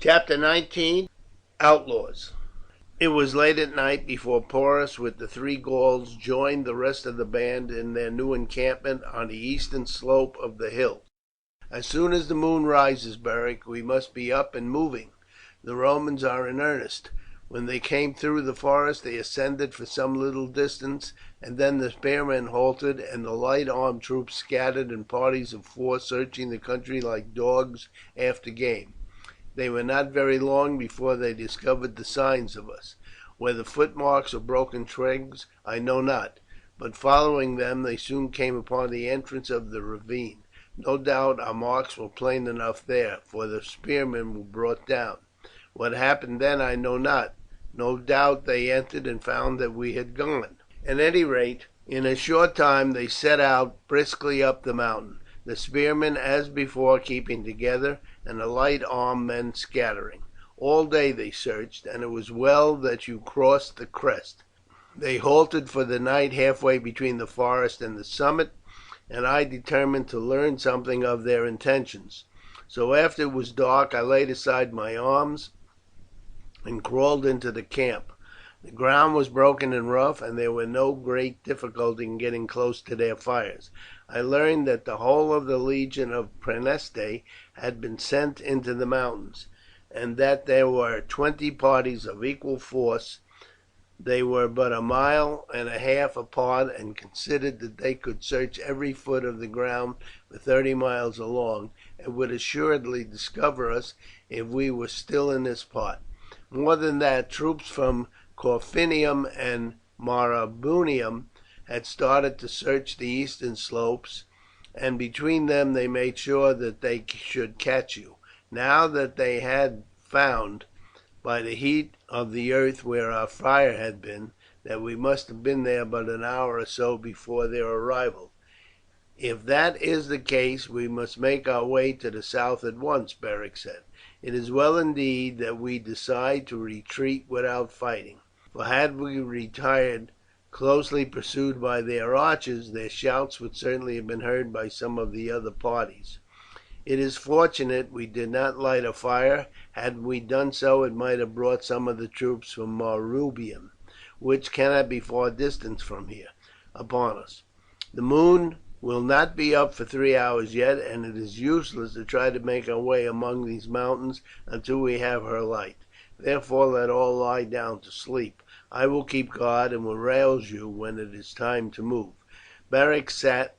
Chapter 19. Outlaws. It was late at night before Porus with the three Gauls joined the rest of the band in their new encampment on the eastern slope of the hill. "As soon as the moon rises, Beric, we must be up and moving. The Romans are in earnest." When they came through the forest they ascended for some little distance, and then the spearmen halted, and the light armed troops scattered in parties of four, searching the country like dogs after game. They were not very long before they discovered the signs of us. Whether footmarks or broken twigs I know not, but following them they soon came upon the entrance of the ravine. No doubt our marks were plain enough there, for the spearmen were brought down. What happened then I know not. No doubt they entered and found that we had gone. At any rate, in a short time they set out briskly up the mountain, the spearmen as before keeping together, and the light armed men scattering. All day they searched, and it was well that you crossed the crest. They halted for the night halfway between the forest and the summit, and I determined to learn something of their intentions. So after it was dark I laid aside my arms and crawled into the camp. The ground was broken and rough, and there was no great difficulty in getting close to their fires. I learned that the whole of the legion of Praeneste had been sent into the mountains, and that there were 20 parties of equal force. They were but a mile and a half apart, and considered that they could search every foot of the ground for 30 miles along, and would assuredly discover us if we were still in this part. More than that, troops from Corfinium and Marrubium had started to search the eastern slopes, and between them they made sure that they should catch you. Now that they had found, by the heat of the earth where our fire had been, that we must have been there but an hour or so before their arrival. "If that is the case we must make our way to the south at once," Beric said. "It is well indeed that we decide to retreat without fighting, for had we retired closely pursued by their archers, their shouts would certainly have been heard by some of the other parties. It is fortunate we did not light a fire. Had we done so it might have brought some of the troops from Marrubium, which cannot be far distant from here, upon us. The moon will not be up for 3 hours yet, and it is useless to try to make our way among these mountains until we have her light. Therefore let all lie down to sleep. I will keep guard, and will rouse you when it is time to move." Beric sat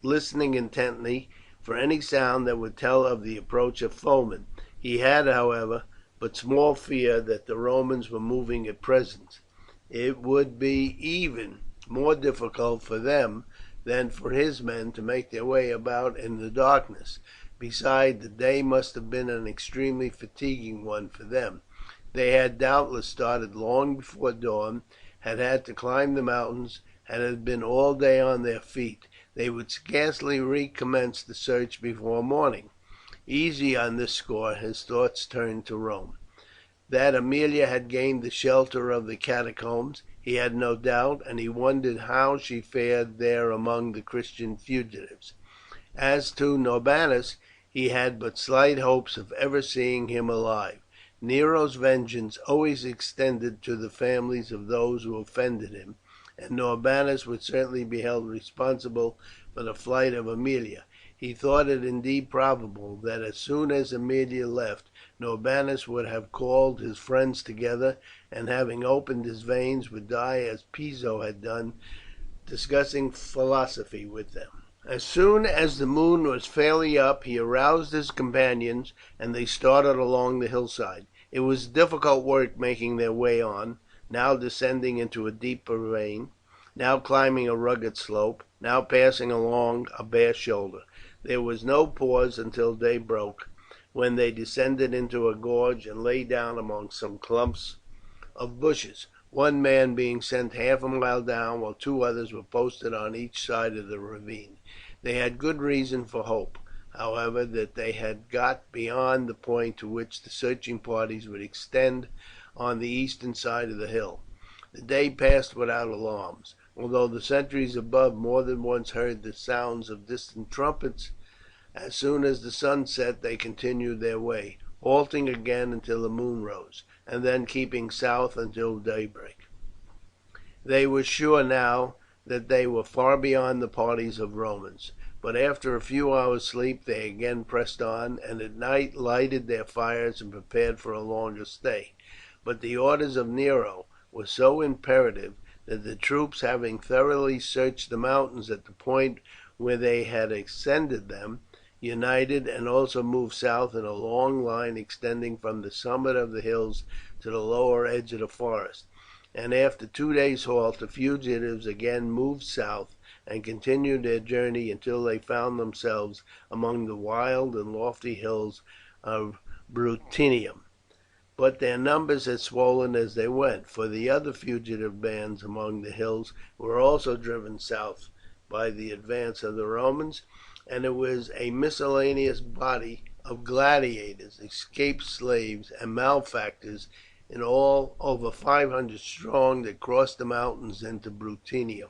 listening intently for any sound that would tell of the approach of foemen. He had, however, but small fear that the Romans were moving at present. It would be even more difficult for them than for his men to make their way about in the darkness. Besides, the day must have been an extremely fatiguing one for them. They had doubtless started long before dawn, had had to climb the mountains, and had been all day on their feet. They would scarcely recommence the search before morning. Easy on this score, his thoughts turned to Rome. That Aemilia had gained the shelter of the catacombs he had no doubt, and he wondered how she fared there among the Christian fugitives. As to Norbanus, he had but slight hopes of ever seeing him alive. Nero's vengeance always extended to the families of those who offended him, and Norbanus would certainly be held responsible for the flight of Aemilia. He thought it indeed probable that as soon as Aemilia left, Norbanus would have called his friends together, and having opened his veins would die as Piso had done, discussing philosophy with them. As soon as the moon was fairly up he aroused his companions, and they started along the hillside. It was difficult work making their way on, now descending into a deep ravine, now climbing a rugged slope, now passing along a bare shoulder. There was no pause until day broke, when they descended into a gorge and lay down among some clumps of bushes, one man being sent half a mile down, while 2 others were posted on each side of the ravine. They had good reason for hope, however, that they had got beyond the point to which the searching parties would extend on the eastern side of the hill. The day passed without alarms, although the sentries above more than once heard the sounds of distant trumpets. As soon as the sun set they continued their way, halting again until the moon rose, and then keeping south until daybreak. They were sure now that they were far beyond the parties of Romans, but after a few hours' sleep they again pressed on, and at night lighted their fires and prepared for a longer stay. But the orders of Nero were so imperative that the troops, having thoroughly searched the mountains at the point where they had ascended them, united, and also moved south in a long line extending from the summit of the hills to the lower edge of the forest, and after 2 days' halt the fugitives again moved south and continued their journey until they found themselves among the wild and lofty hills of Britannia. But their numbers had swollen as they went, for the other fugitive bands among the hills were also driven south by the advance of the Romans, and it was a miscellaneous body of gladiators, escaped slaves, and malefactors, in all over 500 strong, that crossed the mountains into Britannia.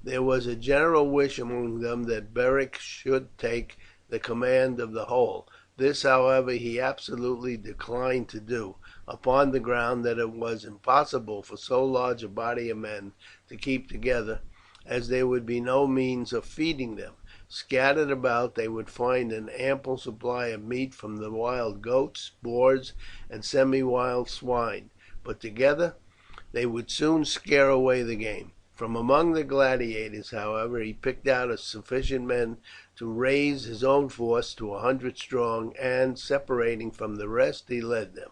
There was a general wish among them that Beric should take the command of the whole. This, however, he absolutely declined to do, upon the ground that it was impossible for so large a body of men to keep together, as there would be no means of feeding them. Scattered about they would find an ample supply of meat from the wild goats, boars, and semi-wild swine, but together they would soon scare away the game. From among the gladiators, however, he picked out sufficient men to raise his own force to 100 strong, and, separating from the rest, he led them,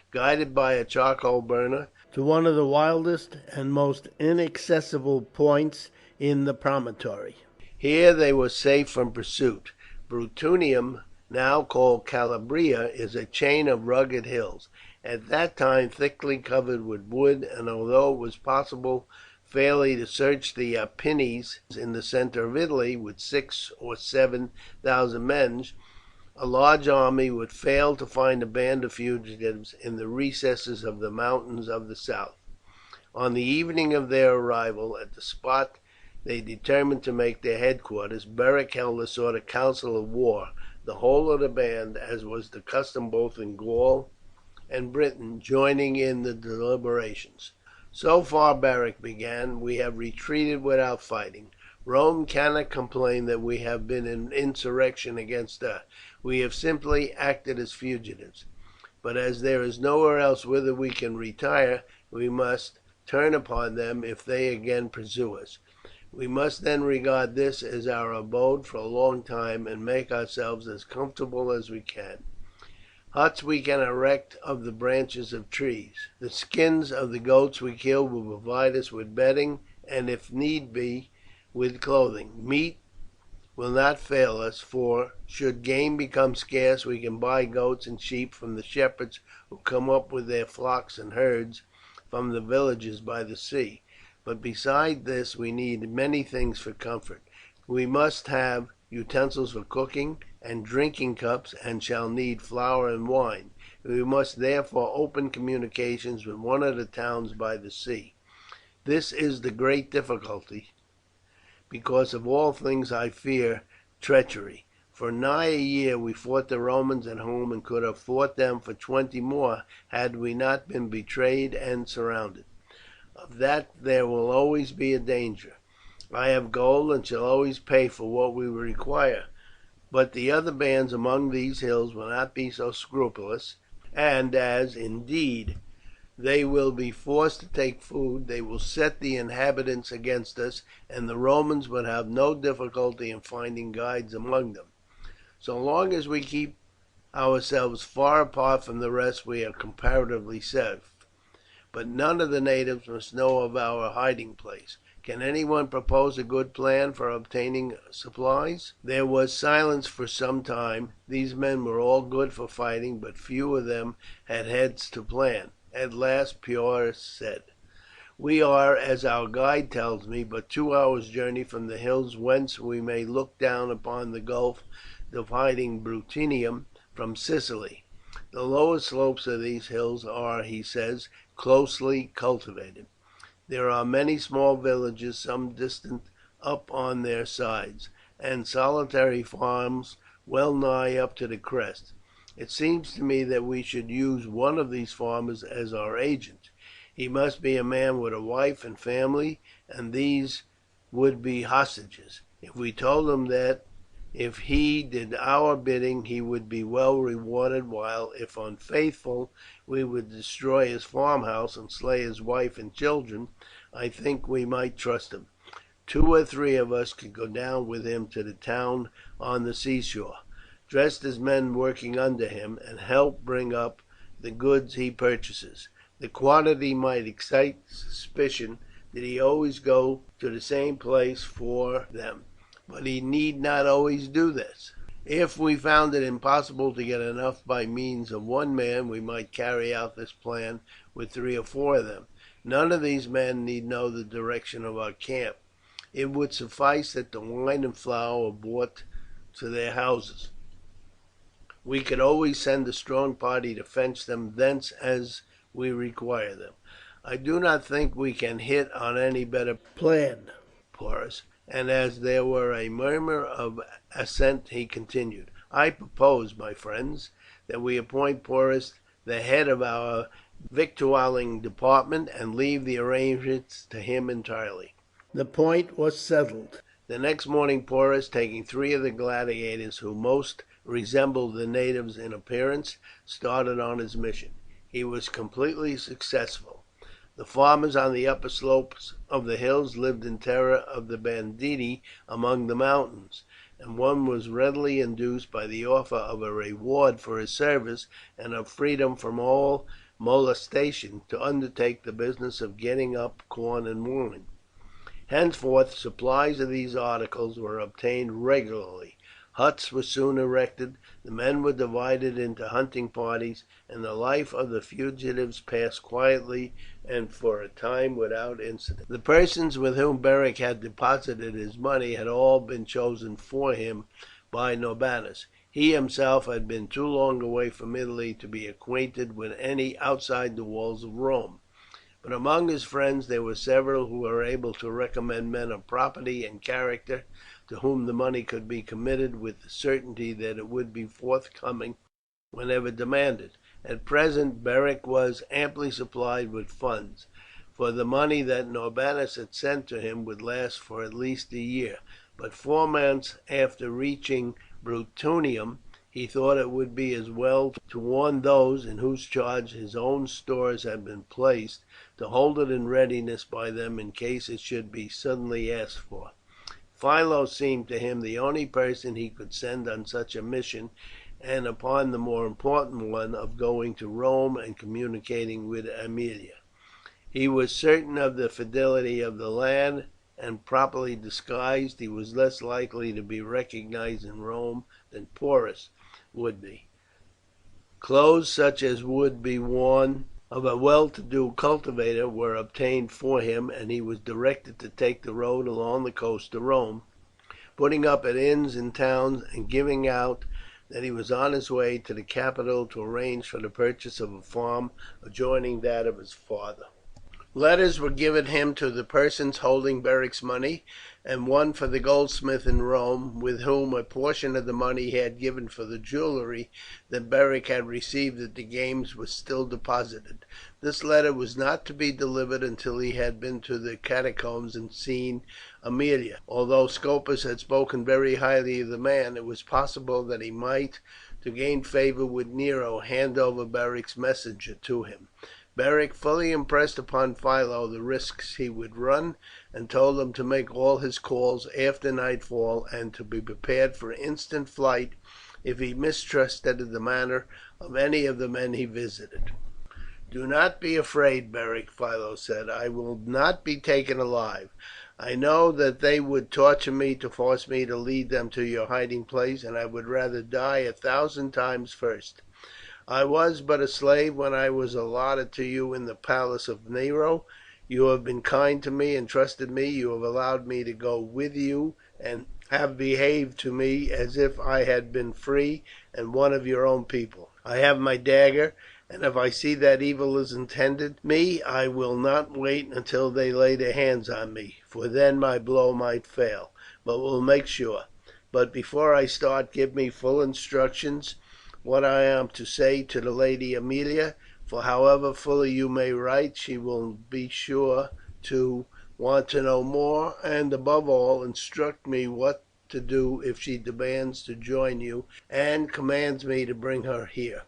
guided by a charcoal burner, to one of the wildest and most inaccessible points in the promontory. Here they were safe from pursuit. Bruttium, now called Calabria, is a chain of rugged hills, at that time thickly covered with wood, and although it was possible fairly to search the Apennines in the centre of Italy with 6,000 or 7,000 men, a large army would fail to find a band of fugitives in the recesses of the mountains of the south. On the evening of their arrival at the spot they determined to make their headquarters, Beric held a sort of council of war, the whole of the band, as was the custom both in Gaul and Britain, joining in the deliberations. "So far," Beric began, "we have retreated without fighting. Rome cannot complain that we have been in insurrection against her. We have simply acted as fugitives. But as there is nowhere else whither we can retire, we must turn upon them if they again pursue us. We must then regard this as our abode for a long time, and make ourselves as comfortable as we can. Huts we can erect of the branches of trees. The skins of the goats we kill will provide us with bedding, and if need be with clothing. Meat will not fail us, for should game become scarce we can buy goats and sheep from the shepherds who come up with their flocks and herds from the villages by the sea. But besides this we need many things for comfort. We must have utensils for cooking, and drinking cups, and shall need flour and wine. We must therefore open communications with one of the towns by the sea. This is the great difficulty, because of all things I fear treachery. For nigh a year we fought the Romans at home, and could have fought them for 20 more had we not been betrayed and surrounded. Of that there will always be a danger. I have gold, and shall always pay for what we require, but the other bands among these hills will not be so scrupulous, and as, indeed, they will be forced to take food, they will set the inhabitants against us, and the Romans would have no difficulty in finding guides among them. So long as we keep ourselves far apart from the rest we are comparatively safe, but none of the natives must know of our hiding place. Can anyone propose a good plan for obtaining supplies?" There was silence for some time. These men were all good for fighting, but few of them had heads to plan. At last Porus said: "We are, as our guide tells me, but 2 hours' journey from the hills whence we may look down upon the gulf dividing Britannia from Sicily. The lower slopes of these hills are, he says, closely cultivated. There are many small villages some distance up on their sides, and solitary farms well nigh up to the crest. It seems to me that we should use one of these farmers as our agent. He must be a man with a wife and family, and these would be hostages. If we told him that if he did our bidding he would be well rewarded, while if unfaithful we would destroy his farmhouse and slay his wife and children, I think we might trust him. 2 or 3 of us could go down with him to the town on the seashore, dressed as men working under him, and help bring up the goods he purchases. The quantity might excite suspicion that he always go to the same place for them, but he need not always do this. If we found it impossible to get enough by means of one man, we might carry out this plan with 3 or 4 of them. None of these men need know the direction of our camp. It would suffice that the wine and flour were brought to their houses. We could always send a strong party to fetch them thence as we require them. I do not think we can hit on any better plan, Porus." And as there were a murmur of assent he continued, "I propose, my friends, that we appoint Porus the head of our victualling department, and leave the arrangements to him entirely." The point was settled. The next morning Porus, taking 3 of the gladiators who most resembled the natives in appearance, started on his mission. He was completely successful. The farmers on the upper slopes of the hills lived in terror of the banditti among the mountains, and one was readily induced by the offer of a reward for his service and of freedom from all molestation to undertake the business of getting up corn and wine. Henceforth supplies of these articles were obtained regularly. Huts were soon erected, the men were divided into hunting parties, and the life of the fugitives passed quietly and for a time without incident. The persons with whom Beric had deposited his money had all been chosen for him by Norbanus. He himself had been too long away from Italy to be acquainted with any outside the walls of Rome, but among his friends there were several who were able to recommend men of property and character, to whom the money could be committed with the certainty that it would be forthcoming whenever demanded. At present Beric was amply supplied with funds, for the money that Norbanus had sent to him would last for at least a year, but 4 months after reaching Bruttium he thought it would be as well to warn those in whose charge his own stores had been placed to hold it in readiness by them in case it should be suddenly asked for. Philo seemed to him the only person he could send on such a mission, and upon the more important one of going to Rome and communicating with Aemilia. He was certain of the fidelity of the lad, and properly disguised he was less likely to be recognized in Rome than Porus would be. Clothes such as would be worn of a well-to-do cultivator were obtained for him, and he was directed to take the road along the coast to Rome, putting up at inns in towns, and giving out that he was on his way to the capital to arrange for the purchase of a farm adjoining that of his father. Letters were given him to the persons holding Beric's money, and one for the goldsmith in Rome, with whom a portion of the money he had given for the jewellery that Beric had received at the games was still deposited. This letter was not to be delivered until he had been to the catacombs and seen Aemilia. Although Scopus had spoken very highly of the man, it was possible that he might, to gain favour with Nero, hand over Beric's messenger to him. Beric fully impressed upon Philo the risks he would run, and told him to make all his calls after nightfall, and to be prepared for instant flight if he mistrusted the manner of any of the men he visited. "Do not be afraid, Beric," Philo said. "I will not be taken alive. I know that they would torture me to force me to lead them to your hiding place, and I would rather die 1,000 times first. I was but a slave when I was allotted to you in the palace of Nero. You have been kind to me and trusted me. You have allowed me to go with you, and have behaved to me as if I had been free and one of your own people. I have my dagger, and if I see that evil is intended me I will not wait until they lay their hands on me, for then my blow might fail, but will make sure. But before I start give me full instructions what I am to say to the Lady Aemilia, for however fully you may write, she will be sure to want to know more, and above all instruct me what to do if she demands to join you and commands me to bring her here.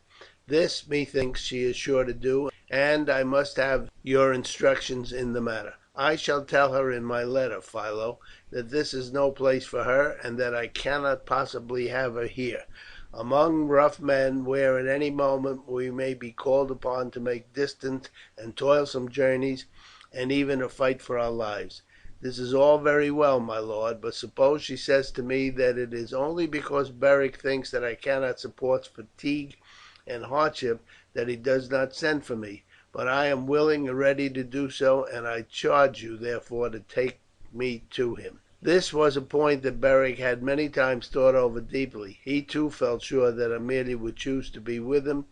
This, methinks, she is sure to do, and I must have your instructions in the matter. I shall tell her in my letter, Philo, that this is no place for her, and that I cannot possibly have her here, among rough men, where at any moment we may be called upon to make distant and toilsome journeys, and even to fight for our lives. This is all very well, my lord, but suppose she says to me that it is only because Beric thinks that I cannot support fatigue and hardship that he does not send for me, but I am willing and ready to do so, and I charge you therefore to take me to him." This was a point that Beric had many times thought over deeply. He too felt sure that Aemilia would choose to be with him,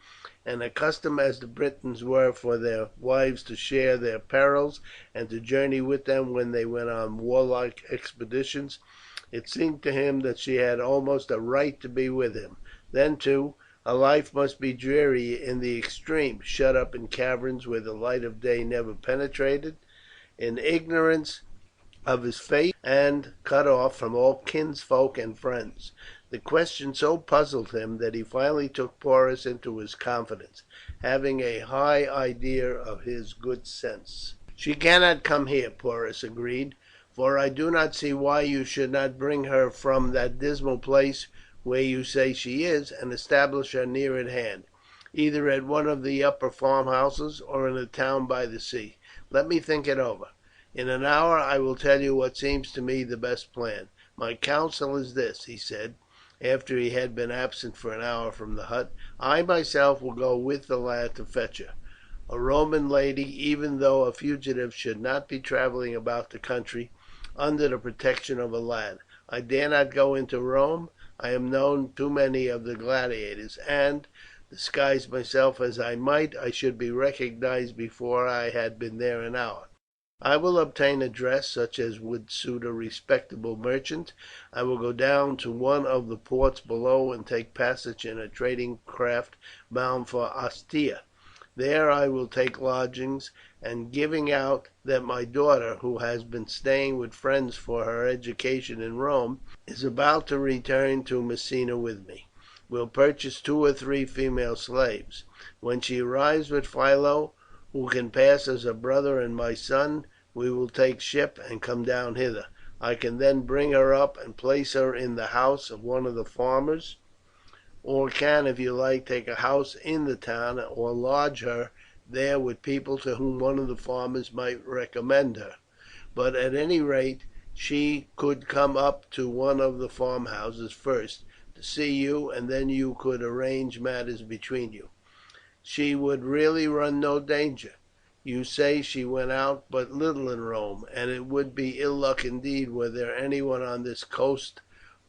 and accustomed as the Britons were for their wives to share their perils and to journey with them when they went on warlike expeditions, it seemed to him that she had almost a right to be with him. Then, too, her life must be dreary in the extreme, shut up in caverns where the light of day never penetrated, in ignorance of his fate, and cut off from all kinsfolk and friends. The question so puzzled him that he finally took Porus into his confidence, having a high idea of his good sense. "She cannot come here," Porus agreed, "for I do not see why you should not bring her from that dismal place where you say she is, and establish her near at hand, either at one of the upper farmhouses or in a town by the sea. Let me think it over. In an hour I will tell you what seems to me the best plan. My counsel is this," he said, after he had been absent for an hour from the hut. "I myself will go with the lad to fetch her. A Roman lady, even though a fugitive, should not be travelling about the country under the protection of a lad. I dare not go into Rome. I have known too many of the gladiators, and, disguise myself as I might, I should be recognized before I had been there an hour. I will obtain a dress such as would suit a respectable merchant. I will go down to one of the ports below and take passage in a trading craft bound for Ostia. There I will take lodgings, and giving out that my daughter, who has been staying with friends for her education in Rome, is about to return to Messina with me, will purchase 2 or 3 female slaves. When she arrives with Philo, who can pass as a brother and my son, we will take ship and come down hither. I can then bring her up and place her in the house of one of the farmers, or can, if you like, take a house in the town, or lodge her there with people to whom one of the farmers might recommend her. But at any rate she could come up to one of the farmhouses first to see you, and then you could arrange matters between you. She would really run no danger. You say she went out but little in Rome, and it would be ill luck indeed were there anyone on this coast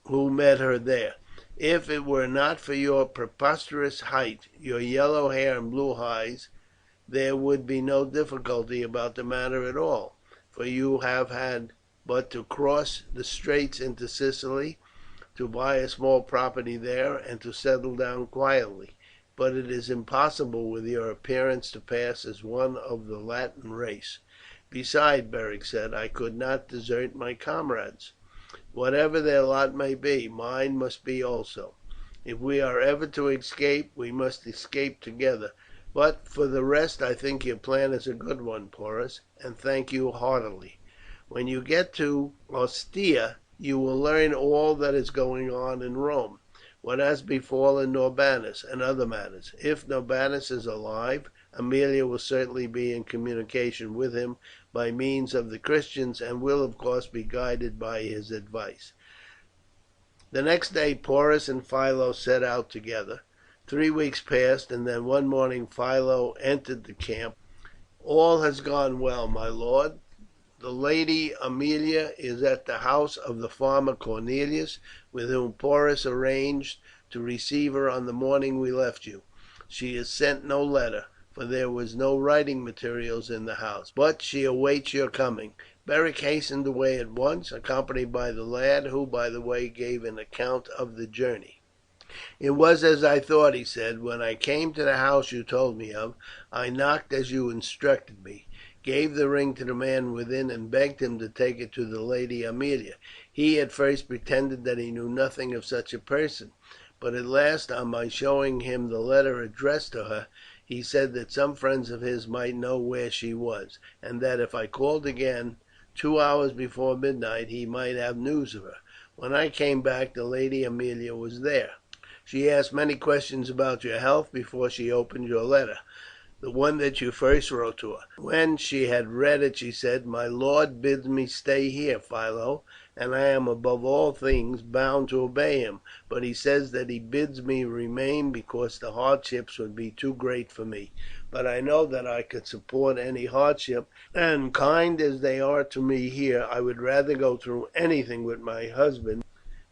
who met her there. If it were not for your preposterous height, your yellow hair and blue eyes, there would be no difficulty about the matter at all, for you have had but to cross the straits into Sicily, to buy a small property there, and to settle down quietly. But it is impossible with your appearance to pass as one of the Latin race. Besides," Beric said, "I could not desert my comrades. Whatever their lot may be, mine must be also. If we are ever to escape, we must escape together. But for the rest, I think your plan is a good one, Porus, and thank you heartily. When you get to Ostia you will learn all that is going on in Rome, what has befallen Norbanus, and other matters. If Norbanus is alive, Aemilia will certainly be in communication with him by means of the Christians, and will of course be guided by his advice." The next day Porus and Philo set out together. 3 weeks passed, and then one morning Philo entered the camp. "All has gone well, my lord. The Lady Aemilia is at the house of the farmer Cornelius, with whom Porus arranged to receive her on the morning we left you. She has sent no letter, for there was no writing materials in the house, but she awaits your coming." Beric hastened away at once, accompanied by the lad, who, by the way, gave an account of the journey. "It was as I thought," he said. "When I came to the house you told me of, I knocked as you instructed me, gave the ring to the man within, and begged him to take it to the Lady Aemilia. He at first pretended that he knew nothing of such a person, but at last, on my showing him the letter addressed to her, he said that some friends of his might know where she was, and that if I called again 2 hours before midnight he might have news of her. When I came back the Lady Aemilia was there. She asked many questions about your health before she opened your letter, the one that you first wrote to her. When she had read it she said, 'My lord bids me stay here, Philo, and I am above all things bound to obey him, but he says that he bids me remain because the hardships would be too great for me. But I know that I could support any hardship, and kind as they are to me here, I would rather go through anything with my husband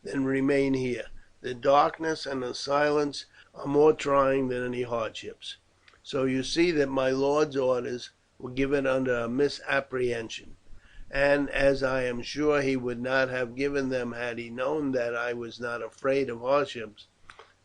than remain here. The darkness and the silence are more trying than any hardships.' So you see that my lord's orders were given under a misapprehension, and as I am sure he would not have given them had he known that I was not afraid of hardships,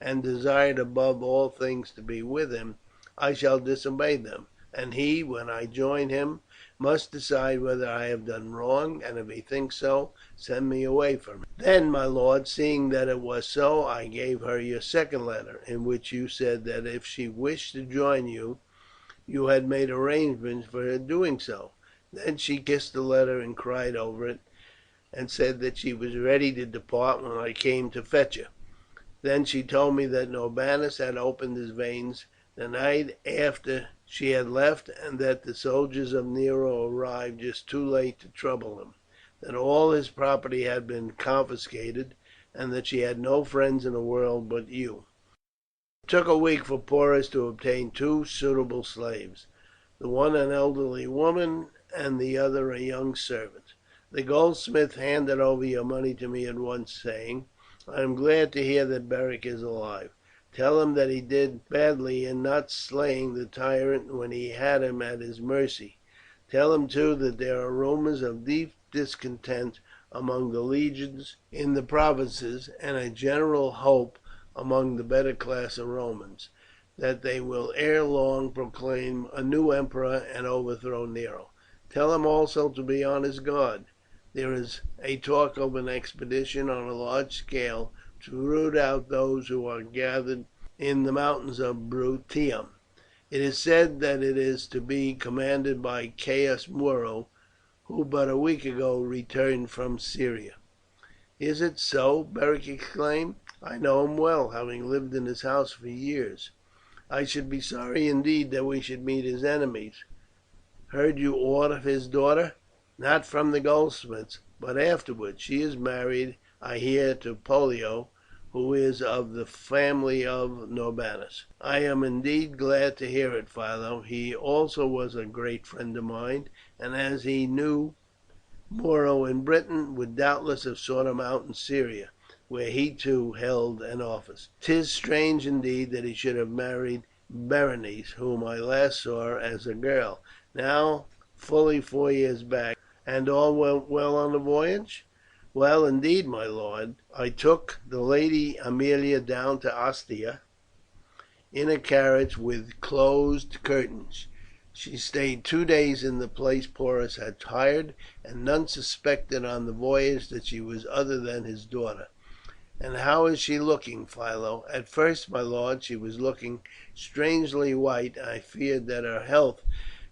and desired above all things to be with him, I shall disobey them, and he, when I join him, must decide whether I have done wrong, and if he thinks so, send me away from him." "Then, my lord, seeing that it was so, I gave her your second letter, in which you said that if she wished to join you, you had made arrangements for her doing so. Then she kissed the letter and cried over it, and said that she was ready to depart when I came to fetch her. Then she told me that Norbanus had opened his veins the night after she had left, and that the soldiers of Nero arrived just too late to trouble him, that all his property had been confiscated, and that she had no friends in the world but you. It took a week for Porus to obtain 2 suitable slaves, the one an elderly woman and the other a young servant. The goldsmith handed over your money to me at once, saying, 'I am glad to hear that Beric is alive. Tell him that he did badly in not slaying the tyrant when he had him at his mercy. Tell him too that there are rumours of deep discontent among the legions in the provinces, and a general hope among the better class of Romans that they will ere long proclaim a new emperor and overthrow Nero. Tell him also to be on his guard. There is a talk of an expedition on a large scale to root out those who are gathered in the mountains of Bruttium. It is said that it is to be commanded by Caius Muro, who but a week ago returned from Syria." "Is it so?" Beric exclaimed. "I know him well, having lived in his house for years. I should be sorry indeed that we should meet his enemies. Heard you aught of his daughter?" "Not from the goldsmiths, but afterwards. She is married, I hear, to Pollio, who is of the family of Norbanus." "I am indeed glad to hear it, Philo. He also was a great friend of mine, and as he knew Muro in Britain, would doubtless have sought him out in Syria, where he too held an office. 'Tis strange indeed that he should have married Berenice, whom I last saw as a girl, now fully 4 years back. And all went well on the voyage?" "Well indeed, my lord. I took the Lady Aemilia down to Ostia in a carriage with closed curtains. She stayed 2 days in the place Porus had hired, and none suspected on the voyage that she was other than his daughter." "And how is she looking, Philo?" "At first, my lord, she was looking strangely white, and I feared that her health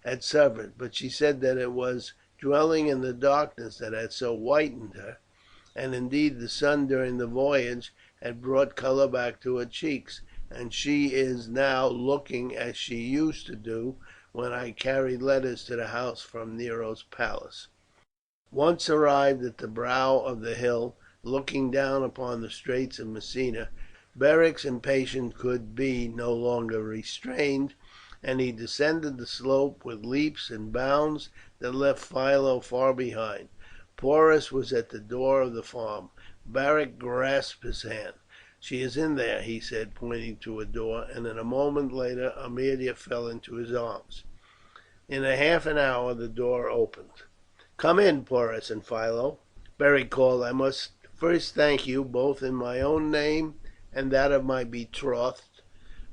had suffered, but she said that it was dwelling in the darkness that had so whitened her, and indeed the sun during the voyage had brought colour back to her cheeks, and she is now looking as she used to do when I carried letters to the house from Nero's palace." Once arrived at the brow of the hill looking down upon the straits of Messina, Beric's impatience could be no longer restrained, and he descended the slope with leaps and bounds that left Philo far behind. Porus was at the door of the farm. Beric grasped his hand. "She is in there," he said, pointing to a door, and a moment later Aemilia fell into his arms. In half an hour the door opened. "Come in, Porus and Philo," Beric called. "I must first thank you, both in my own name and that of my betrothed,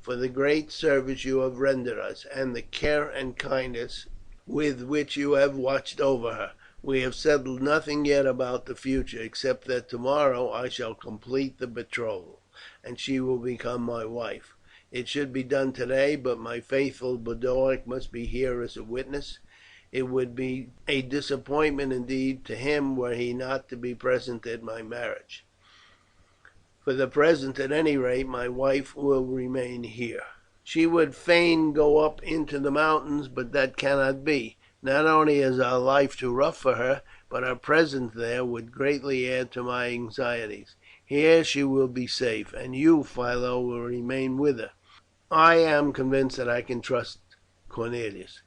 for the great service you have rendered us, and the care and kindness with which you have watched over her. We have settled nothing yet about the future, except that tomorrow I shall complete the betrothal, and she will become my wife. It should be done today, but my faithful Boduoc must be here as a witness. It would be a disappointment indeed to him were he not to be present at my marriage. For the present, at any rate, my wife will remain here. She would fain go up into the mountains, but that cannot be. Not only is our life too rough for her, but her presence there would greatly add to my anxieties. Here she will be safe, and you, Philo, will remain with her. I am convinced that I can trust Cornelius.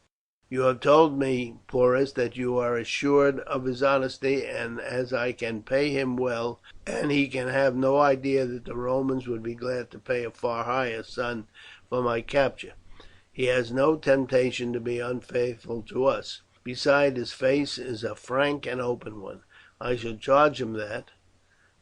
You have told me, Porus, that you are assured of his honesty, and as I can pay him well, and he can have no idea that the Romans would be glad to pay a far higher sum for my capture, he has no temptation to be unfaithful to us. Besides, his face is a frank and open one. I shall charge him that,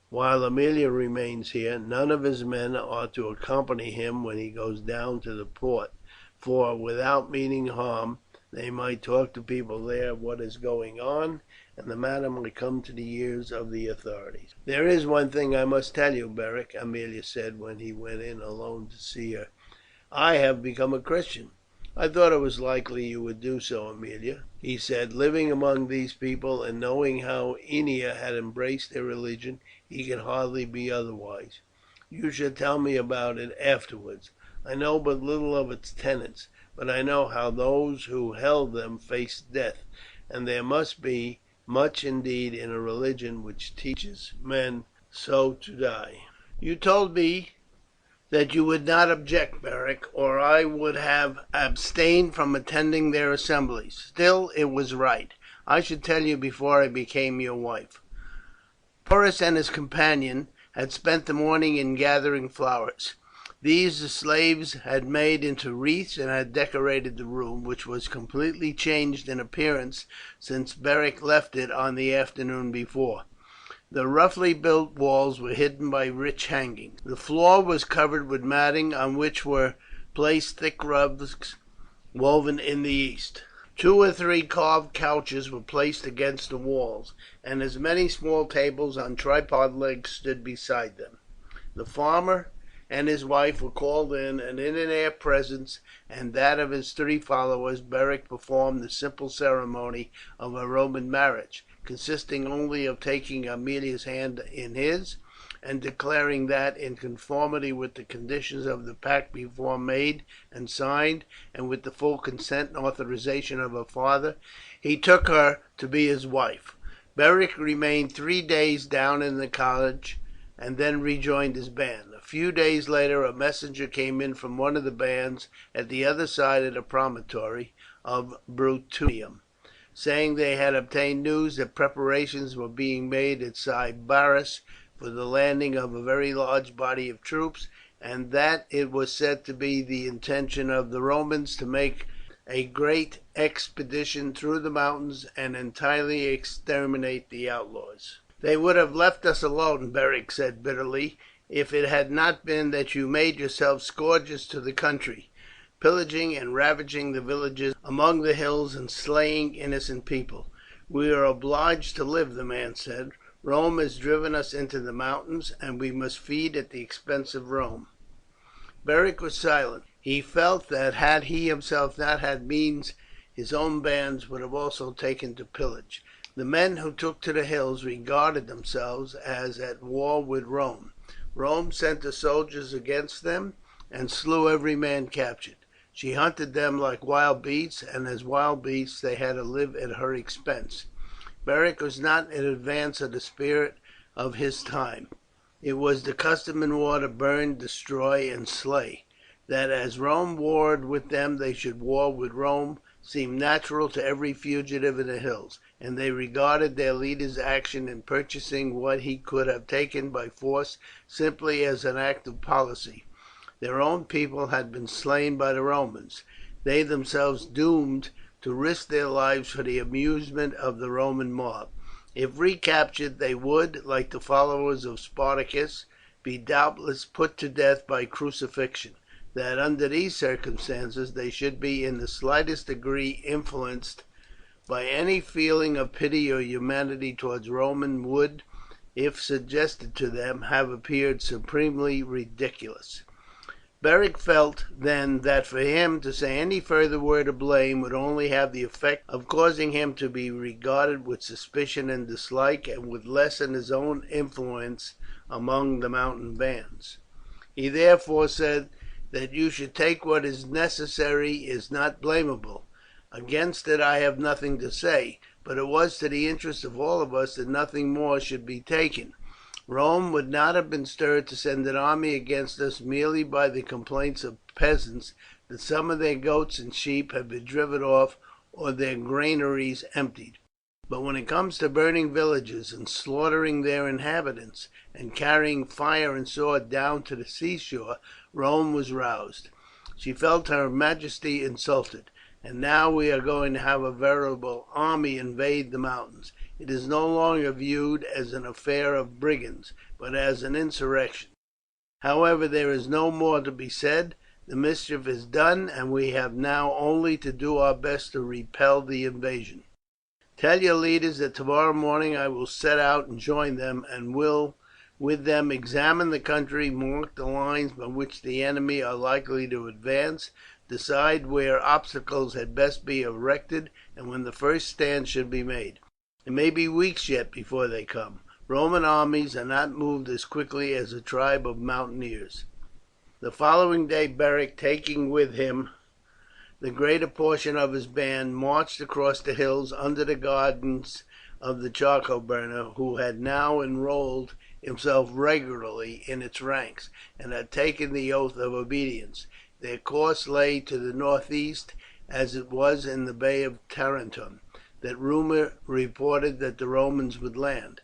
while Aemilia remains here, none of his men are to accompany him when he goes down to the port, for, without meaning harm, they might talk to people there of what is going on, and the matter might come to the ears of the authorities. "There is one thing I must tell you, Beric," Aemilia said when he went in alone to see her. "I have become a Christian." "I thought it was likely you would do so, Aemilia," he said. "Living among these people, and knowing how Ennia had embraced their religion, he can hardly be otherwise. You shall tell me about it afterwards. I know but little of its tenets, but I know how those who held them faced death, and there must be much indeed in a religion which teaches men so to die." "You told me that you would not object, Beric, or I would have abstained from attending their assemblies. Still, it was right. I should tell you before I became your wife." Porus and his companion had spent the morning in gathering flowers. These the slaves had made into wreaths and had decorated the room, which was completely changed in appearance since Beric left it on the afternoon before. The roughly built walls were hidden by rich hangings. The floor was covered with matting, on which were placed thick rugs woven in the east. 2 or 3 carved couches were placed against the walls, and as many small tables on tripod legs stood beside them. The farmer and his wife were called in, and in their presence and that of his 3 followers Beric performed the simple ceremony of a Roman marriage, consisting only of taking Aemilia's hand in his, and declaring that, in conformity with the conditions of the pact before made and signed, and with the full consent and authorization of her father, he took her to be his wife. Beric remained 3 days down in the cottage, and then rejoined his band. A few days later a messenger came in from one of the bands at the other side of the promontory of Bruttium, saying they had obtained news that preparations were being made at Sybaris for the landing of a very large body of troops, and that it was said to be the intention of the Romans to make a great expedition through the mountains and entirely exterminate the outlaws. "They would have left us alone," Beric said bitterly, "if it had not been that you made yourselves scourges to the country, pillaging and ravaging the villages among the hills and slaying innocent people." "We are obliged to live," the man said. "Rome has driven us into the mountains, and we must feed at the expense of Rome." Beric was silent. He felt that had he himself not had means, his own bands would have also taken to pillage. The men who took to the hills regarded themselves as at war with Rome. Rome sent her soldiers against them and slew every man captured. She hunted them like wild beasts, and as wild beasts they had to live at her expense. Beric was not in advance of the spirit of his time. It was the custom in war to burn, destroy, and slay. That as Rome warred with them they should war with Rome seemed natural to every fugitive in the hills, and they regarded their leader's action in purchasing what he could have taken by force simply as an act of policy. Their own people had been slain by the Romans, they themselves doomed to risk their lives for the amusement of the Roman mob. If recaptured they would, like the followers of Spartacus, be doubtless put to death by crucifixion; that under these circumstances they should be in the slightest degree influenced by any feeling of pity or humanity towards Romans would, if suggested to them, have appeared supremely ridiculous. Beric felt then that for him to say any further word of blame would only have the effect of causing him to be regarded with suspicion and dislike, and would lessen his own influence among the mountain bands. He therefore said, "That you should take what is necessary is not blamable. Against it I have nothing to say, but it was to the interest of all of us that nothing more should be taken. Rome would not have been stirred to send an army against us merely by the complaints of peasants that some of their goats and sheep had been driven off or their granaries emptied. But when it comes to burning villages and slaughtering their inhabitants, and carrying fire and sword down to the seashore, Rome was roused. She felt her majesty insulted. And now we are going to have a veritable army invade the mountains. It is no longer viewed as an affair of brigands, but as an insurrection. However, there is no more to be said. The mischief is done, and we have now only to do our best to repel the invasion. Tell your leaders that tomorrow morning I will set out and join them, and will with them examine the country, mark the lines by which the enemy are likely to advance, decide where obstacles had best be erected, and when the first stand should be made. It may be weeks yet before they come. Roman armies are not moved as quickly as a tribe of mountaineers." The following day Beric, taking with him the greater portion of his band, marched across the hills under the guidance of the charcoal burner, who had now enrolled himself regularly in its ranks, and had taken the oath of obedience. Their course lay to the northeast, as it was in the Bay of Tarentum that rumour reported that the Romans would land.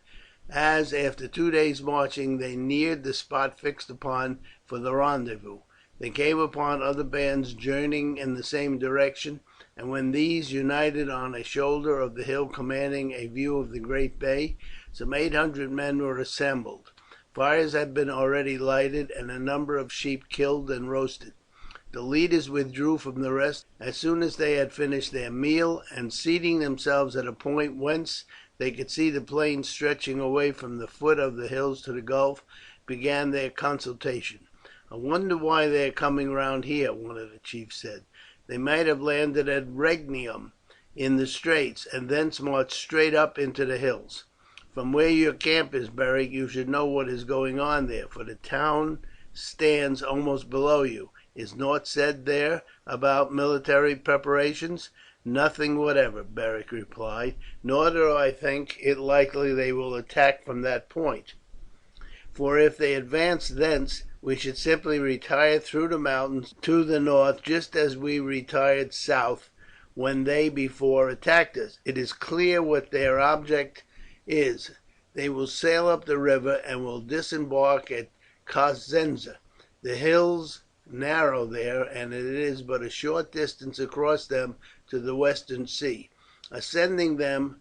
As, after 2 days' marching, they neared the spot fixed upon for the rendezvous, they came upon other bands journeying in the same direction, and when these united on a shoulder of the hill commanding a view of the great bay, some 800 men were assembled. Fires had been already lighted, and a number of sheep killed and roasted. The leaders withdrew from the rest as soon as they had finished their meal, and seating themselves at a point whence they could see the plain stretching away from the foot of the hills to the gulf, began their consultation. "I wonder why they are coming round here," one of the chiefs said. "They might have landed at Rhegium in the straits, and thence marched straight up into the hills. From where your camp is, Beric, you should know what is going on there, for the town stands almost below you. Is naught said there about military preparations?" "Nothing whatever," Beric replied, "nor do I think it likely they will attack from that point, for if they advance thence we should simply retire through the mountains to the north, just as we retired south when they before attacked us. It is clear what their object is. They will sail up the river, and will disembark at Cosenza. The hills narrow there, and it is but a short distance across them to the western sea. Ascending them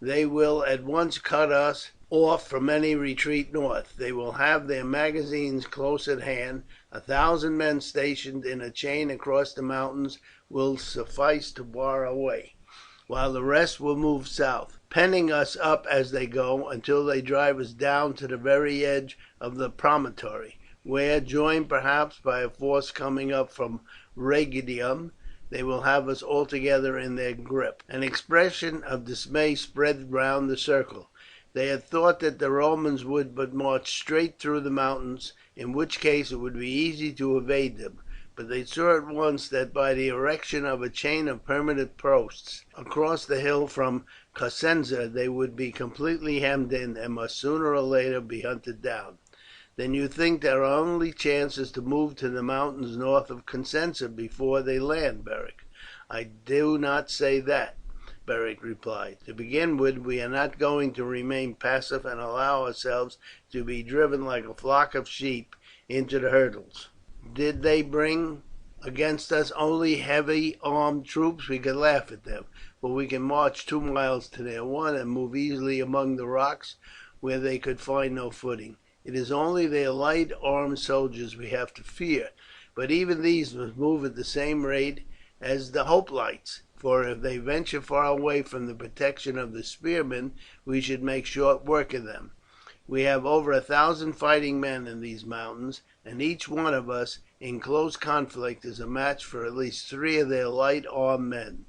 they will at once cut us off from any retreat north. They will have their magazines close at hand. 1,000 men stationed in a chain across the mountains will suffice to bar our way, while the rest will move south, penning us up as they go, until they drive us down to the very edge of the promontory, where, joined perhaps by a force coming up from Rhegium, they will have us altogether in their grip." An expression of dismay spread round the circle. They had thought that the Romans would but march straight through the mountains, in which case it would be easy to evade them, but they saw at once that by the erection of a chain of permanent posts across the hill from Cosenza they would be completely hemmed in, and must sooner or later be hunted down. "Then you think their only chance is to move to the mountains north of Cosenza before they land, Beric?" "I do not say that," Beric replied. "To begin with, we are not going to remain passive and allow ourselves to be driven like a flock of sheep into the hurdles. Did they bring against us only heavy armed troops we could laugh at them, for we can march 2 miles to their one, and move easily among the rocks where they could find no footing. It is only their light armed soldiers we have to fear, but even these must move at the same rate as the hoplites, for if they venture far away from the protection of the spearmen we should make short work of them. We have over 1,000 fighting men in these mountains, and each one of us in close conflict is a match for at least 3 of their light armed men.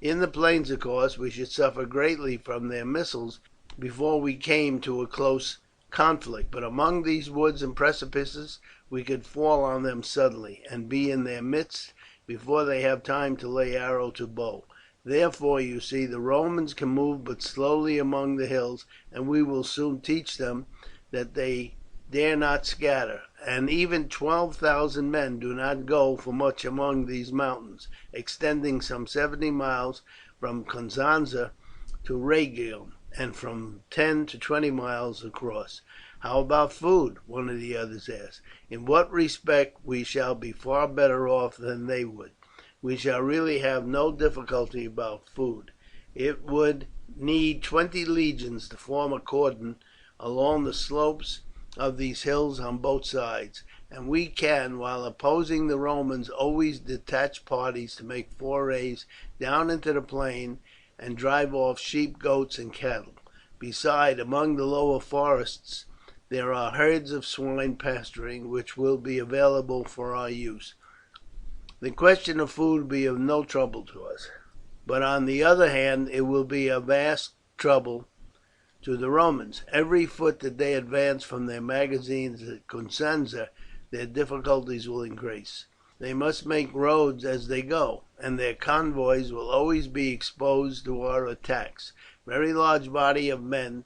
In the plains, of course, we should suffer greatly from their missiles before we came to a close conflict, but among these woods and precipices we could fall on them suddenly, and be in their midst before they have time to lay arrow to bow. Therefore, you see, the Romans can move but slowly among the hills, and we will soon teach them that they dare not scatter, and even 12,000 men do not go for much among these mountains, extending some 70 miles from Cosenza to Rhegium, and from 10 to 20 miles across. "How about food?" one of the others asked. "In what respect we shall be far better off than they would. We shall really have no difficulty about food. It would need 20 legions to form a cordon along the slopes of these hills on both sides, and we can, while opposing the Romans, always detach parties to make forays down into the plain and drive off sheep, goats, and cattle. Besides, among the lower forests there are herds of swine pasturing, which will be available for our use. The question of food will be of no trouble to us, but on the other hand it will be a vast trouble to the Romans. Every foot that they advance from their magazines at Cosenza their difficulties will increase. They must make roads as they go, and their convoys will always be exposed to our attacks. Very large bodies of men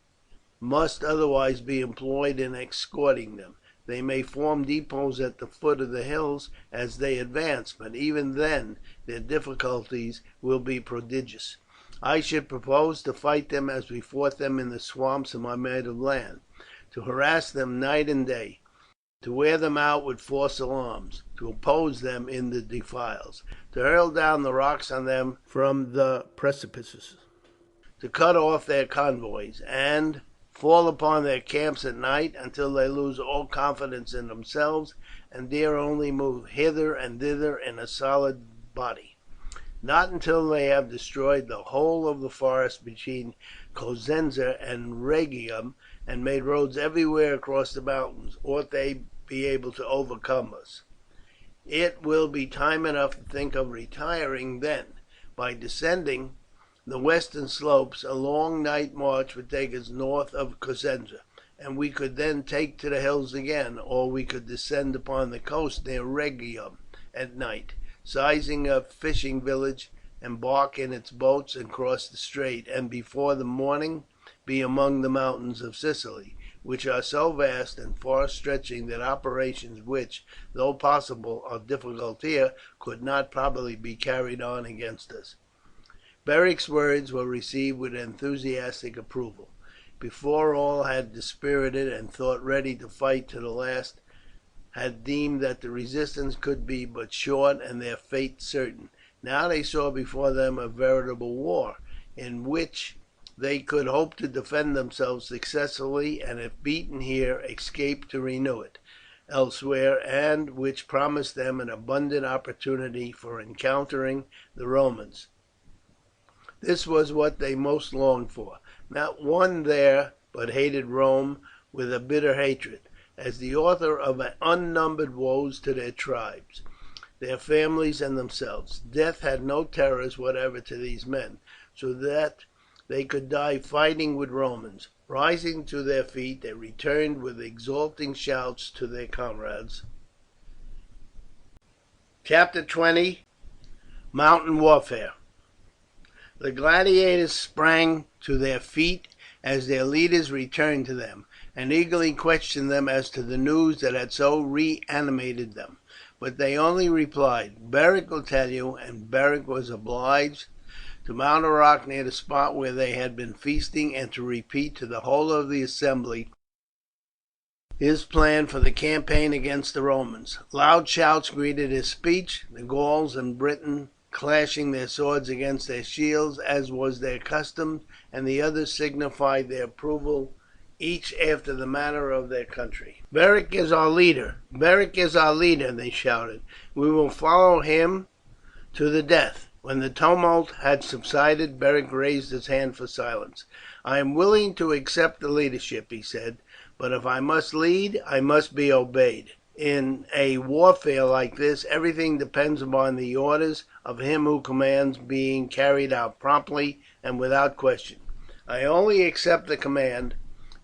must otherwise be employed in escorting them. They may form depots at the foot of the hills as they advance, but even then their difficulties will be prodigious. I should propose to fight them as we fought them in the swamps of my native land, to harass them night and day, to wear them out with false alarms, to oppose them in the defiles, to hurl down the rocks on them from the precipices, to cut off their convoys, and fall upon their camps at night until they lose all confidence in themselves, and dare only move hither and thither in a solid body. Not until they have destroyed the whole of the forest between Cosenza and Rhegium, and made roads everywhere across the mountains, ought they be able to overcome us. It will be time enough to think of retiring then. By descending the western slopes a long night march would take us north of Cosenza, and we could then take to the hills again, or we could descend upon the coast near Rhegium at night, seizing a fishing village, embark in its boats and cross the strait, and before the morning be among the mountains of Sicily, which are so vast and far stretching that operations which, though possible, are difficult here, could not probably be carried on against us." Beric's words were received with enthusiastic approval. Before, all had dispirited and thought ready to fight to the last had deemed that the resistance could be but short and their fate certain. Now they saw before them a veritable war, in which they could hope to defend themselves successfully, and if beaten here, escape to renew it elsewhere, and which promised them an abundant opportunity for encountering the Romans. This was what they most longed for. Not one there but hated Rome with a bitter hatred, as the author of unnumbered woes to their tribes, their families, and themselves. Death had no terrors whatever to these men, so that they could die fighting with Romans. Rising to their feet, they returned with exulting shouts to their comrades. Chapter 20: Mountain Warfare. The gladiators sprang to their feet as their leaders returned to them, and eagerly questioned them as to the news that had so reanimated them. But they only replied, "Beric will tell you," and Beric was obliged to mount a rock near the spot where they had been feasting, and to repeat to the whole of the assembly his plan for the campaign against the Romans. Loud shouts greeted his speech, the Gauls and Britons clashing their swords against their shields as was their custom, and the others signified their approval each after the manner of their country. "Beric is our leader! Beric is our leader!" they shouted. "We will follow him to the death." When the tumult had subsided, Beric raised his hand for silence. "I am willing to accept the leadership," he said, "but if I must lead, I must be obeyed. In a warfare like this everything depends upon the orders of him who commands being carried out promptly and without question. I only accept the command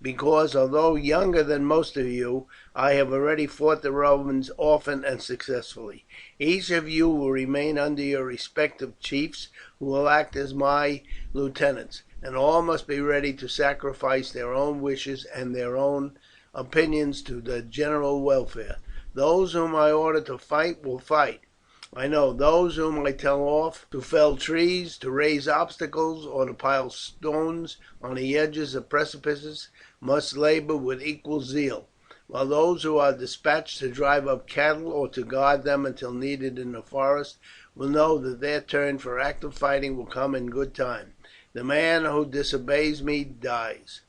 because, although younger than most of you, I have already fought the Romans often and successfully. Each of you will remain under your respective chiefs, who will act as my lieutenants, and all must be ready to sacrifice their own wishes and their own opinions to the general welfare. Those whom I order to fight will fight. I know those whom I tell off to fell trees, to raise obstacles, or to pile stones on the edges of precipices must labour with equal zeal, while those who are dispatched to drive up cattle or to guard them until needed in the forest will know that their turn for active fighting will come in good time. The man who disobeys me dies.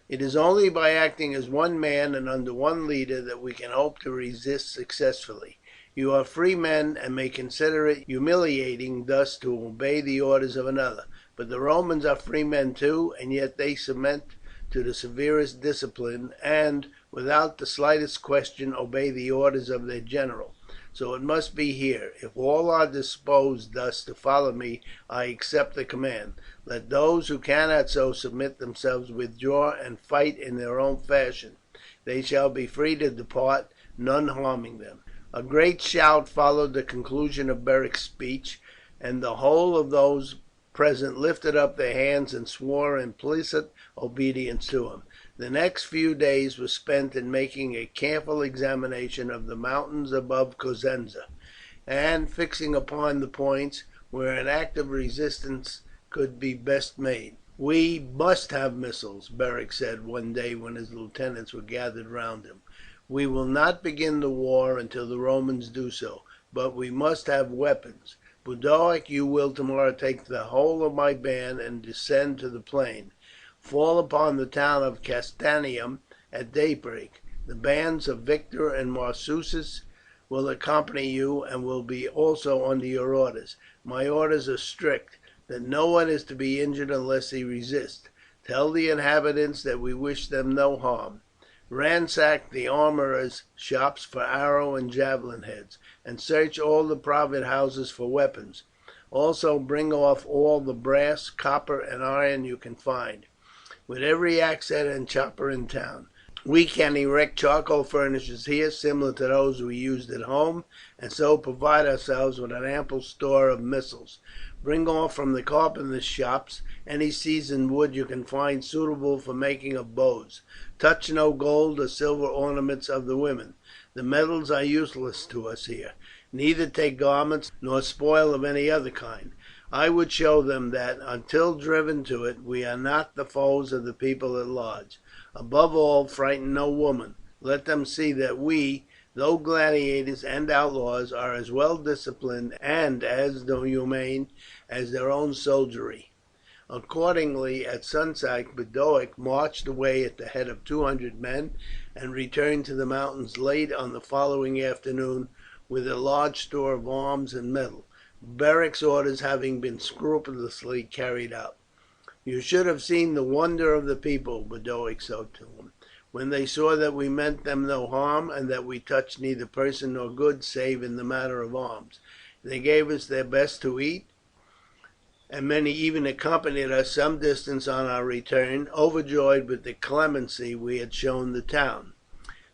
It is only by acting as one man and under one leader that we can hope to resist successfully. You are free men, and may consider it humiliating thus to obey the orders of another, but the Romans are free men too, and yet they submit to the severest discipline, and, without the slightest question, obey the orders of their general. So it must be here. If all are disposed thus to follow me, I accept the command. Let those who cannot so submit themselves withdraw and fight in their own fashion. They shall be free to depart, none harming them." A great shout followed the conclusion of Beric's speech, and the whole of those present lifted up their hands and swore implicit obedience to him. The next few days were spent in making a careful examination of the mountains above Cosenza, and fixing upon the points where an active resistance could be best made. "We must have missiles," Beric said one day when his lieutenants were gathered round him. "We will not begin the war until the Romans do so, but we must have weapons. Boduoc, you will tomorrow take the whole of my band and descend to the plain. Fall upon the town of Castanium at daybreak. The bands of Victor and Marsus will accompany you, and will be also under your orders. My orders are strict, that no one is to be injured unless he resists. Tell the inhabitants that we wish them no harm. Ransack the armourers' shops for arrow and javelin heads, and search all the private houses for weapons. Also bring off all the brass, copper, and iron you can find, with every axe head and chopper in town. We can erect charcoal furnaces here, similar to those we used at home, and so provide ourselves with an ample store of missiles. Bring off from the carpenters' shops any seasoned wood you can find suitable for making of bows. Touch no gold or silver ornaments of the women. The metals are useless to us here. Neither take garments nor spoil of any other kind. I would show them that, until driven to it, we are not the foes of the people at large. Above all, frighten no woman. Let them see that we, though gladiators and outlaws, are as well disciplined and as humane as their own soldiery." Accordingly, at sunset Boduoc marched away at the head of 200 men, and returned to the mountains late on the following afternoon with a large store of arms and metal, Beric's orders having been scrupulously carried out. "You should have seen the wonder of the people," Boduoc said to him, "when they saw that we meant them no harm, and that we touched neither person nor goods save in the matter of arms. They gave us their best to eat, and many even accompanied us some distance on our return, overjoyed with the clemency we had shown the town.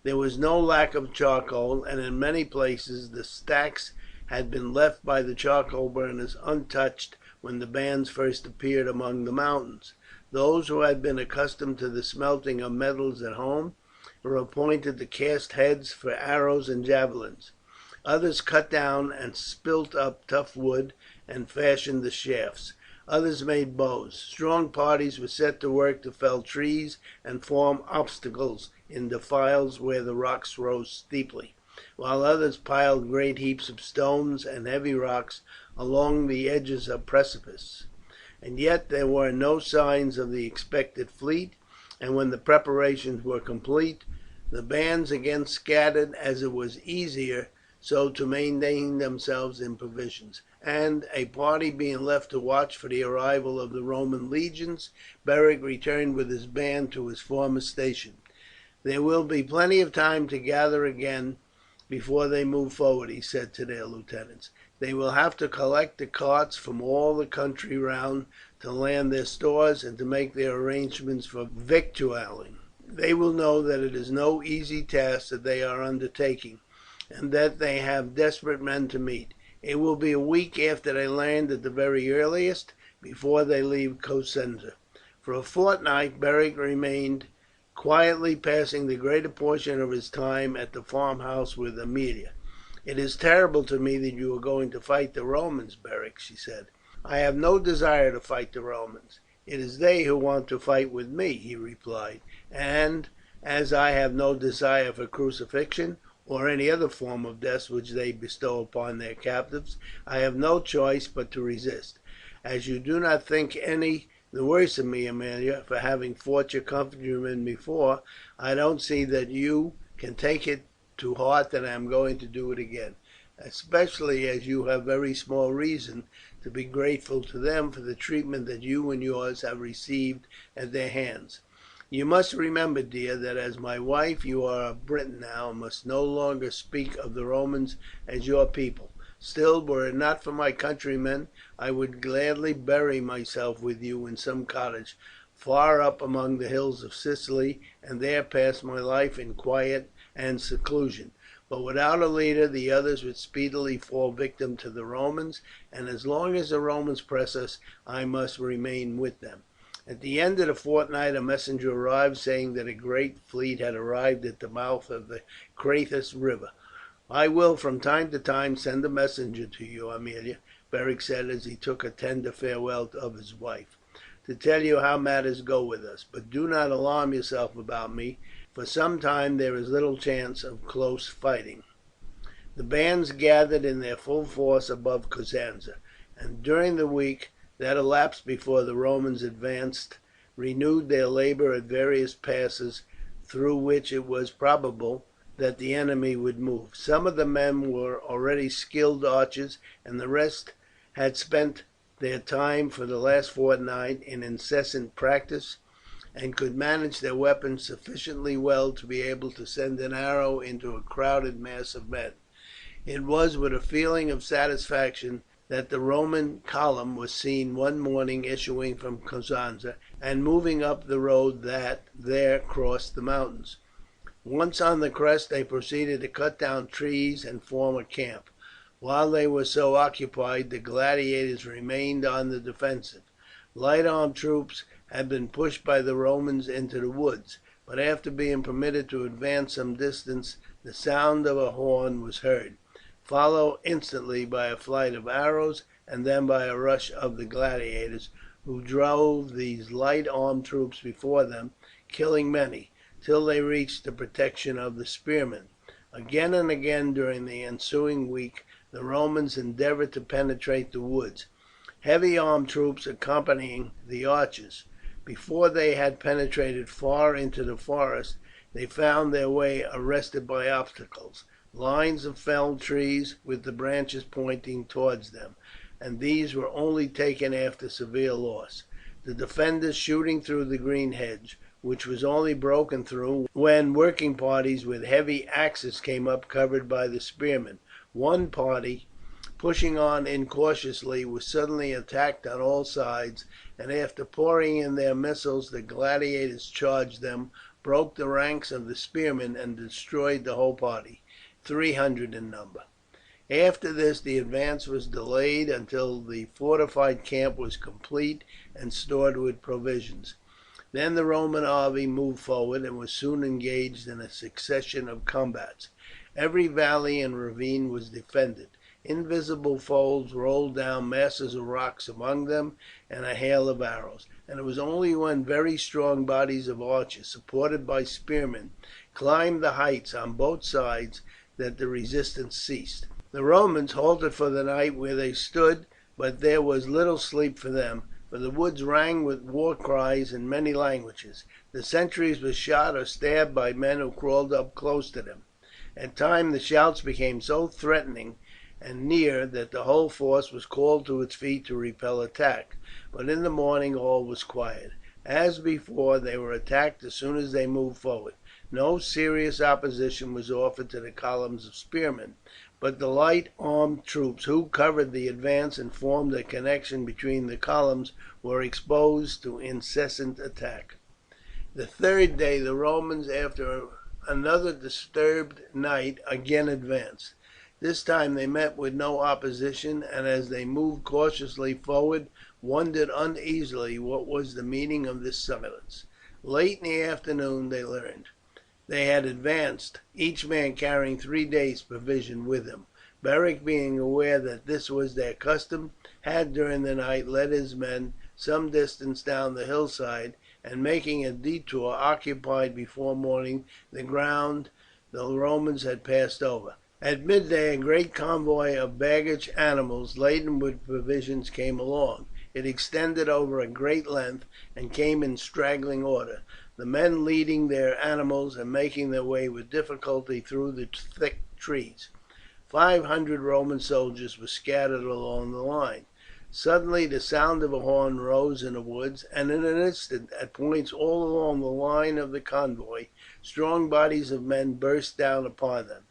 There was no lack of charcoal, and in many places the stacks had been left by the charcoal burners untouched when the bands first appeared among the mountains. Those who had been accustomed to the smelting of metals at home were appointed to cast heads for arrows and javelins. Others cut down and split up tough wood and fashioned the shafts. Others made bows. Strong parties were set to work to fell trees and form obstacles in defiles where the rocks rose steeply, while others piled great heaps of stones and heavy rocks along the edges of precipices. And yet there were no signs of the expected fleet, and when the preparations were complete, the bands again scattered, as it was easier so to maintain themselves in provisions, and, a party being left to watch for the arrival of the Roman legions, Beric returned with his band to his former station. "There will be plenty of time to gather again before they move forward," he said to their lieutenants. "They will have to collect the carts from all the country round, to land their stores, and to make their arrangements for victualling. They will know that it is no easy task that they are undertaking, and that they have desperate men to meet. It will be a week after they land at the very earliest before they leave Cosenza." For a fortnight Beric remained quietly, passing the greater portion of his time at the farmhouse with Aemilia. "It is terrible to me that you are going to fight the Romans, Beric," she said. "I have no desire to fight the Romans. It is they who want to fight with me," he replied, "and as I have no desire for crucifixion, or any other form of death which they bestow upon their captives, I have no choice but to resist. As you do not think any the worse of me, Aemilia, for having fought your countrymen before, I don't see that you can take it to heart that I am going to do it again, especially as you have very small reason to be grateful to them for the treatment that you and yours have received at their hands. You must remember, dear, that as my wife you are a Briton now, and must no longer speak of the Romans as your people. Still, were it not for my countrymen, I would gladly bury myself with you in some cottage far up among the hills of Sicily, and there pass my life in quiet and seclusion. But without a leader the others would speedily fall victim to the Romans, and as long as the Romans press us I must remain with them." At the end of the fortnight a messenger arrived, saying that a great fleet had arrived at the mouth of the Crathis river. "I will from time to time send a messenger to you, Aemilia," Beric said as he took a tender farewell of his wife, "to tell you how matters go with us. But do not alarm yourself about me. For some time there is little chance of close fighting." The bands gathered in their full force above Cosenza, and during the week that elapsed before the Romans advanced renewed their labour at various passes through which it was probable that the enemy would move. Some of the men were already skilled archers, and the rest had spent their time for the last fortnight in incessant practice, and could manage their weapons sufficiently well to be able to send an arrow into a crowded mass of men. It was with a feeling of satisfaction that the Roman column was seen one morning issuing from Cosenza and moving up the road that there crossed the mountains. Once on the crest they proceeded to cut down trees and form a camp. While they were so occupied the gladiators remained on the defensive. Light armed troops had been pushed by the Romans into the woods, but after being permitted to advance some distance the sound of a horn was heard, followed instantly by a flight of arrows, and then by a rush of the gladiators, who drove these light armed troops before them, killing many, till they reached the protection of the spearmen. Again and again during the ensuing week the Romans endeavoured to penetrate the woods, heavy armed troops accompanying the archers. Before they had penetrated far into the forest they found their way arrested by obstacles, lines of felled trees with the branches pointing towards them, and these were only taken after severe loss, the defenders shooting through the green hedge, which was only broken through when working parties with heavy axes came up covered by the spearmen. One party, pushing on incautiously, was suddenly attacked on all sides, and after pouring in their missiles the gladiators charged them, broke the ranks of the spearmen, and destroyed the whole party, 300 in number. After this the advance was delayed until the fortified camp was complete and stored with provisions. Then the Roman army moved forward, and was soon engaged in a succession of combats. Every valley and ravine was defended. Invisible foes rolled down masses of rocks among them, and a hail of arrows, and it was only when very strong bodies of archers, supported by spearmen, climbed the heights on both sides that the resistance ceased. The Romans halted for the night where they stood, but there was little sleep for them, for the woods rang with war cries in many languages. The sentries were shot or stabbed by men who crawled up close to them. At times the shouts became so threatening and near that the whole force was called to its feet to repel attack, but in the morning all was quiet. As before, they were attacked as soon as they moved forward. No serious opposition was offered to the columns of spearmen, but the light armed troops who covered the advance and formed a connection between the columns were exposed to incessant attack. The third day the Romans, after another disturbed night, again advanced. This time they met with no opposition, and as they moved cautiously forward wondered uneasily what was the meaning of this silence. Late in the afternoon they learned. They had advanced, each man carrying 3 days' provision with him. Beric, being aware that this was their custom, had during the night led his men some distance down the hillside, and making a detour occupied before morning the ground the Romans had passed over. At midday a great convoy of baggage animals laden with provisions came along. It extended over a great length and came in straggling order, the men leading their animals and making their way with difficulty through the thick trees. 500 Roman soldiers were scattered along the line. Suddenly the sound of a horn rose in the woods, and in an instant, at points all along the line of the convoy, strong bodies of men burst down upon them.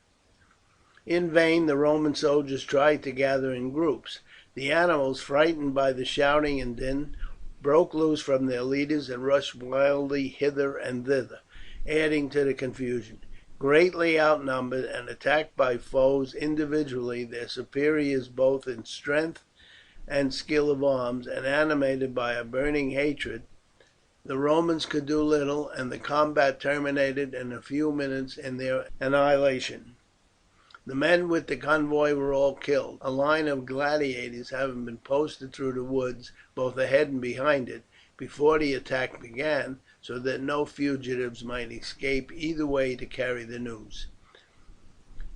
In vain the Roman soldiers tried to gather in groups. The animals, frightened by the shouting and din, broke loose from their leaders and rushed wildly hither and thither, adding to the confusion. Greatly outnumbered and attacked by foes individually, their superiors both in strength and skill of arms, and animated by a burning hatred, the Romans could do little, and the combat terminated in a few minutes in their annihilation. The men with the convoy were all killed, a line of gladiators having been posted through the woods, both ahead and behind it, before the attack began, so that no fugitives might escape either way to carry the news.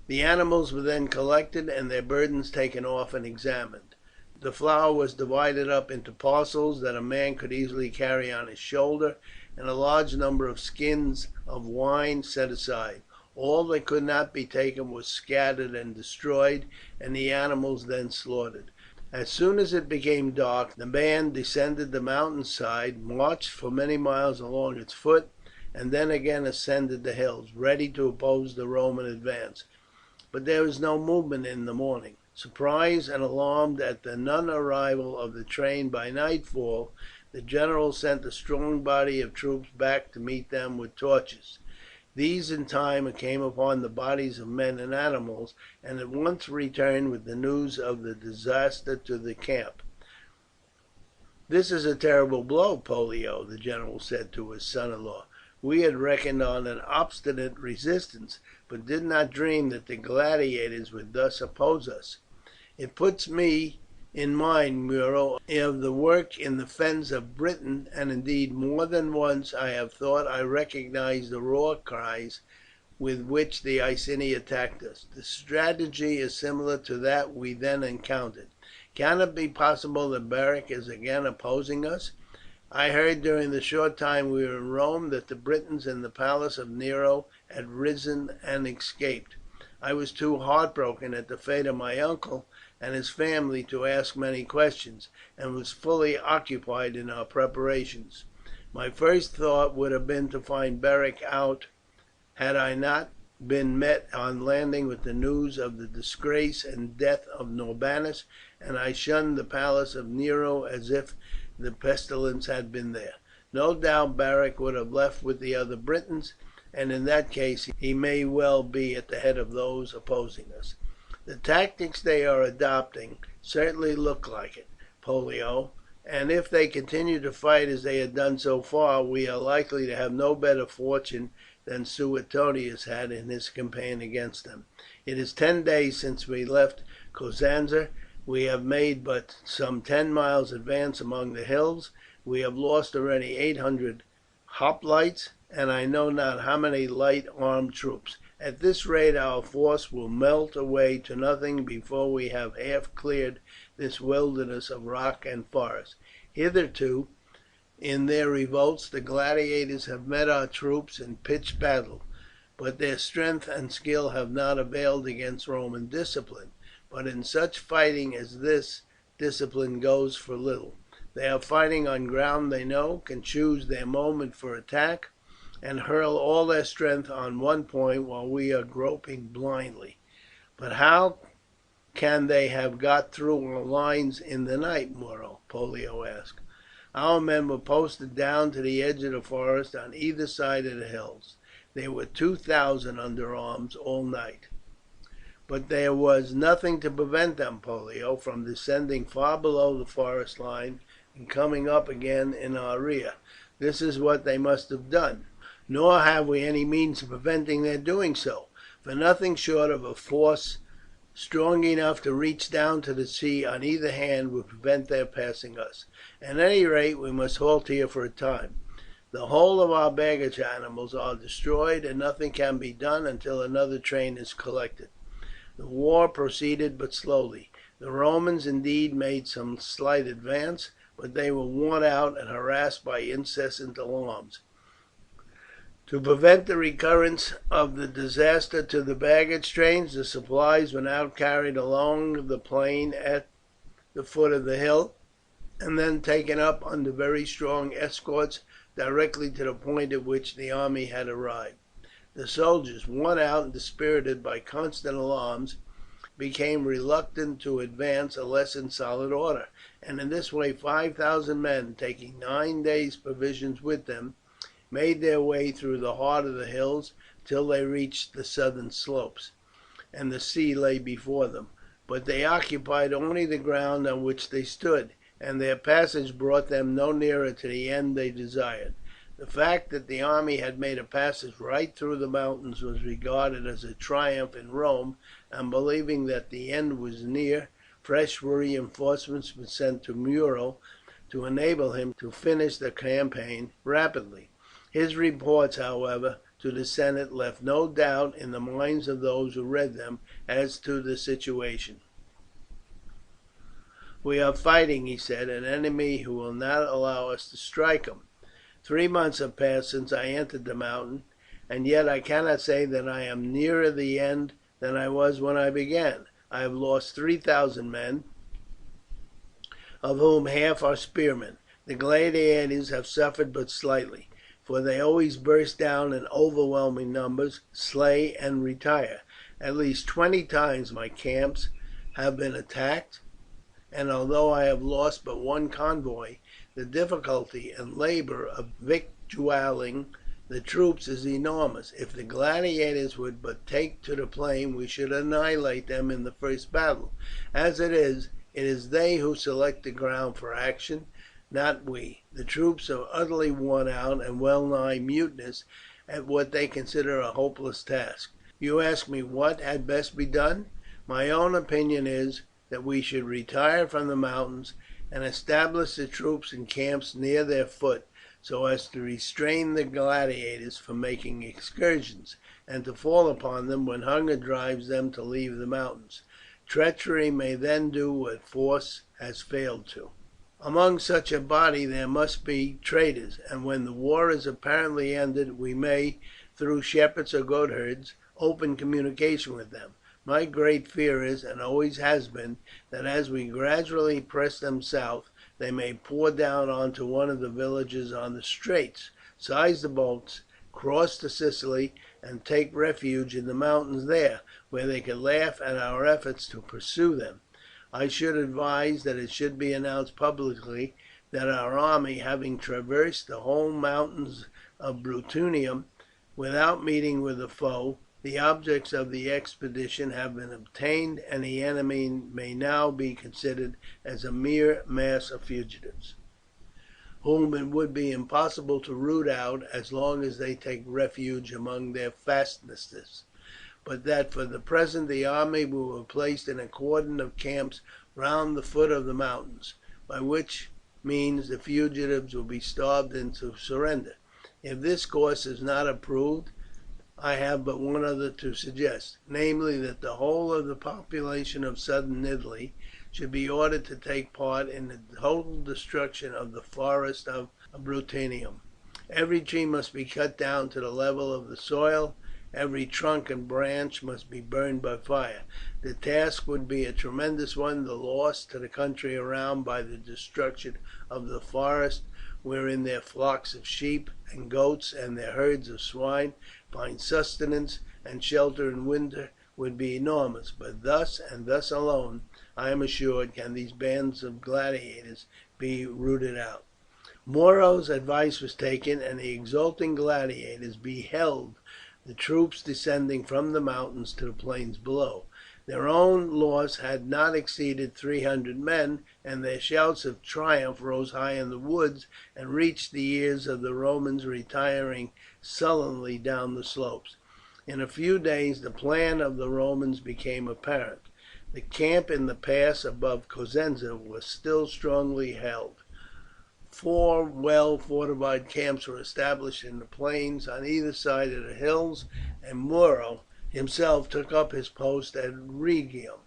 The animals were then collected and their burdens taken off and examined. The flour was divided up into parcels that a man could easily carry on his shoulder, and a large number of skins of wine set aside. All that could not be taken was scattered and destroyed, and the animals then slaughtered. As soon as it became dark, the band descended the mountain side, marched for many miles along its foot, and then again ascended the hills, ready to oppose the Roman advance. But there was no movement in the morning. Surprised and alarmed at the non-arrival of the train by nightfall, the general sent a strong body of troops back to meet them with torches. These in time came upon the bodies of men and animals, and at once returned with the news of the disaster to the camp. "This is a terrible blow, Pollio," the general said to his son-in-law. "We had reckoned on an obstinate resistance, but did not dream that the gladiators would thus oppose us. It puts me in mind, Muro, of the work in the fens of Britain, and indeed more than once I have thought I recognized the war cries with which the Iceni attacked us. The strategy is similar to that we then encountered. Can it be possible that Beric is again opposing us? I heard during the short time we were in Rome that the Britons in the palace of Nero had risen and escaped. I was too heartbroken at the fate of my uncle and his family to ask many questions, and was fully occupied in our preparations. My first thought would have been to find Beric out had I not been met on landing with the news of the disgrace and death of Norbanus, and I shunned the palace of Nero as if the pestilence had been there. No doubt Beric would have left with the other Britons, and in that case he may well be at the head of those opposing us. The tactics they are adopting certainly look like it, Pollio, and if they continue to fight as they have done so far, we are likely to have no better fortune than Suetonius had in his campaign against them. It is 10 days since we left Cosenza. We have made but some 10 miles advance among the hills. We have lost already 800 hoplites, and I know not how many light armed troops. At this rate our force will melt away to nothing before we have half cleared this wilderness of rock and forest. Hitherto in their revolts the gladiators have met our troops in pitched battle, but their strength and skill have not availed against Roman discipline. But in such fighting as this discipline goes for little. They are fighting on ground they know, can choose their moment for attack, and hurl all their strength on one point while we are groping blindly. But how can they have got through our lines in the night, Muro?" Pollio asked. "Our men were posted down to the edge of the forest on either side of the hills. There were 2,000 under arms all night." "But there was nothing to prevent them, Pollio, from descending far below the forest line and coming up again in our rear. This is what they must have done. Nor have we any means of preventing their doing so, for nothing short of a force strong enough to reach down to the sea on either hand would prevent their passing us. At any rate we must halt here for a time. The whole of our baggage animals are destroyed, and nothing can be done until another train is collected." The war proceeded but slowly. The Romans indeed made some slight advance, but they were worn out and harassed by incessant alarms. To prevent the recurrence of the disaster to the baggage trains, the supplies were now carried along the plain at the foot of the hill, and then taken up under very strong escorts directly to the point at which the army had arrived. The soldiers, worn out and dispirited by constant alarms, became reluctant to advance unless in solid order, and in this way 5,000 men, taking 9 days' provisions with them, made their way through the heart of the hills till they reached the southern slopes, and the sea lay before them. But they occupied only the ground on which they stood, and their passage brought them no nearer to the end they desired. The fact that the army had made a passage right through the mountains was regarded as a triumph in Rome, and believing that the end was near, fresh reinforcements were sent to Muro to enable him to finish the campaign rapidly. His reports, however, to the Senate left no doubt in the minds of those who read them as to the situation. "We are fighting," he said, "an enemy who will not allow us to strike him. 3 months have passed since I entered the mountain, and yet I cannot say that I am nearer the end than I was when I began. I have lost 3,000 men, of whom half are spearmen. The gladiators have suffered but slightly, for they always burst down in overwhelming numbers, slay and retire. At least 20 times my camps have been attacked, and although I have lost but one convoy, the difficulty and labour of victualling the troops is enormous. If the gladiators would but take to the plain we should annihilate them in the first battle. As it is they who select the ground for action, not we. The troops are utterly worn out and well nigh mutinous at what they consider a hopeless task. You ask me what had best be done. My own opinion is that we should retire from the mountains and establish the troops in camps near their foot, so as to restrain the gladiators from making excursions, and to fall upon them when hunger drives them to leave the mountains. Treachery may then do what force has failed to. Among such a body there must be traitors, and when the war is apparently ended we may, through shepherds or goatherds, open communication with them. My great fear is, and always has been, that as we gradually press them south, they may pour down on to one of the villages on the straits, seize the boats, cross to Sicily, and take refuge in the mountains there, where they could laugh at our efforts to pursue them. I should advise that it should be announced publicly that our army, having traversed the whole mountains of Britannia without meeting with a foe, the objects of the expedition have been obtained, and the enemy may now be considered as a mere mass of fugitives, whom it would be impossible to root out as long as they take refuge among their fastnesses, but that for the present the army will be placed in a cordon of camps round the foot of the mountains, by which means the fugitives will be starved into surrender. If this course is not approved, I have but one other to suggest, namely that the whole of the population of southern Italy should be ordered to take part in the total destruction of the forest of Britannia. Every tree must be cut down to the level of the soil, every trunk and branch must be burned by fire. The task would be a tremendous one. The loss to the country around by the destruction of the forest, wherein their flocks of sheep and goats and their herds of swine find sustenance and shelter in winter, would be enormous. But thus, and thus alone, I am assured, can these bands of gladiators be rooted out. Muro's advice was taken, and the exulting gladiators beheld the troops descending from the mountains to the plains below. Their own loss had not exceeded 300 men, and their shouts of triumph rose high in the woods and reached the ears of the Romans retiring sullenly down the slopes. In a few days the plan of the Romans became apparent. The camp in the pass above Cosenza was still strongly held. 4 well fortified camps were established in the plains on either side of the hills, and Muro himself took up his post at Rhegium,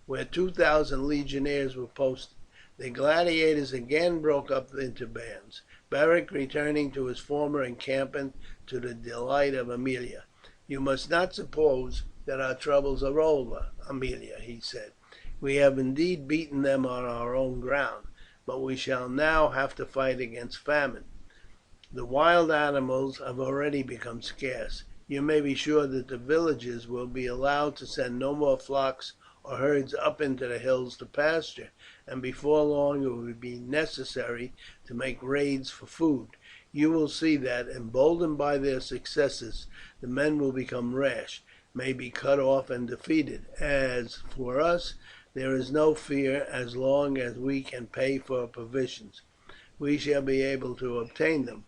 where 2,000 legionaries were posted. The gladiators again broke up into bands, Beric returning to his former encampment to the delight of Aemilia. "You must not suppose that our troubles are over, Aemilia," he said. "We have indeed beaten them on our own ground, but we shall now have to fight against famine. The wild animals have already become scarce. You may be sure that the villagers will be allowed to send no more flocks or herds up into the hills to pasture, and before long it will be necessary to make raids for food. You will see that, emboldened by their successes, the men will become rash, may be cut off and defeated. As for us, there is no fear as long as we can pay for provisions. We shall be able to obtain them,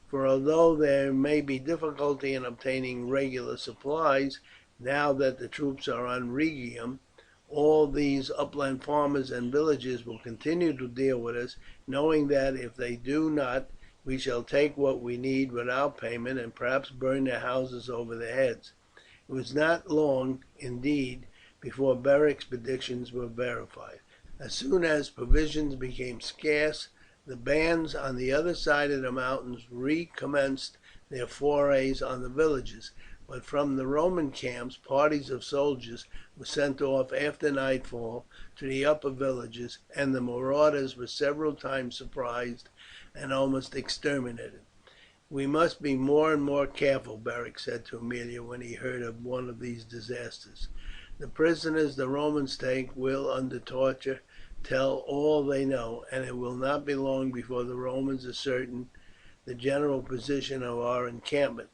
for although there may be difficulty in obtaining regular supplies, now that the troops are on Rhegium, all these upland farmers and villagers will continue to deal with us, knowing that if they do not, we shall take what we need without payment, and perhaps burn their houses over their heads." It was not long, indeed, before Beric's predictions were verified. As soon as provisions became scarce, the bands on the other side of the mountains recommenced their forays on the villages, but from the Roman camps parties of soldiers were sent off after nightfall to the upper villages, and the marauders were several times surprised and almost exterminated. "We must be more and more careful," Beric said to Aemilia when he heard of one of these disasters. "The prisoners the Romans take will, under torture, tell all they know, and it will not be long before the Romans ascertain the general position of our encampment.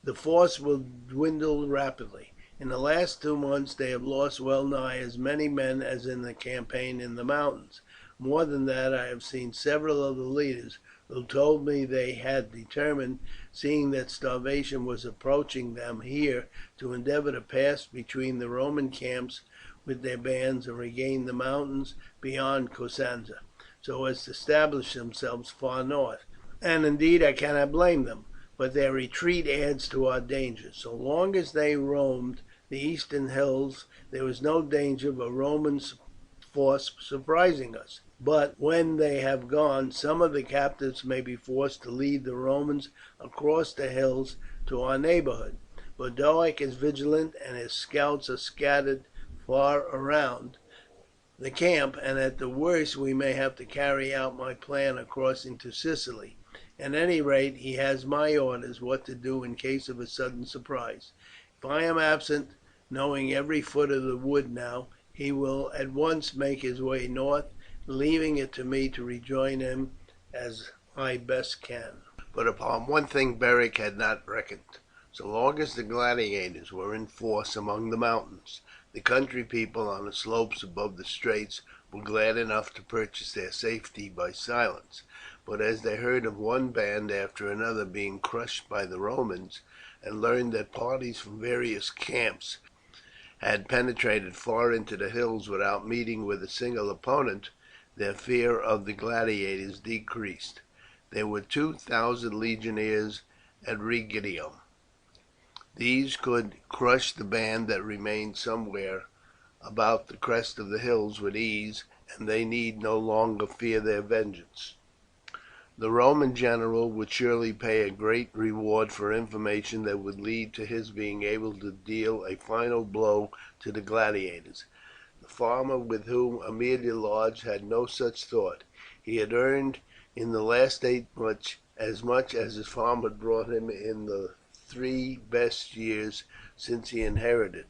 The force will dwindle rapidly. In the last 2 months they have lost well nigh as many men as in the campaign in the mountains. More than that, I have seen several of the leaders who told me they had determined, seeing that starvation was approaching them here, to endeavour to pass between the Roman camps with their bands and regain the mountains beyond Cosenza, so as to establish themselves far north. And indeed I cannot blame them, but their retreat adds to our danger. So long as they roamed the eastern hills there was no danger of a Roman force surprising us, but when they have gone some of the captives may be forced to lead the Romans across the hills to our neighbourhood. Boduoc is vigilant, and his scouts are scattered far around the camp, and at the worst we may have to carry out my plan of crossing to Sicily. At any rate, he has my orders what to do in case of a sudden surprise. If I am absent, knowing every foot of the wood now, he will at once make his way north, leaving it to me to rejoin him as I best can." But upon one thing Beric had not reckoned. So long as the gladiators were in force among the mountains, the country people on the slopes above the straits were glad enough to purchase their safety by silence. But as they heard of one band after another being crushed by the Romans, and learned that parties from various camps had penetrated far into the hills without meeting with a single opponent, their fear of the gladiators decreased. There were 2,000 legionaries at Rhegium. These could crush the band that remained somewhere about the crest of the hills with ease, and they need no longer fear their vengeance. The Roman general would surely pay a great reward for information that would lead to his being able to deal a final blow to the gladiators. The farmer with whom Aemilia lodged had no such thought. He had earned in the last 8 months as much as his farm had brought him in the 3 best years since he inherited.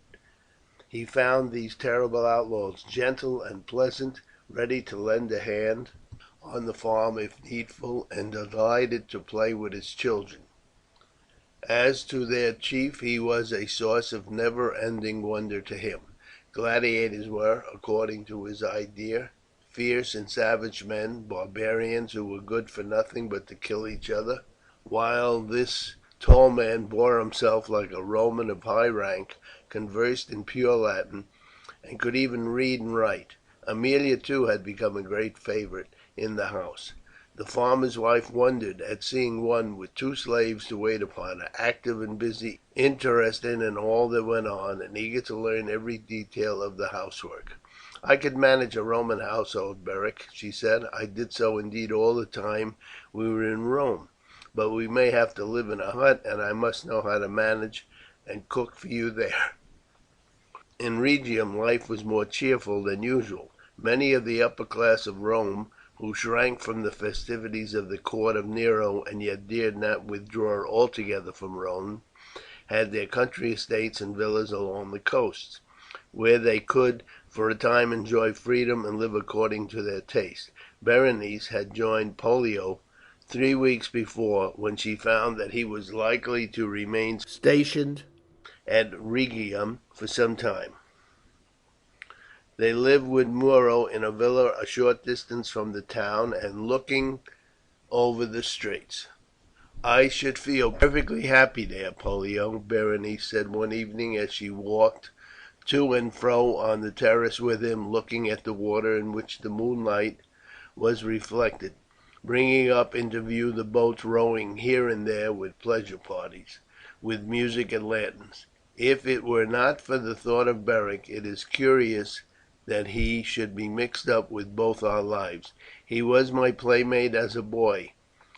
He found these terrible outlaws gentle and pleasant, ready to lend a hand on the farm if needful, and delighted to play with his children. As to their chief, he was a source of never-ending wonder to him. Gladiators were, according to his idea, fierce and savage men, barbarians who were good for nothing but to kill each other, while this tall man bore himself like a Roman of high rank, conversed in pure Latin, and could even read and write. Aemilia too had become a great favourite in the house. The farmer's wife wondered at seeing one with 2 slaves to wait upon her, active and busy, interested in all that went on, and eager to learn every detail of the housework. "I could manage a Roman household, Beric," she said. "I did so indeed all the time we were in Rome, but we may have to live in a hut, and I must know how to manage and cook for you there." In Rhegium life was more cheerful than usual. Many of the upper class of Rome, who shrank from the festivities of the court of Nero and yet dared not withdraw altogether from Rome, had their country estates and villas along the coasts, where they could for a time enjoy freedom and live according to their taste. Berenice had joined Pollio 3 weeks before, when she found that he was likely to remain stationed at Rhegium for some time. They lived with Muro in a villa a short distance from the town and looking over the straits. "I should feel perfectly happy there, Pollio," Berenice said one evening as she walked to and fro on the terrace with him, looking at the water in which the moonlight was reflected, bringing up into view the boats rowing here and there with pleasure parties, with music and lanterns. "If it were not for the thought of Beric, it is curious that he should be mixed up with both our lives. He was my playmate as a boy.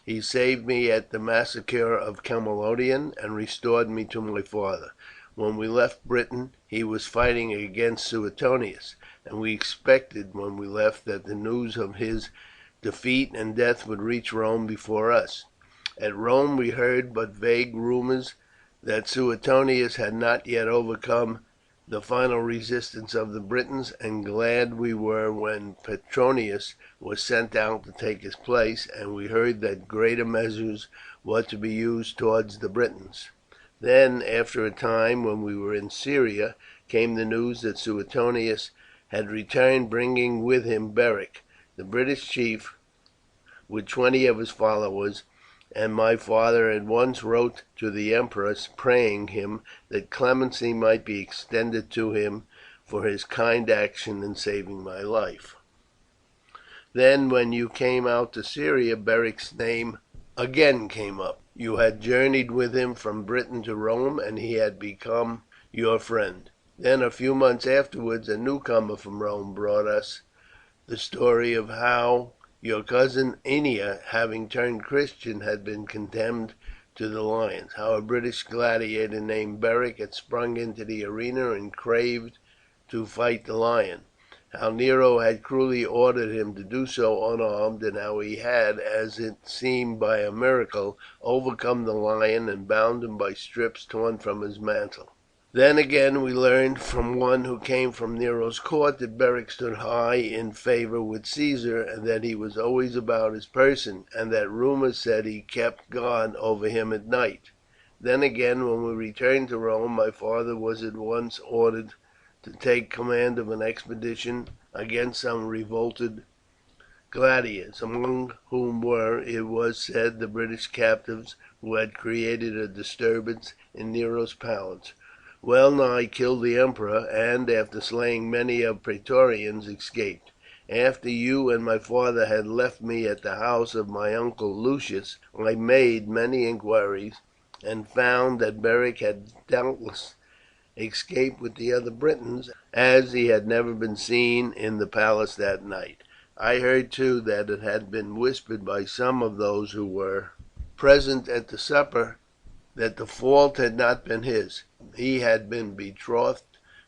He saved me at the massacre of Camalodunum and restored me to my father. When we left Britain he was fighting against Suetonius, and we expected when we left that the news of his defeat and death would reach Rome before us. At Rome we heard but vague rumours that Suetonius had not yet overcome the final resistance of the Britons, and glad we were when Petronius was sent out to take his place, and we heard that greater measures were to be used towards the Britons. Then, after a time, when we were in Syria, came the news that Suetonius had returned, bringing with him Beric, the British chief, with 20 of his followers, and my father at once wrote to the empress praying him that clemency might be extended to him for his kind action in saving my life. Then, when you came out to Syria, Beric's name again came up. You had journeyed with him from Britain to Rome, and he had become your friend. Then, a few months afterwards, a newcomer from Rome brought us the story of how your cousin Ennia, having turned Christian, had been condemned to the lions, how a British gladiator named Beric had sprung into the arena and craved to fight the lion, how Nero had cruelly ordered him to do so unarmed, and how he had, as it seemed by a miracle, overcome the lion and bound him by strips torn from his mantle. Then again we learned from one who came from Nero's court that Beric stood high in favour with Caesar, and that he was always about his person, and that rumours said he kept guard over him at night. Then again, when we returned to Rome, my father was at once ordered to take command of an expedition against some revolted gladiators, among whom were, it was said, the British captives who had created a disturbance in Nero's palace, well nigh killed the emperor, and, after slaying many of the Praetorians, escaped. After you and my father had left me at the house of my uncle Lucius, I made many inquiries and found that Beric had doubtless escaped with the other Britons, as he had never been seen in the palace that night. I heard too that it had been whispered by some of those who were present at the supper that the fault had not been his. He had been betrothed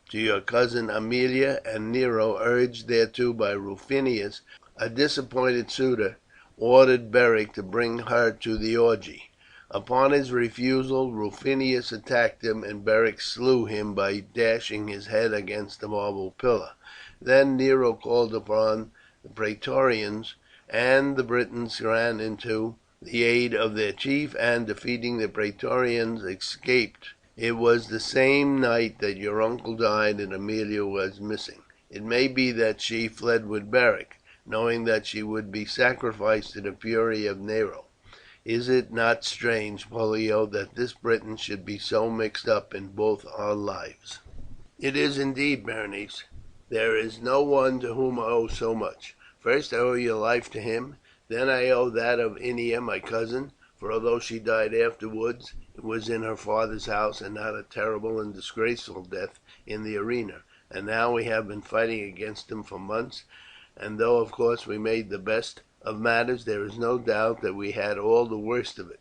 to your cousin Aemilia, and Nero, urged thereto by Rufinus, a disappointed suitor, ordered Beric to bring her to the orgy. Upon his refusal Rufinus attacked him, and Beric slew him by dashing his head against a marble pillar. Then Nero called upon the Praetorians, and the Britons ran into the aid of their chief, and, defeating the Praetorians, escaped. It was the same night that your uncle died and Aemilia was missing. It may be that she fled with Beric, knowing that she would be sacrificed to the fury of Nero. Is it not strange, Pollio, that this Briton should be so mixed up in both our lives?" "It is indeed, Berenice. There is no one to whom I owe so much. First I owe your life to him, then I owe that of Ennia, my cousin, for although she died afterwards, it was in her father's house, and not a terrible and disgraceful death in the arena. And now we have been fighting against him for months, and though of course we made the best of matters, there is no doubt that we had all the worst of it.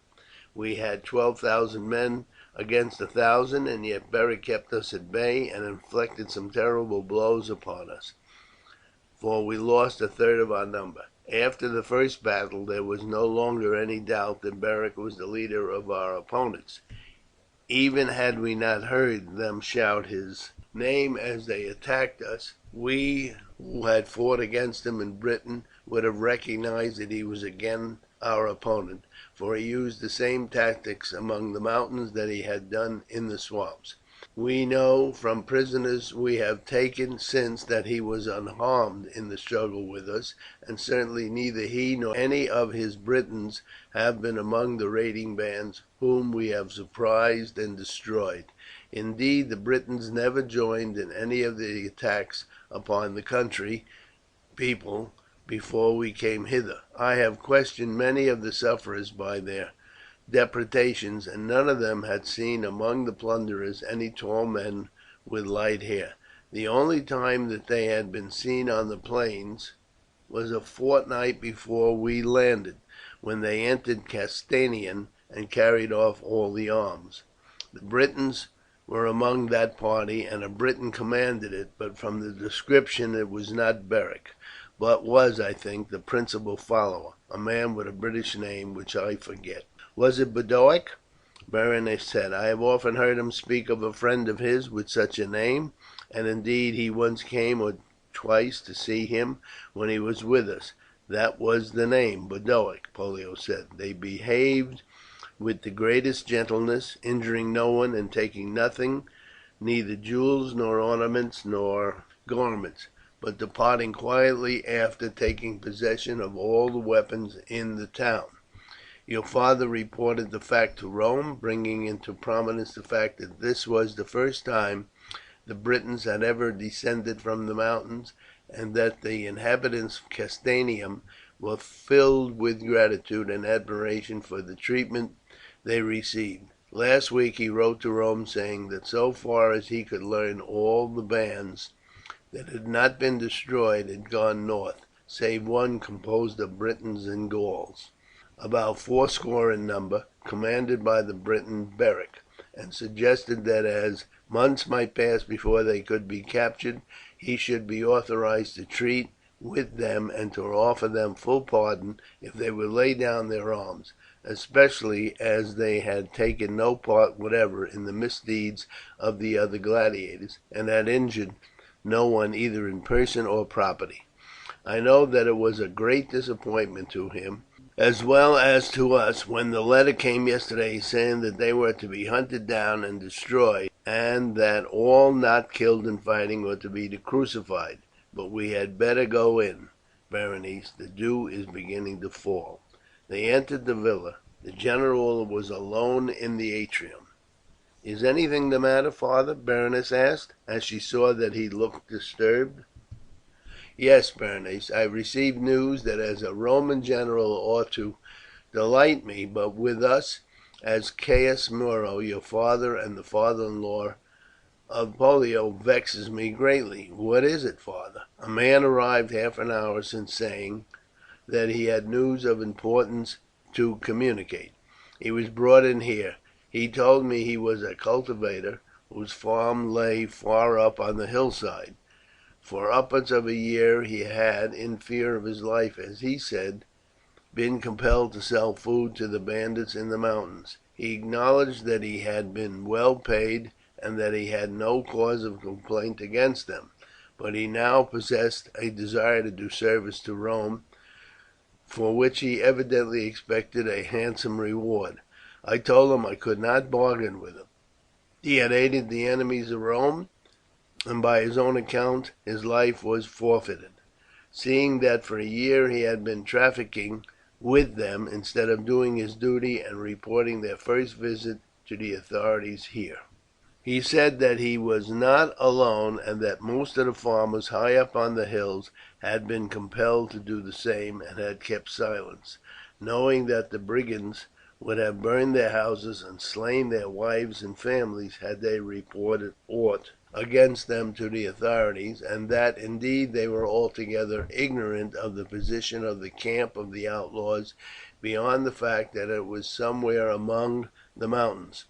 We had 12,000 men against 1,000, and yet Beric kept us at bay and inflicted some terrible blows upon us, for we lost a third of our number. After the first battle there was no longer any doubt that Beric was the leader of our opponents. Even had we not heard them shout his name as they attacked us, we who had fought against him in Britain would have recognized that he was again our opponent, for he used the same tactics among the mountains that he had done in the swamps. We know from prisoners we have taken since that he was unharmed in the struggle with us, and certainly neither he nor any of his Britons have been among the raiding bands whom we have surprised and destroyed. Indeed, the Britons never joined in any of the attacks upon the country people before we came hither. I have questioned many of the sufferers by their depredations, and none of them had seen among the plunderers any tall men with light hair. The only time that they had been seen on the plains was a fortnight before we landed, when they entered Castanian and carried off all the arms. The Britons were among that party, and a Briton commanded it, but from the description it was not Beric, but was, I think, the principal follower, a man with a British name which I forget." "Was it Boduoc?" Berenice said. "I have often heard him speak of a friend of his with such a name, and indeed he once came or twice to see him when he was with us." "That was the name, Boduoc," Pollio said. "They behaved with the greatest gentleness, injuring no one and taking nothing, neither jewels nor ornaments nor garments, but departing quietly after taking possession of all the weapons in the town. Your father reported the fact to Rome, bringing into prominence the fact that this was the first time the Britons had ever descended from the mountains, and that the inhabitants of Castanium were filled with gratitude and admiration for the treatment they received. Last week he wrote to Rome saying that so far as he could learn all the bands that had not been destroyed had gone north, save one composed of Britons and Gauls, about 80 in number, commanded by the Briton Beric, and suggested that as months might pass before they could be captured, he should be authorized to treat with them and to offer them full pardon if they would lay down their arms, especially as they had taken no part whatever in the misdeeds of the other gladiators, and had injured no one either in person or property. I know that it was a great disappointment to him, as well as to us, when the letter came yesterday saying that they were to be hunted down and destroyed, and that all not killed in fighting were to be crucified. But we had better go in, Berenice. The dew is beginning to fall." They entered the villa. The general was alone in the atrium. "Is anything the matter, father?" Berenice asked, as she saw that he looked disturbed. "Yes, Berenice. I have received news that as a Roman general ought to delight me, but with us as Caius Muro, your father and the father-in-law of Pollio, vexes me greatly." "What is it, father?" "A man arrived half an hour since saying that he had news of importance to communicate. He was brought in here. He told me he was a cultivator whose farm lay far up on the hillside. For upwards of a year he had, in fear of his life as he said, been compelled to sell food to the bandits in the mountains. He acknowledged that he had been well paid, and that he had no cause of complaint against them, but he now possessed a desire to do service to Rome, for which he evidently expected a handsome reward. I told him I could not bargain with him. He had aided the enemies of Rome, and by his own account his life was forfeited, seeing that for a year he had been trafficking with them instead of doing his duty and reporting their first visit to the authorities here. He said that he was not alone, and that most of the farmers high up on the hills had been compelled to do the same, and had kept silence, knowing that the brigands would have burned their houses and slain their wives and families had they reported aught against them to the authorities, and that indeed they were altogether ignorant of the position of the camp of the outlaws, beyond the fact that it was somewhere among the mountains.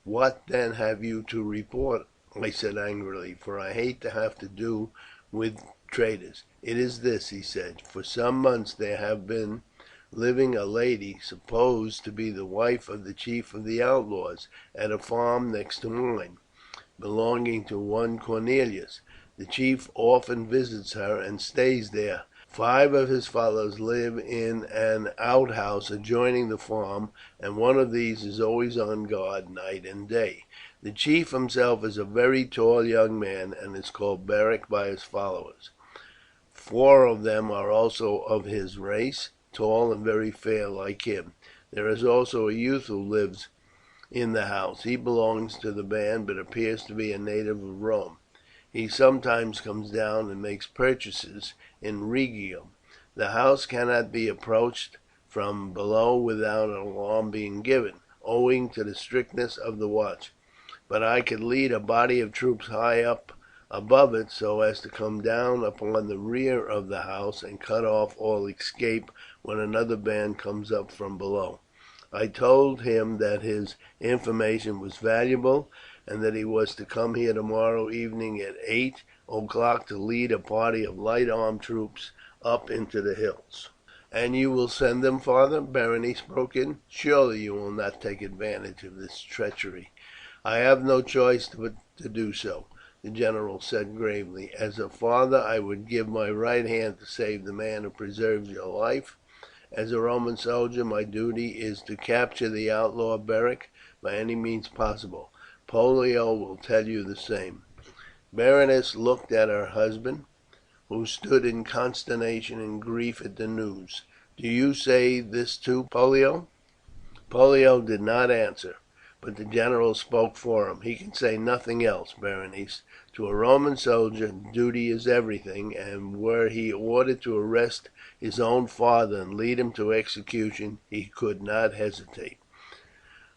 "What then have you to report?" I said angrily, for I hate to have to do with traitors. "It is this," he said. "For some months there have been living a lady, supposed to be the wife of the chief of the outlaws, at a farm next to mine, belonging to one Cornelius. The chief often visits her and stays there. 5 of his fellows live in an outhouse adjoining the farm, and one of these is always on guard night and day. The chief himself is a very tall young man, and is called Beric by his followers. 4 of them are also of his race, tall and very fair like him. There is also a youth who lives in the house. He belongs to the band, but appears to be a native of Rome. He sometimes comes down and makes purchases in Rhegium. The house cannot be approached from below without an alarm being given, owing to the strictness of the watch, but I could lead a body of troops high up above it, so as to come down upon the rear of the house and cut off all escape when another band comes up from below. I told him that his information was valuable, and that he was to come here tomorrow evening at 8 o'clock to lead a party of light armed troops up into the hills." "And you will send them, father?" Berenice broke in. "Surely you will not take advantage of this treachery?" "I have no choice but to do so," the general said gravely. "As a father I would give my right hand to save the man who preserves your life. As a Roman soldier my duty is to capture the outlaw Beric by any means possible. Pollio will tell you the same." Berenice looked at her husband, who stood in consternation and grief at the news. "Do you say this too, Pollio?" Pollio did not answer, but the general spoke for him. "He can say nothing else, Berenice. To a Roman soldier duty is everything, and were he ordered to arrest his own father and lead him to execution, he could not hesitate."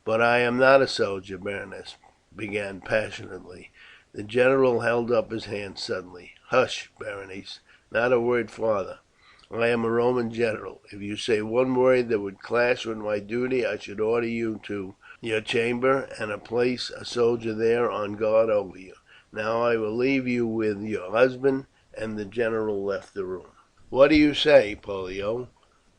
"But I am not a soldier," Berenice began passionately. The general held up his hand suddenly. "Hush, Berenice, not a word farther. I am a Roman general. If you say one word that would clash with my duty I should order you to your chamber, and place a soldier there on guard over you. Now I will leave you with your husband," and the general left the room. "What do you say, Pollio?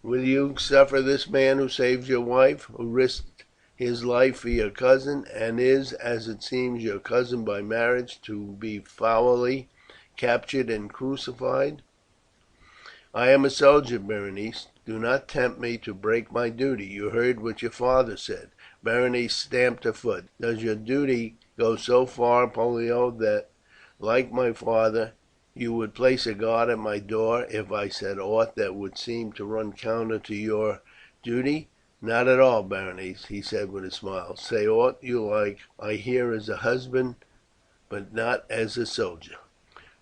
Will you suffer this man who saved your wife, who risked his life for your cousin, and is, as it seems, your cousin by marriage, to be foully captured and crucified?" "I am a soldier, Berenice. Do not tempt me to break my duty. You heard what your father said." Berenice stamped her foot. "Does your duty go so far, Pollio, that, like my father, you would place a guard at my door if I said aught that would seem to run counter to your duty?" "Not at all, Berenice," he said with a smile. "Say aught you like. I hear as a husband, but not as a soldier."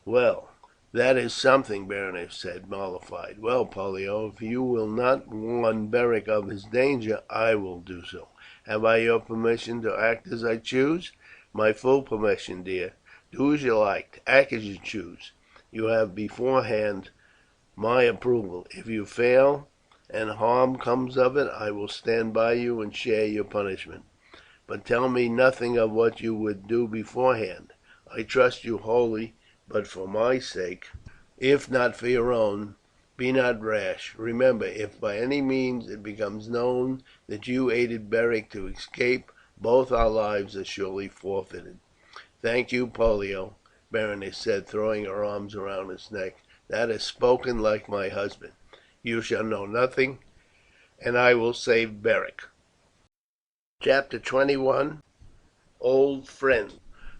"Well, that is something," Berenice said, mollified. "Well, Pollio, if you will not warn Beric of his danger, I will do so. Have I your permission to act as I choose?" "My full permission, dear. Do as you like. Act as you choose. You have beforehand my approval. If you fail, and harm comes of it, I will stand by you and share your punishment. But tell me nothing of what you would do beforehand. I trust you wholly, but for my sake, if not for your own, be not rash. Remember, if by any means it becomes known that you aided Beric to escape, both our lives are surely forfeited." "Thank you, Pollio," Berenice said, throwing her arms round his neck. "That is spoken like my husband. You shall know nothing, and I will save Beric." Chapter 21. Old Friends.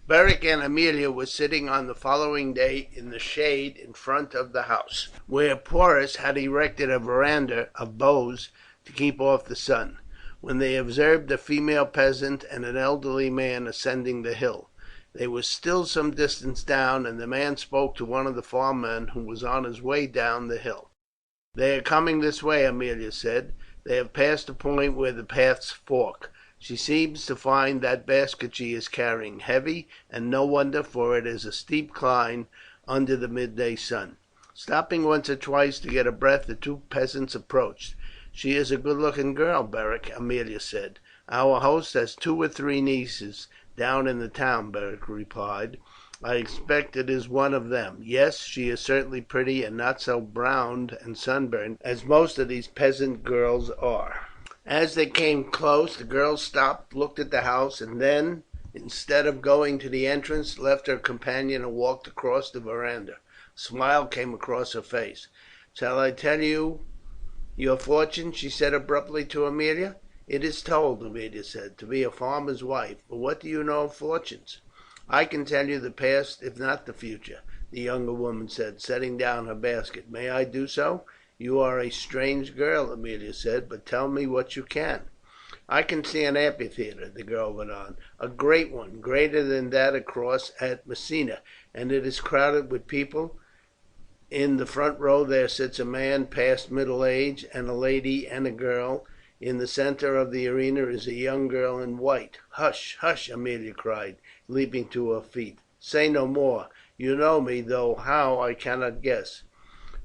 Beric and Aemilia were sitting on the following day in the shade in front of the house, where Porus had erected a verandah of boughs to keep off the sun, when they observed a female peasant and an elderly man ascending the hill. They were still some distance down, and the man spoke to one of the farm men who was on his way down the hill. "They are coming this way," Aemilia said. "They have passed the point where the paths fork. She seems to find that basket she is carrying heavy, and no wonder, for it is a steep climb under the midday sun." Stopping once or twice to get a breath, the two peasants approached. "She is a good looking girl, Beric," Aemilia said. "Our host has 2 or 3 nieces down in the town," Beric replied. "I expect it is one of them. Yes, she is certainly pretty, and not so browned and sunburnt as most of these peasant girls are." As they came close, the girl stopped, looked at the house, and then, instead of going to the entrance, left her companion and walked across the verandah. A smile came across her face. "Shall I tell you your fortune?" she said abruptly to Aemilia. "It is told," Aemilia said, "to be a farmer's wife. But what do you know of fortunes?" "I can tell you the past if not the future," the younger woman said, setting down her basket. "May I do so?" "You are a strange girl," Aemilia said, "but tell me what you can." "I can see an amphitheatre," the girl went on, "a great one, greater than that across at Messina, and it is crowded with people. In the front row there sits a man past middle age, and a lady and a girl. In the centre of the arena is a young girl in white." "Hush, hush!" Aemilia cried, leaping to her feet. "Say no more. You know me, though how I cannot guess."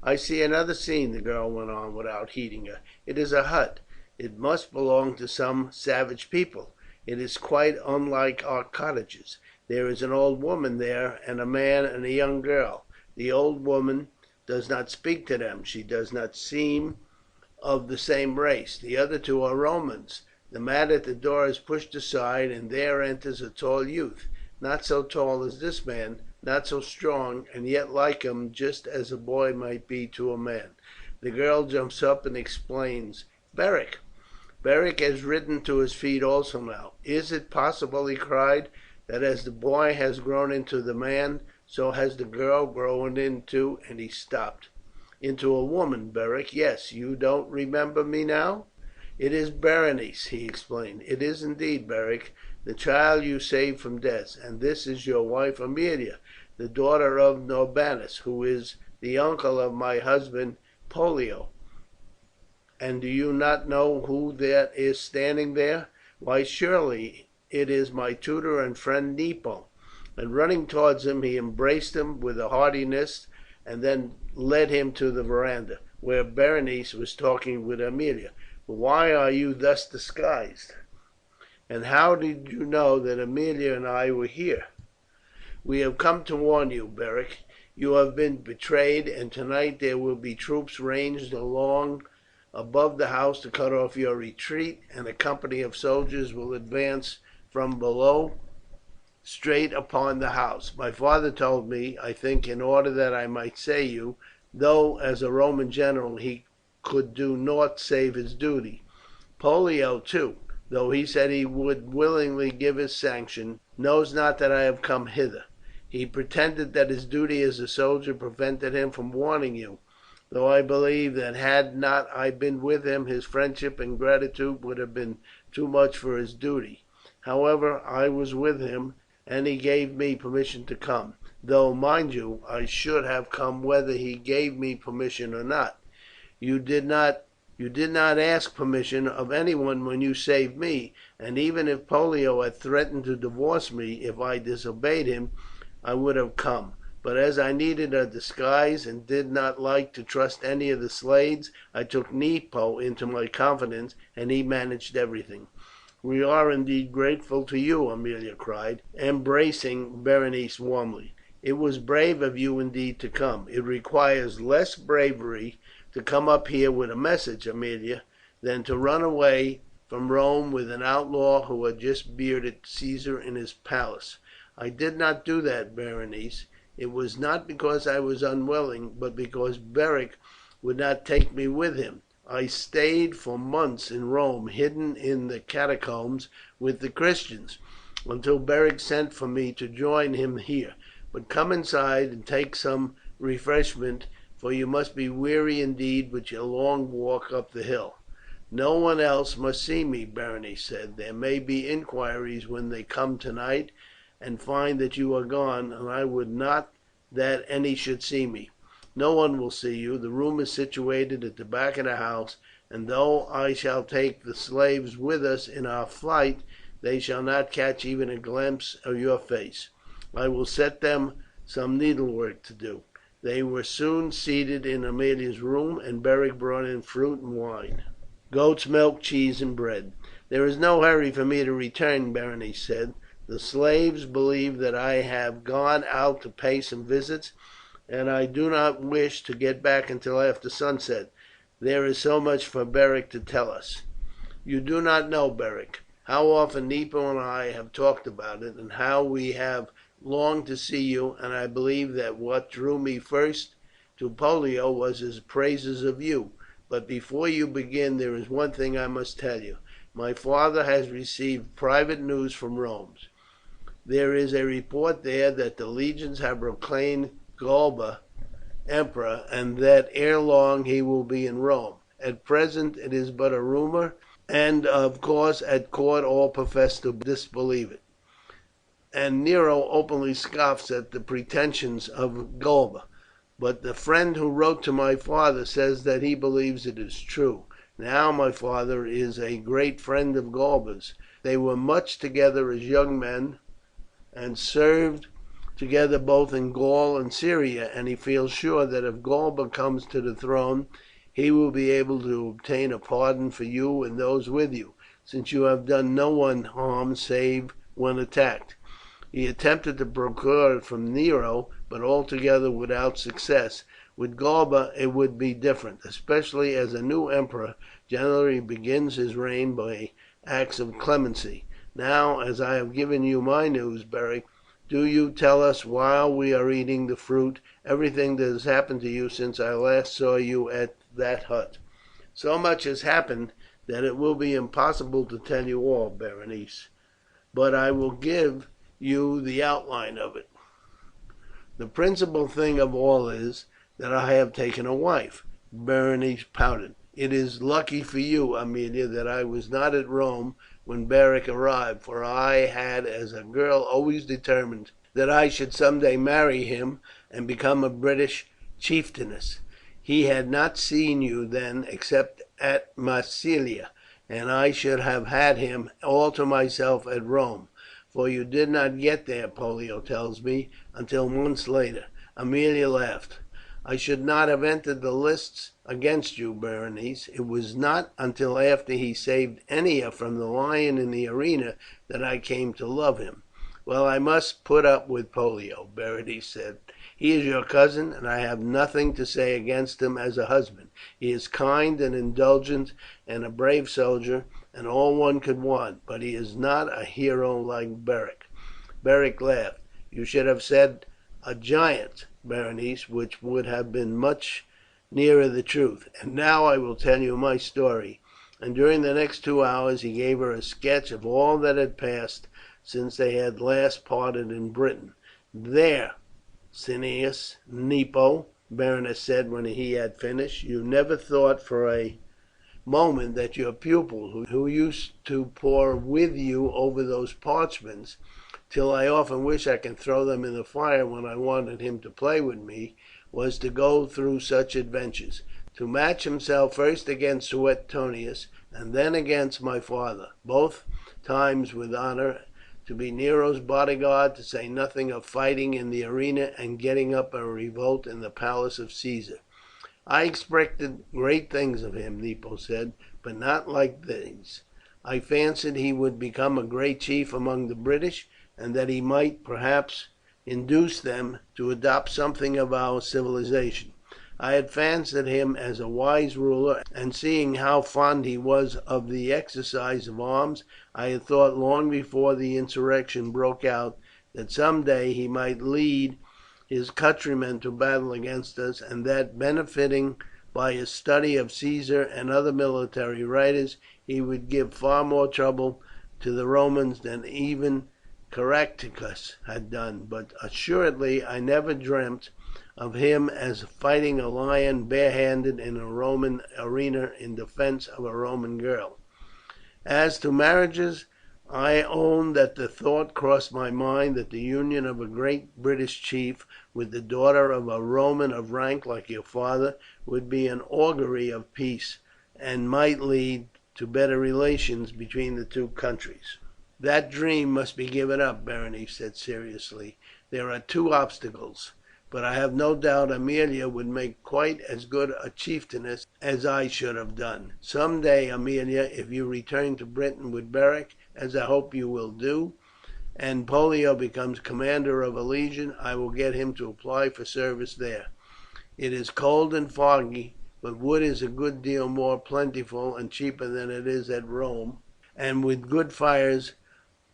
"I see another scene," the girl went on without heeding her. "It is a hut. It must belong to some savage people. It is quite unlike our cottages. There is an old woman there, and a man and a young girl. The old woman does not speak to them. She does not seem of the same race. The other 2 are Romans. The mat at the door is pushed aside, and there enters a tall youth, not so tall as this man, not so strong, and yet like him just as a boy might be to a man. The girl jumps up and explains, "Beric." Beric has risen to his feet also now. "Is it possible," he cried, "that as the boy has grown into the man, so has the girl grown into—" and he stopped. "Into a woman, Beric. Yes, you don't remember me now?" "It is Berenice," he explained. "It is indeed, Beric, the child you saved from death. And this is your wife Aemilia, the daughter of Norbanus, who is the uncle of my husband Pollio. And do you not know who that is standing there? Why, surely it is my tutor and friend Nepo." And running towards him he embraced him with a heartiness, and then led him to the verandah, where Berenice was talking with Aemilia. "But why are you thus disguised? And how did you know that Aemilia and I were here?" "We have come to warn you, Beric. You have been betrayed, and tonight there will be troops ranged along above the house to cut off your retreat, and a company of soldiers will advance from below straight upon the house. My father told me, I think, in order that I might save you, though as a Roman general he could do nought save his duty. Pollio, too, though he said he would willingly give his sanction, knows not that I have come hither. He pretended that his duty as a soldier prevented him from warning you, though I believe that had not I been with him his friendship and gratitude would have been too much for his duty. However, I was with him, and he gave me permission to come, though, mind you, I should have come whether he gave me permission or not. You You did not ask permission of anyone when you saved me, and even if Pollio had threatened to divorce me if I disobeyed him, I would have come. But as I needed a disguise and did not like to trust any of the slaves, I took Nepo into my confidence, and he managed everything." "We are indeed grateful to you," Aemilia cried, embracing Berenice warmly. "It was brave of you indeed to come." "It requires less bravery to come up here with a message, Aemilia, than to run away from Rome with an outlaw who had just bearded Caesar in his palace." "I did not do that, Berenice. It was not because I was unwilling, but because Beric would not take me with him. I stayed for months in Rome, hidden in the catacombs with the Christians, until Beric sent for me to join him here. But come inside and take some refreshment, for you must be weary indeed with your long walk up the hill." "No one else must see me," Berenice said. "There may be inquiries when they come tonight and find that you are gone, and I would not that any should see me." "No one will see you. The room is situated at the back of the house, and though I shall take the slaves with us in our flight, they shall not catch even a glimpse of your face. I will set them some needlework to do." They were soon seated in Aemilia's room, and Beric brought in fruit and wine, goat's milk, cheese, and bread. "There is no hurry for me to return," Berenice said. "The slaves believe that I have gone out to pay some visits, and I do not wish to get back until after sunset. There is so much for Beric to tell us." "You do not know, Beric, how often Nepo and I have talked about it, and how we have longed to see you, and I believe that what drew me first to Pollio was his praises of you. But before you begin, there is one thing I must tell you. My father has received private news from Rome. There is a report there that the legions have proclaimed Galba emperor, and that ere long he will be in Rome. At present it is but a rumour, and of course at court all profess to disbelieve it, and Nero openly scoffs at the pretensions of Galba. But the friend who wrote to my father says that he believes it is true. Now my father is a great friend of Galba's. They were much together as young men, and served together both in Gaul and Syria, and he feels sure that if Galba comes to the throne he will be able to obtain a pardon for you and those with you, since you have done no one harm save when attacked. He attempted to procure it from Nero, but altogether without success. With Galba it would be different, especially as a new emperor generally begins his reign by acts of clemency. Now, as I have given you my news, Beric, do you tell us while we are eating the fruit everything that has happened to you since I last saw you at that hut." "So much has happened that it will be impossible to tell you all, Berenice, but I will give you the outline of it. The principal thing of all is that I have taken a wife." Berenice pouted. "It is lucky for you, Aemilia, that I was not at Rome when Beric arrived, for I had as a girl always determined that I should some day marry him and become a British chieftainess. He had not seen you then except at Massilia, and I should have had him all to myself at Rome, for you did not get there, Pollio tells me, until months later." Aemilia laughed. "I should not have entered the lists against you, Berenice. It was not until after he saved Ennia from the lion in the arena that I came to love him." "Well, I must put up with Pollio," Berenice said. "He is your cousin, and I have nothing to say against him as a husband. He is kind and indulgent, and a brave soldier, and all one could want, but he is not a hero like Beric." Beric laughed. "You should have said a giant, Berenice, which would have been much nearer the truth. And now I will tell you my story." And during the next 2 hours he gave her a sketch of all that had passed since they had last parted in Britain. "There, Cneius Nepo," Berenice said when he had finished, "you never thought for a moment that your pupil, who used to pore with you over those parchments till I often wish I could throw them in the fire when I wanted him to play with me, was to go through such adventures. to match himself first against Suetonius and then against my father, both times with honour, to be Nero's bodyguard, to say nothing of fighting in the arena and getting up a revolt in the palace of Caesar. I expected great things of him," Nepo said, "but not like these. I fancied he would become a great chief among the British, and that he might perhaps induce them to adopt something of our civilization. I had fancied him as a wise ruler, and seeing how fond he was of the exercise of arms, I had thought long before the insurrection broke out that some day he might lead his countrymen to battle against us, and that, benefiting by his study of Caesar and other military writers, he would give far more trouble to the Romans than even Caractacus had done. But assuredly I never dreamt of him as fighting a lion barehanded in a Roman arena in defence of a Roman girl. As to marriages, I own that the thought crossed my mind that the union of a great British chief with the daughter of a Roman of rank like your father would be an augury of peace, and might lead to better relations between the two countries." "That dream must be given up," Berenice said seriously. "There are two obstacles, but I have no doubt Aemilia would make quite as good a chieftainess as I should have done. Some day, Aemilia, if you return to Britain with Beric, as I hope you will do, and Pollio becomes commander of a legion, I will get him to apply for service there. It is cold and foggy, but wood is a good deal more plentiful and cheaper than it is at Rome, and with good fires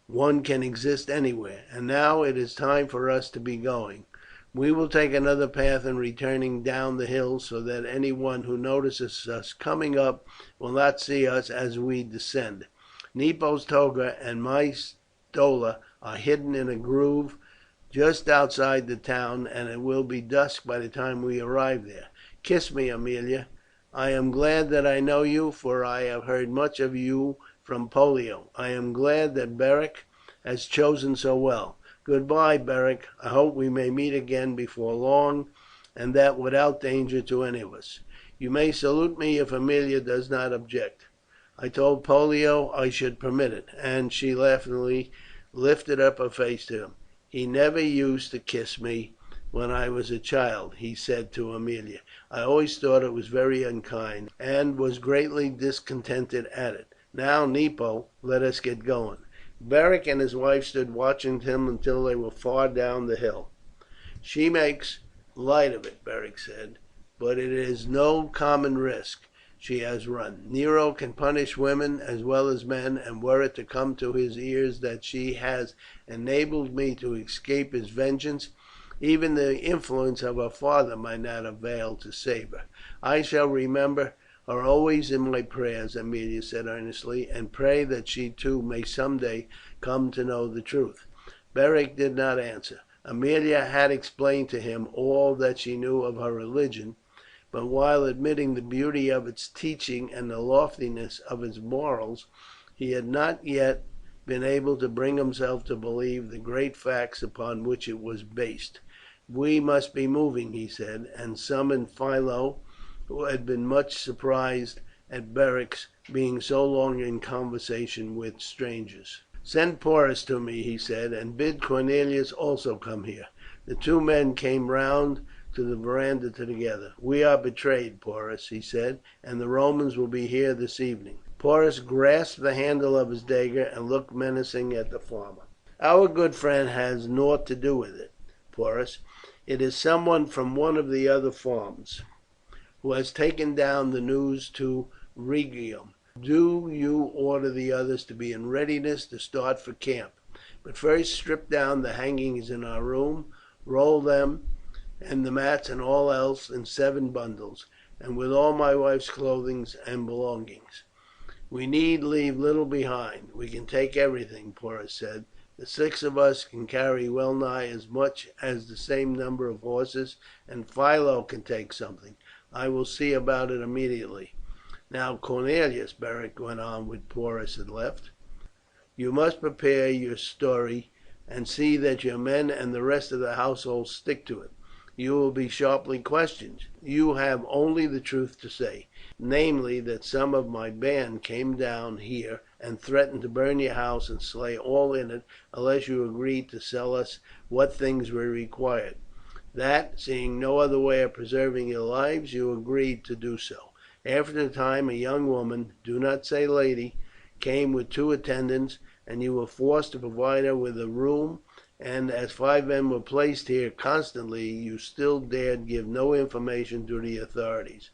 one can exist anywhere. And now it is time for us to be going. We will take another path in returning down the hill, so that anyone who notices us coming up will not see us as we descend. Nepo's toga and my stola are hidden in a grove just outside the town, and it will be dusk by the time we arrive there. Kiss me, Aemilia. I am glad that I know you, for I have heard much of you from Pollio. I am glad that Beric has chosen so well. Goodbye, Beric. I hope we may meet again before long, and that without danger to any of us. You may salute me if Aemilia does not object. I told Pollio I should permit it," and she laughingly lifted up her face to him. "He never used to kiss me when I was a child," he said to Aemilia. "I always thought it was very unkind, and was greatly discontented at it. Now, Nepo, let us get going." Beric and his wife stood watching him until they were far down the hill. "She makes light of it," Beric said, "but it is no common risk she has run. Nero can punish women as well as men, and were it to come to his ears that she has enabled me to escape his vengeance, even the influence of her father might not avail to save her." "I shall remember her always in my prayers," Aemilia said earnestly, "and pray that she too may some day come to know the truth." Beric did not answer. Aemilia had explained to him all that she knew of her religion, but while admitting the beauty of its teaching and the loftiness of its morals, he had not yet been able to bring himself to believe the great facts upon which it was based. "We must be moving," he said, and summoned Philo, who had been much surprised at Beric's being so long in conversation with strangers. "Send Porus to me," he said, "and bid Cornelius also come here." The two men came round to the veranda together. "We are betrayed, Porus," he said, "and the Romans will be here this evening." Porus grasped the handle of his dagger and looked menacing at the farmer. "Our good friend has nought to do with it, Porus. It is someone from one of the other farms who has taken down the news to Rhegium. Do you order the others to be in readiness to start for camp, but first strip down the hangings in our room, roll them and the mats and all else in 7 bundles, and with all my wife's clothing and belongings. We need leave little behind." "We can take everything," Porus said. "The 6 of us can carry well nigh as much as the same number of horses, and Philo can take something. I will see about it immediately. Now, Cornelius," Beric went on when Porus had left, "you must prepare your story and see that your men and the rest of the household stick to it. you will be sharply questioned. You have only the truth to say, namely that some of my band came down here and threatened to burn your house and slay all in it unless you agreed to sell us what things were required. That, seeing no other way of preserving your lives, you agreed to do so. After a time a young woman, do not say lady, came with 2 attendants, and you were forced to provide her with a room, and as 5 men were placed here constantly, you still dared give no information to the authorities,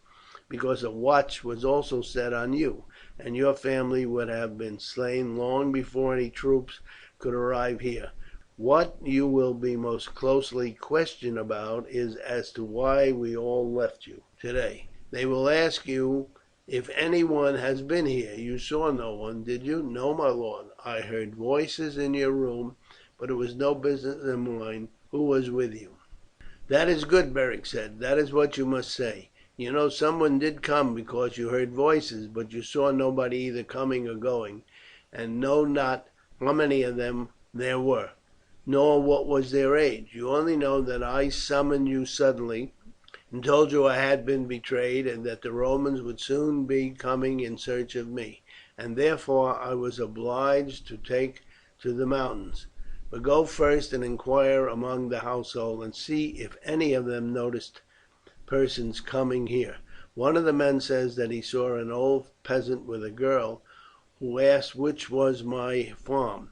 because a watch was also set on you, and your family would have been slain long before any troops could arrive here. What you will be most closely questioned about is as to why we all left you today. They will ask you if anyone has been here. You saw no one, did you? No, my lord. I heard voices in your room, but it was no business of mine. Who was with you? That is good, Beric said. That is what you must say. You know someone did come because you heard voices, but you saw nobody either coming or going, and know not how many of them there were, nor what was their age. You only know that I summoned you suddenly and told you I had been betrayed, and that the Romans would soon be coming in search of me, and therefore I was obliged to take to the mountains. But go first and inquire among the household, and see if any of them noticed persons coming here. One of the men says that he saw an old peasant with a girl, who asked which was my farm.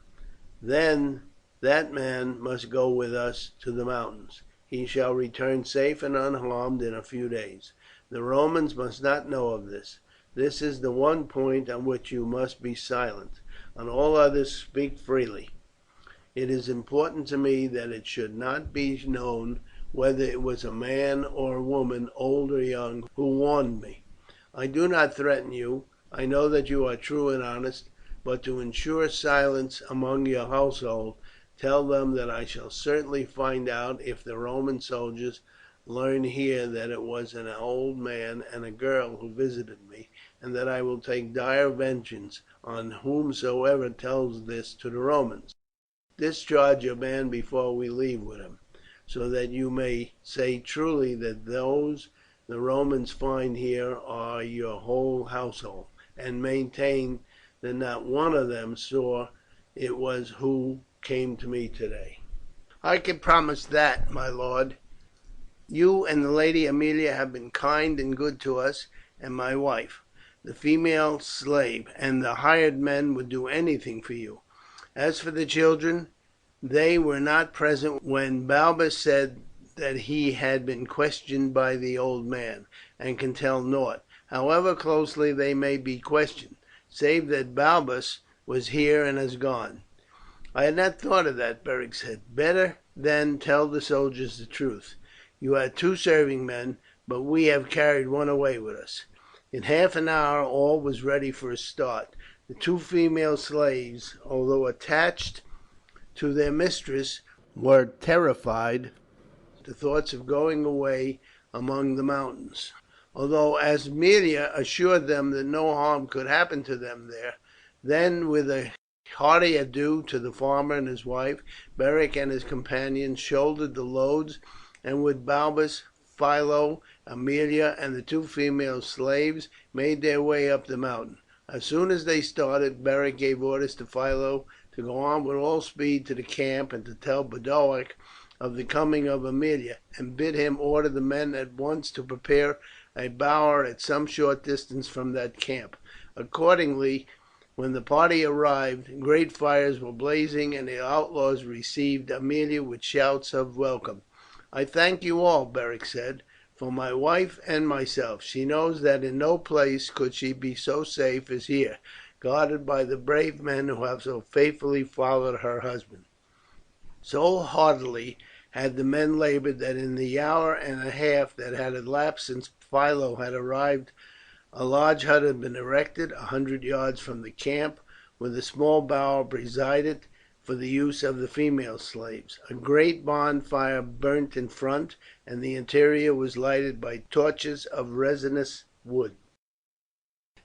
Then that man must go with us to the mountains. He shall return safe and unharmed in a few days. The Romans must not know of this. This is the one point on which you must be silent. On all others speak freely. It is important to me that it should not be known whether it was a man or a woman, old or young, who warned me. I do not threaten you. I know that you are true and honest, but to ensure silence among your household, tell them that I shall certainly find out if the Roman soldiers learn here that it was an old man and a girl who visited me, and that I will take dire vengeance on whomsoever tells this to the Romans. Discharge your man before we leave with him, so that you may say truly that those the Romans find here are your whole household, and maintain that not one of them saw it was who came to me today." "I can promise that, my lord. You and the Lady Aemilia have been kind and good to us, and my wife, the female slave, and the hired men would do anything for you. As for the children, they were not present when Balbus said that he had been questioned by the old man, and can tell naught, however closely they may be questioned, save that Balbus was here and has gone." "I had not thought of that," Beric said. "Better then tell the soldiers the truth. You had 2 serving men, but we have carried one away with us." In half an hour all was ready for a start. The 2 female slaves, although attached to their mistress, were terrified at the thoughts of going away among the mountains, although Aemilia assured them that no harm could happen to them there. Then, with a hearty adieu to the farmer and his wife, Beric and his companions shouldered the loads, and with Balbus, Philo, Aemilia, and the 2 female slaves made their way up the mountain. As soon as they started, Beric gave orders to Philo to go on with all speed to the camp, and to tell Boduoc of the coming of Aemilia, and bid him order the men at once to prepare a bower at some short distance from that camp. Accordingly, when the party arrived, great fires were blazing, and the outlaws received Aemilia with shouts of welcome. "I thank you all," Beric said, "for my wife and myself. She knows that in no place could she be so safe as here, guarded by the brave men who have so faithfully followed her husband." So heartily had the men laboured that in the hour and a half that had elapsed since Philo had arrived, a large hut had been erected 100 yards from the camp, with a small bower beside it for the use of the female slaves. A great bonfire burnt in front, and the interior was lighted by torches of resinous wood.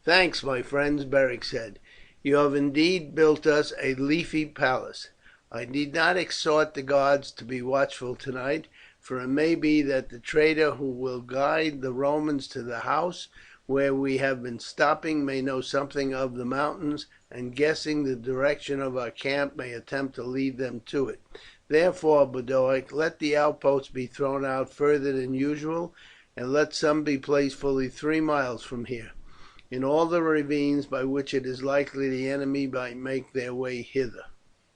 "Thanks, my friends," Beric said. "You have indeed built us a leafy palace. I need not exhort the guards to be watchful tonight, for it may be that the trader who will guide the Romans to the house where we have been stopping may know something of the mountains, and guessing the direction of our camp may attempt to lead them to it. Therefore, Boduoc, let the outposts be thrown out further than usual, and let some be placed fully 3 miles from here, in all the ravines by which it is likely the enemy might make their way hither."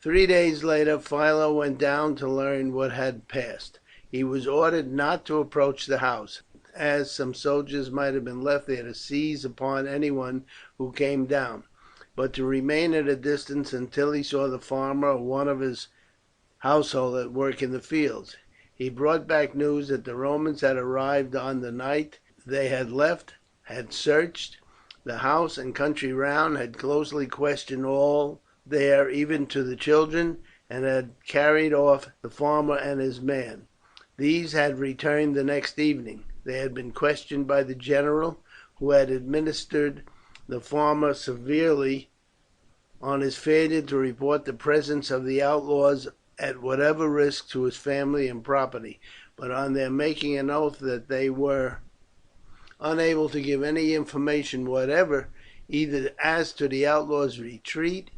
3 days later Philo went down to learn what had passed. He was ordered not to approach the house, as some soldiers might have been left there to seize upon anyone who came down, but to remain at a distance until he saw the farmer or one of his household at work in the fields. He brought back news that the Romans had arrived on the night they had left, had searched the house and country round, had closely questioned all there, even to the children, and had carried off the farmer and his man. These had returned the next evening. They had been questioned by the general, who had administered the farmer severely on his failure to report the presence of the outlaws at whatever risk to his family and property, but on their making an oath that they were unable to give any information whatever, either as to the outlaws' retreat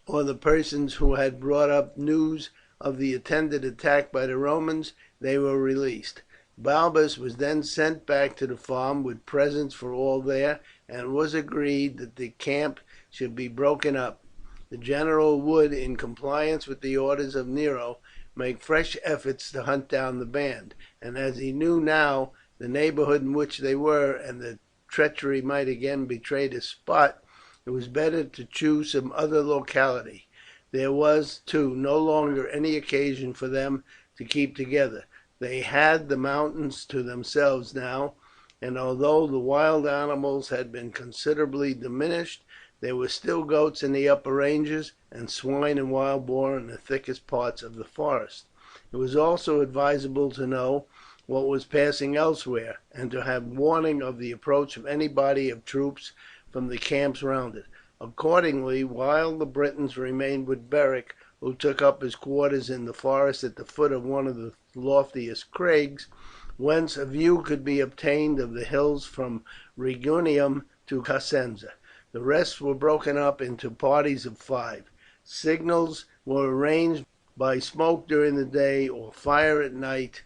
or the persons who had brought up news of the intended attack by the Romans, they were released. Balbus was then sent back to the farm with presents for all there, and it was agreed that the camp should be broken up. The general would, in compliance with the orders of Nero, make fresh efforts to hunt down the band, and as he knew now the neighbourhood in which they were, and that treachery might again betray the spot, it was better to choose some other locality. There was, too, no longer any occasion for them to keep together. They had the mountains to themselves now, and although the wild animals had been considerably diminished, there were still goats in the upper ranges, and swine and wild boar in the thickest parts of the forest. It was also advisable to know what was passing elsewhere, and to have warning of the approach of any body of troops from the camps round it. Accordingly, while the Britons remained with Beric, who took up his quarters in the forest at the foot of one of the loftiest crags, whence a view could be obtained of the hills from Rhegium to Cosenza, the rest were broken up into parties of 5. Signals were arranged by smoke during the day or fire at night.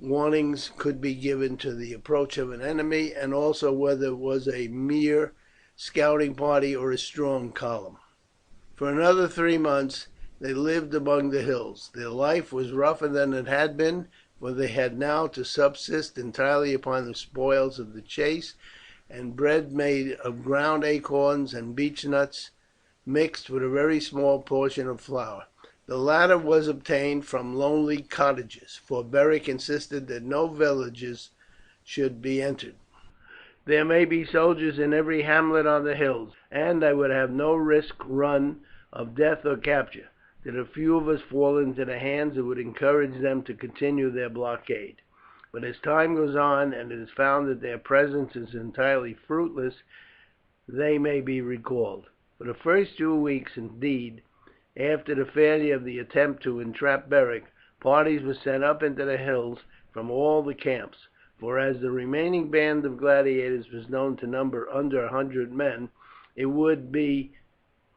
Warnings could be given to the approach of an enemy, and also whether it was a mere scouting party or a strong column. For another 3 months they lived among the hills. Their life was rougher than it had been, for they had now to subsist entirely upon the spoils of the chase, and bread made of ground acorns and beech nuts mixed with a very small portion of flour. The latter was obtained from lonely cottages, for Beric insisted that no villages should be entered. "There may be soldiers in every hamlet on the hills, and I would have no risk run of death or capture. Did a few of us fall into their hands, it would encourage them to continue their blockade. But as time goes on, and it is found that their presence is entirely fruitless, they may be recalled." For the first 2 weeks, indeed, after the failure of the attempt to entrap Beric, parties were sent up into the hills from all the camps, for as the remaining band of gladiators was known to number under 100 men, it would be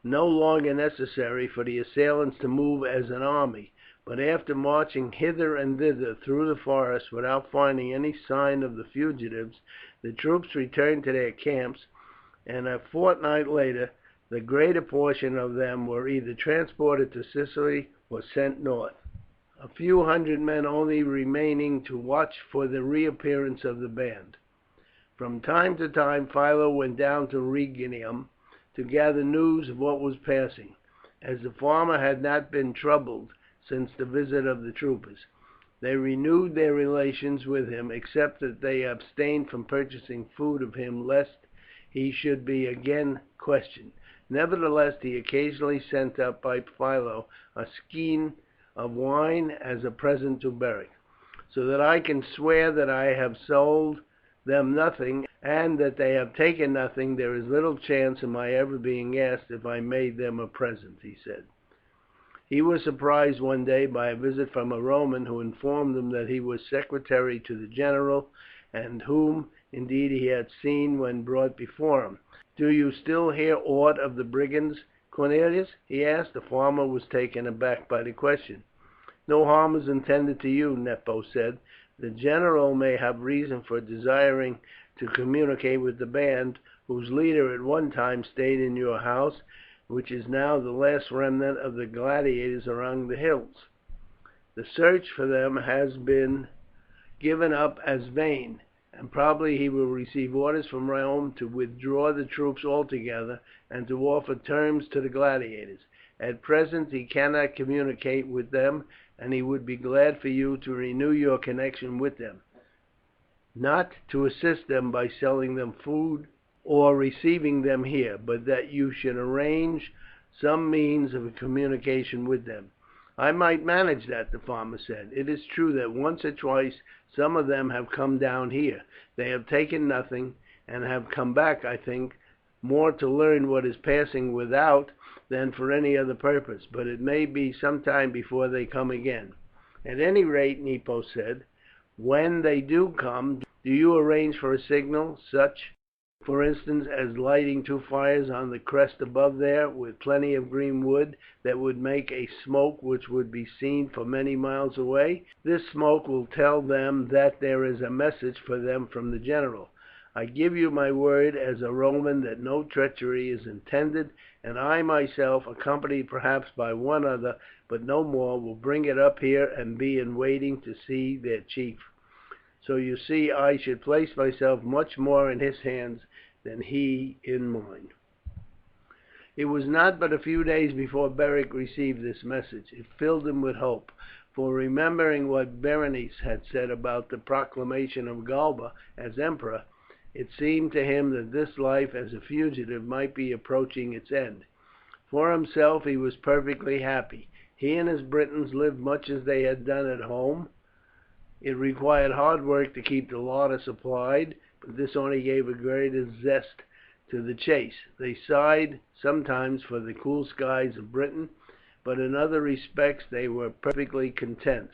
no longer necessary for the assailants to move as an army. But after marching hither and thither through the forest without finding any sign of the fugitives, the troops returned to their camps, and a fortnight later the greater portion of them were either transported to Sicily or sent north, a few hundred men only remaining to watch for the reappearance of the band. From time to time Philo went down to Rhegium to gather news of what was passing, as the farmer had not been troubled since the visit of the troopers. They renewed their relations with him, except that they abstained from purchasing food of him lest he should be again questioned. Nevertheless, he occasionally sent up by Philo a skein of wine as a present to Beric, "so that I can swear that I have sold them nothing, and that they have taken nothing. There is little chance of my ever being asked if I made them a present," he said. He was surprised one day by a visit from a Roman who informed him that he was secretary to the general, and whom indeed he had seen when brought before him. "Do you still hear aught of the brigands, Cornelius?" he asked. The farmer was taken aback by the question. "No harm is intended to you," Nepo said. "The general may have reason for desiring to communicate with the band, whose leader at one time stayed in your house, which is now the last remnant of the gladiators around the hills. The search for them has been given up as vain, and probably he will receive orders from Rome to withdraw the troops altogether, and to offer terms to the gladiators. At present he cannot communicate with them, and he would be glad for you to renew your connection with them, not to assist them by selling them food or receiving them here, but that you should arrange some means of communication with them." "I might manage that," the farmer said. "It is true that once or twice some of them have come down here. They have taken nothing, and have come back, I think, more to learn what is passing without than for any other purpose, but it may be some time before they come again." "At any rate," Nepo said, "when they do come, do you arrange for a signal, such, for instance, as lighting 2 fires on the crest above there, with plenty of green wood, that would make a smoke which would be seen for many miles away. This smoke will tell them that there is a message for them from the general. I give you my word as a Roman that no treachery is intended, and I myself, accompanied perhaps by one other, but no more, will bring it up here and be in waiting to see their chief. So you see I should place myself much more in his hands than he in mine." It was not but a few days before Beric received this message. It filled him with hope, for remembering what Berenice had said about the proclamation of Galba as emperor, it seemed to him that this life as a fugitive might be approaching its end. For himself he was perfectly happy. He and his Britons lived much as they had done at home. It required hard work to keep the larder supplied, but this only gave a greater zest to the chase. They sighed sometimes for the cool skies of Britain, but in other respects they were perfectly content.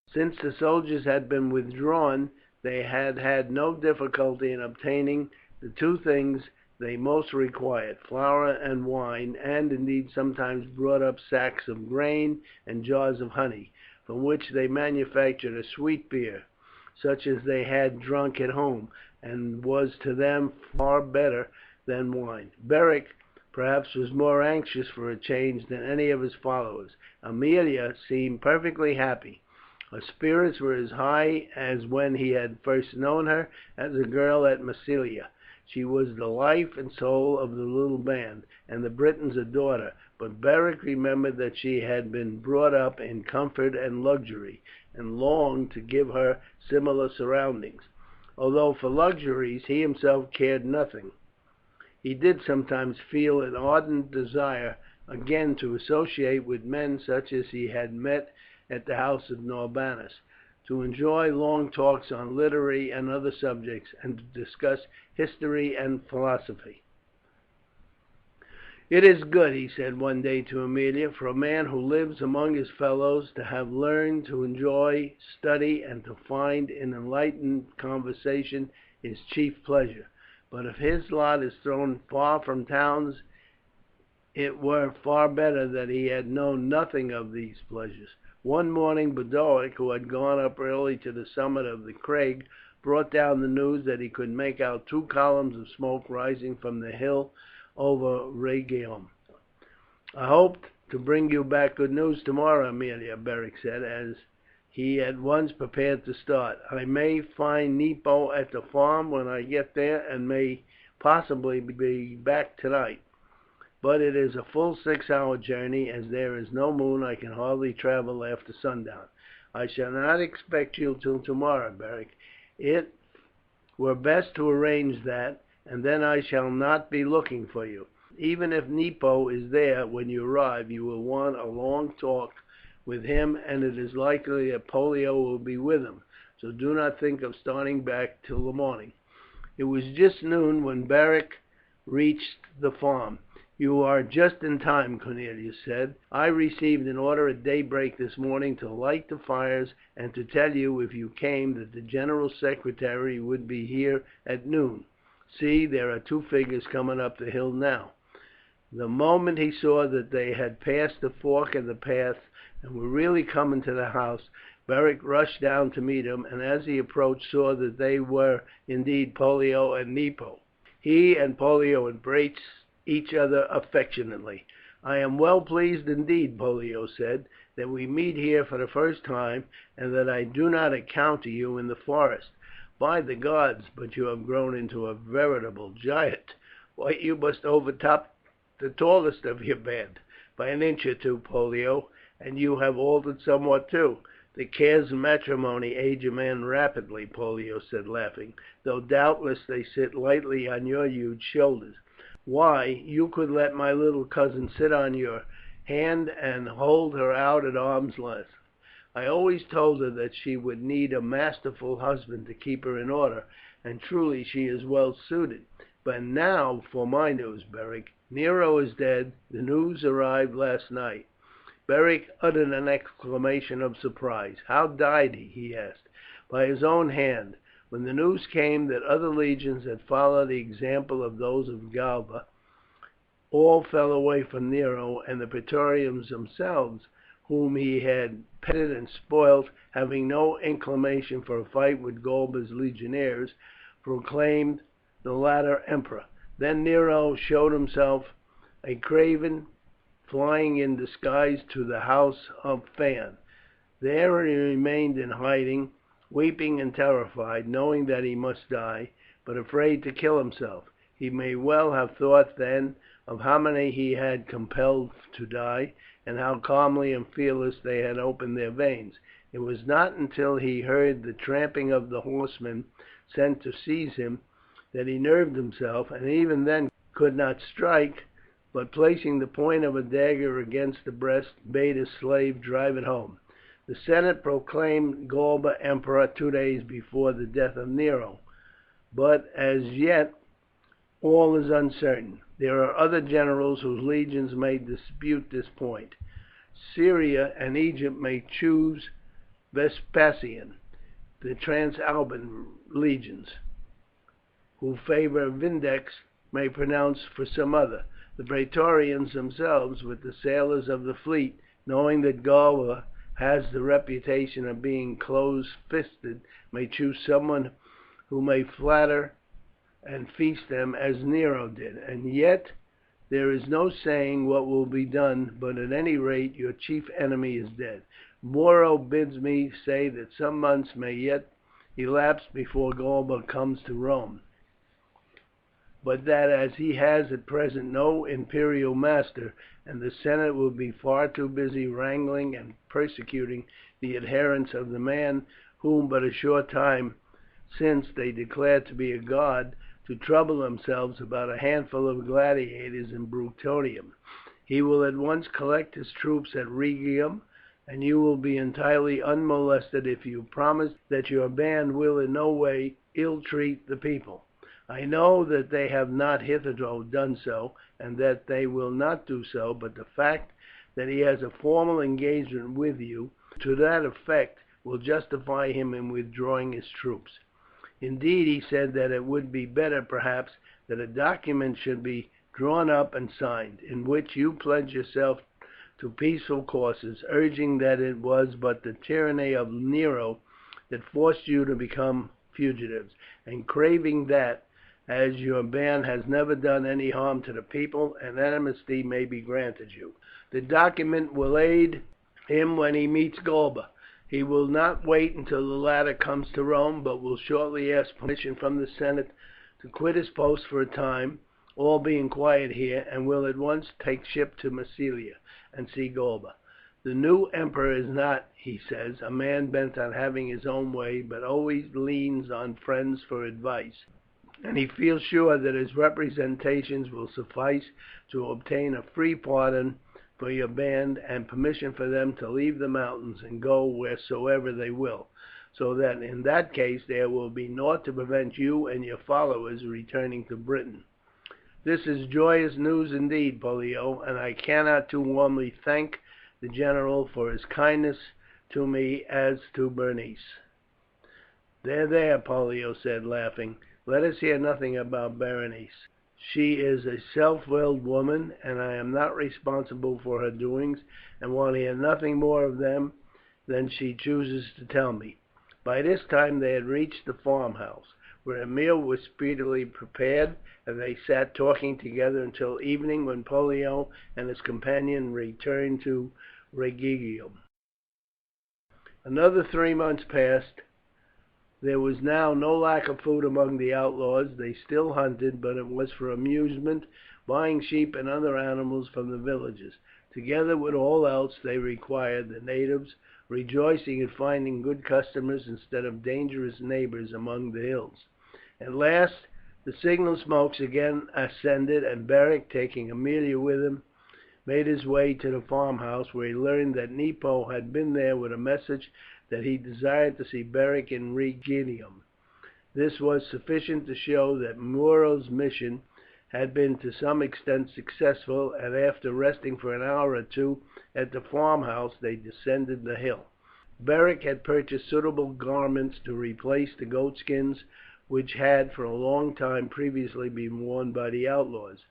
Since the soldiers had been withdrawn, they had had no difficulty in obtaining the 2 things they most required, flour and wine, and indeed sometimes brought up sacks of grain and jars of honey, from which they manufactured a sweet beer, such as they had drunk at home, and was to them far better than wine. Beric, perhaps, was more anxious for a change than any of his followers. Aemilia seemed perfectly happy. Her spirits were as high as when he had first known her as a girl at Massilia. She was the life and soul of the little band, and the Britons adored her, but Beric remembered that she had been brought up in comfort and luxury, and longed to give her similar surroundings. Although for luxuries he himself cared nothing, he did sometimes feel an ardent desire again to associate with men such as he had met at the house of Norbanus, to enjoy long talks on literary and other subjects, and to discuss history and philosophy. "It is good," he said one day to Aemilia, "for a man who lives among his fellows to have learned to enjoy study, and to find in enlightened conversation his chief pleasure. But if his lot is thrown far from towns, it were far better that he had known nothing of these pleasures." One morning Boduoc, who had gone up early to the summit of the crag, brought down the news that he could make out 2 columns of smoke rising from the hill over Rhegium. "I hope to bring you back good news tomorrow, Aemilia," Beric said, as he at once prepared to start. "I may find Nepo at the farm when I get there, and may possibly be back tonight. But it is a full 6-hour journey. As there is no moon I can hardly travel after sundown. I shall not expect you till tomorrow, Beric. It were best to arrange that, and then I shall not be looking for you. Even if Nepo is there when you arrive, you will want a long talk with him, and it is likely that Pollio will be with him, so do not think of starting back till the morning." It was just noon when Beric reached the farm. "You are just in time," Cornelius said. "I received an order at daybreak this morning to light the fires, and to tell you, if you came, that the general secretary would be here at noon. See, there are two figures coming up the hill now." The moment he saw that they had passed the fork of the path and were really coming to the house, Beric rushed down to meet him, and as he approached saw that they were indeed Pollio and Nepo. He and Pollio embraced each other affectionately. "I am well pleased indeed," Pollio said, "that we meet here for the first time, and that I do not encounter you in the forest. By the gods, but you have grown into a veritable giant! Why, you must overtop the tallest of your band by an inch or two, Pollio, and you have altered somewhat too." "The cares of matrimony age a man rapidly," Pollio said laughing, "though doubtless they sit lightly on your huge shoulders. Why, you could let my little cousin sit on your hand and hold her out at arm's length. I always told her that she would need a masterful husband to keep her in order, and truly she is well suited. But now for my news, Beric. Nero is dead. The news arrived last night." Beric uttered an exclamation of surprise. "How died he?" he asked. "By his own hand. When the news came that other legions had followed the example of those of Galba, all fell away from Nero, and the Praetorians themselves, whom he had petted and spoilt, having no inclination for a fight with Galba's legionaries, proclaimed the latter emperor. Then Nero showed himself a craven, flying in disguise to the house of Phaon. There he remained in hiding, weeping and terrified, knowing that he must die, but afraid to kill himself. He may well have thought then of how many he had compelled to die, and how calmly and fearless they had opened their veins. It was not until he heard the tramping of the horsemen sent to seize him that he nerved himself, and even then could not strike, but placing the point of a dagger against the breast, bade his slave drive it home. The Senate proclaimed Galba emperor 2 days before the death of Nero, but as yet all is uncertain. There are other generals whose legions may dispute this point. Syria and Egypt may choose Vespasian. The Transalpine legions, who favour Vindex, may pronounce for some other. The Praetorians themselves, with the sailors of the fleet, knowing that Galba has the reputation of being close-fisted, may choose someone who may flatter and feast them as Nero did. And yet there is no saying what will be done, but at any rate your chief enemy is dead. Muro bids me say that some months may yet elapse before Galba comes to Rome, but that as he has at present no imperial master, and the Senate will be far too busy wrangling and persecuting the adherents of the man whom but a short time since they declared to be a god, to trouble themselves about a handful of gladiators in Bruttium. He will at once collect his troops at Rhegium, and you will be entirely unmolested if you promise that your band will in no way ill-treat the people. I know that they have not hitherto done so, and that they will not do so, but the fact that he has a formal engagement with you to that effect will justify him in withdrawing his troops. Indeed, he said that it would be better, perhaps, that a document should be drawn up and signed, in which you pledge yourself to peaceful courses, urging that it was but the tyranny of Nero that forced you to become fugitives, and craving that, as your band has never done any harm to the people, an amnesty may be granted you. The document will aid him when he meets Galba. He will not wait until the latter comes to Rome, but will shortly ask permission from the Senate to quit his post for a time, all being quiet here, and will at once take ship to Massilia and see Galba. The new emperor is not, he says, a man bent on having his own way, but always leans on friends for advice, and he feels sure that his representations will suffice to obtain a free pardon for your band, and permission for them to leave the mountains and go wheresoever they will, so that in that case there will be nought to prevent you and your followers returning to Britain. This is joyous news indeed, Pollio, and I cannot too warmly thank the general for his kindness to me as to Berenice." "There, there," Pollio said, laughing, "let us hear nothing about Berenice. She is a self-willed woman, and I am not responsible for her doings, and want to hear nothing more of them than she chooses to tell me." By this time they had reached the farmhouse, where a meal was speedily prepared, and they sat talking together until evening, when Pollio and his companion returned to Rhegium. Another 3 months passed. There was now no lack of food among the outlaws. They still hunted, but it was for amusement, buying sheep and other animals from the villages. Together with all else they required, the natives rejoicing in finding good customers instead of dangerous neighbours among the hills. At last the signal smokes again ascended, and Beric, taking Aemilia with him, made his way to the farmhouse, where he learned that Nepo had been there with a message that he desired to see Beric in Rhegium. This was sufficient to show that Muro's mission had been to some extent successful, and after resting for an hour or two at the farmhouse they descended the hill. Beric had purchased suitable garments to replace the goatskins which had for a long time previously been worn by the outlaws,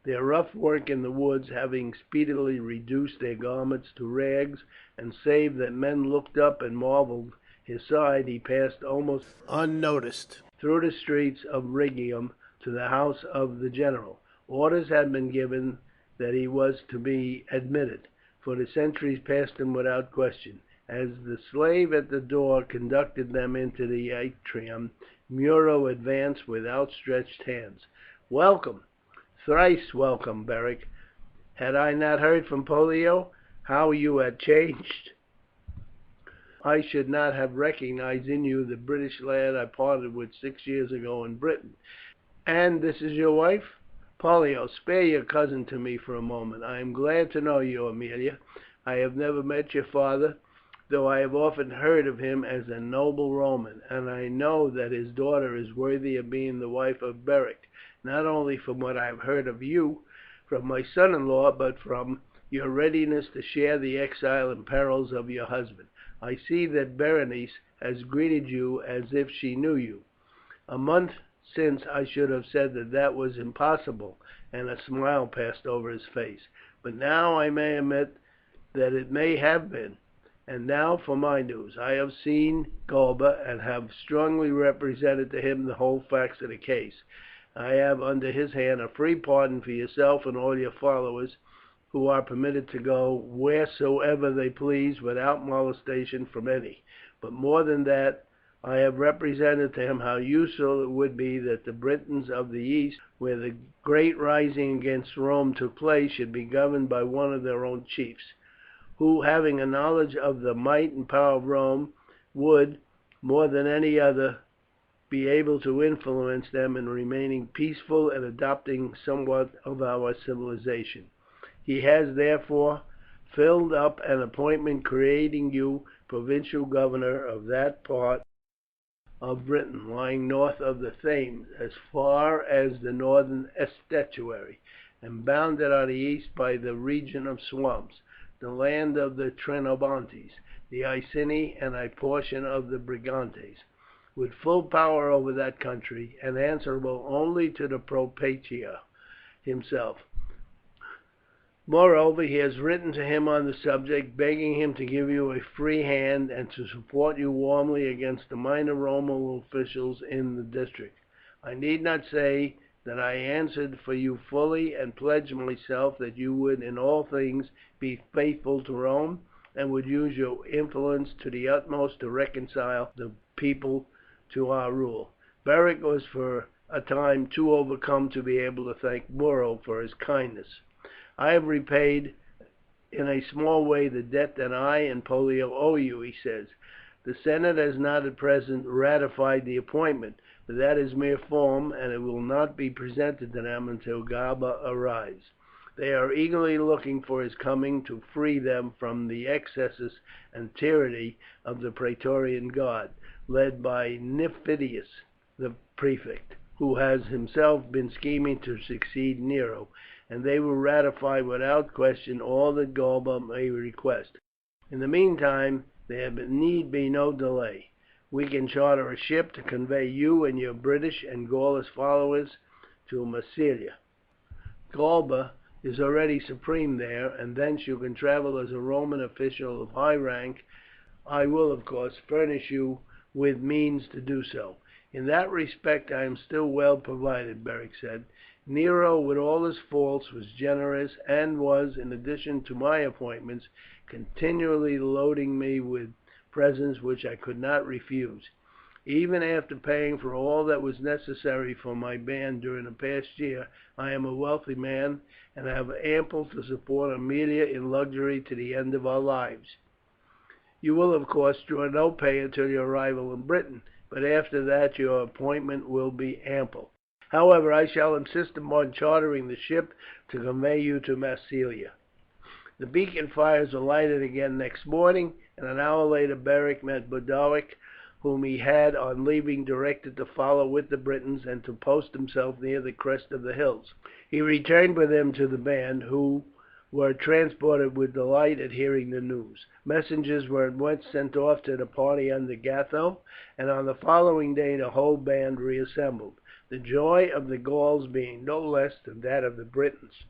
their rough work in the woods having speedily reduced their garments to rags, and save that men looked up and marvelled his side, he passed almost unnoticed through the streets of Rhegium to the house of the general. Orders had been given that he was to be admitted, for the sentries passed him without question. As the slave at the door conducted them into the atrium, Muro advanced with outstretched hands. "Welcome, thrice welcome, Beric. Had I not heard from Pollio how you had changed, I should not have recognized in you the British lad I parted with 6 years ago in Britain. And this is your wife? Pollio, spare your cousin to me for a moment. I am glad to know you, Aemilia. I have never met your father, though I have often heard of him as a noble Roman, and I know that his daughter is worthy of being the wife of Beric, not only from what I have heard of you from my son-in-law, but from your readiness to share the exile and perils of your husband. I see that Berenice has greeted you as if she knew you. A month since I should have said that that was impossible," and a smile passed over his face, "but now I may admit that it may have been. And now for my news. I have seen Galba, and have strongly represented to him the whole facts of the case. I have under his hand a free pardon for yourself and all your followers, who are permitted to go wheresoever they please without molestation from any. But more than that, I have represented to him how useful it would be that the Britons of the east, where the great rising against Rome took place, should be governed by one of their own chiefs, who, having a knowledge of the might and power of Rome, would, more than any other, be able to influence them in remaining peaceful and adopting somewhat of our civilization. He has therefore filled up an appointment creating you provincial governor of that part of Britain lying north of the Thames as far as the northern estuary, and bounded on the east by the region of swamps, the land of the Trinobantes, the Iceni, and a portion of the Brigantes, with full power over that country, and answerable only to the propraetor himself. Moreover, he has written to him on the subject, begging him to give you a free hand, and to support you warmly against the minor Roman officials in the district. I need not say that I answered for you fully, and pledged myself that you would in all things be faithful to Rome, and would use your influence to the utmost to reconcile the people to our rule." Beric was for a time too overcome to be able to thank Muro for his kindness. "I have repaid in a small way the debt that I and Pollio owe you," he said. "The Senate has not at present ratified the appointment, but that is mere form, and it will not be presented to them until Galba arrives. They are eagerly looking for his coming to free them from the excesses and tyranny of the Praetorian Guard, led by Nymphidius, the prefect. who has himself been scheming to succeed Nero, and they will ratify without question all that Galba may request. In the meantime there need be no delay. We can charter a ship to convey you and your British and Gaulish followers to Massilia. Galba is already supreme there, and thence you can travel as a Roman official of high rank. I will, of course, furnish you with means to do so." "In that respect I am still well provided," Beric said. "Nero, with all his faults, was generous, and was, in addition to my appointments, continually loading me with presents which I could not refuse. Even after paying for all that was necessary for my band during the past year, I am a wealthy man, and have ample to support Aemilia in luxury to the end of our lives. You will, of course, draw no pay until your arrival in Britain, but after that your appointment will be ample. However, I shall insist upon chartering the ship to convey you to Massilia." The beacon fires were lighted again next morning, and an hour later Beric met Boduoc, whom he had on leaving directed to follow with the Britons and to post himself near the crest of the hills. He returned with him to the band, who were transported with delight at hearing the news. Messengers were at once sent off to the party under Gatho, and on the following day the whole band reassembled, the joy of the Gauls being no less than that of the Britons.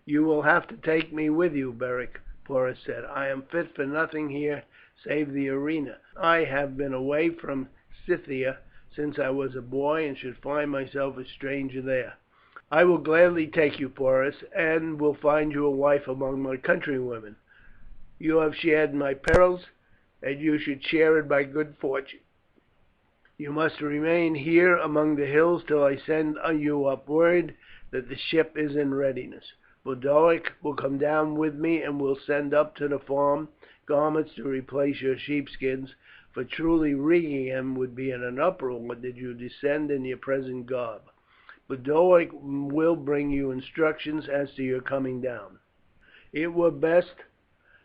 "You will have to take me with you, Beric," Porus said. "I am fit for nothing here save the arena. I have been away from Scythia since I was a boy, and should find myself a stranger there." "I will gladly take you, Porus, and will find you a wife among my countrywomen. You have shared my perils, and you should share in my good fortune. You must remain here among the hills till I send you up word that the ship is in readiness. Boduoc will come down with me, and will send up to the farm garments to replace your sheepskins, for truly Rhegium would be in an uproar did you descend in your present garb. Boduoc will bring you instructions as to your coming down. It were best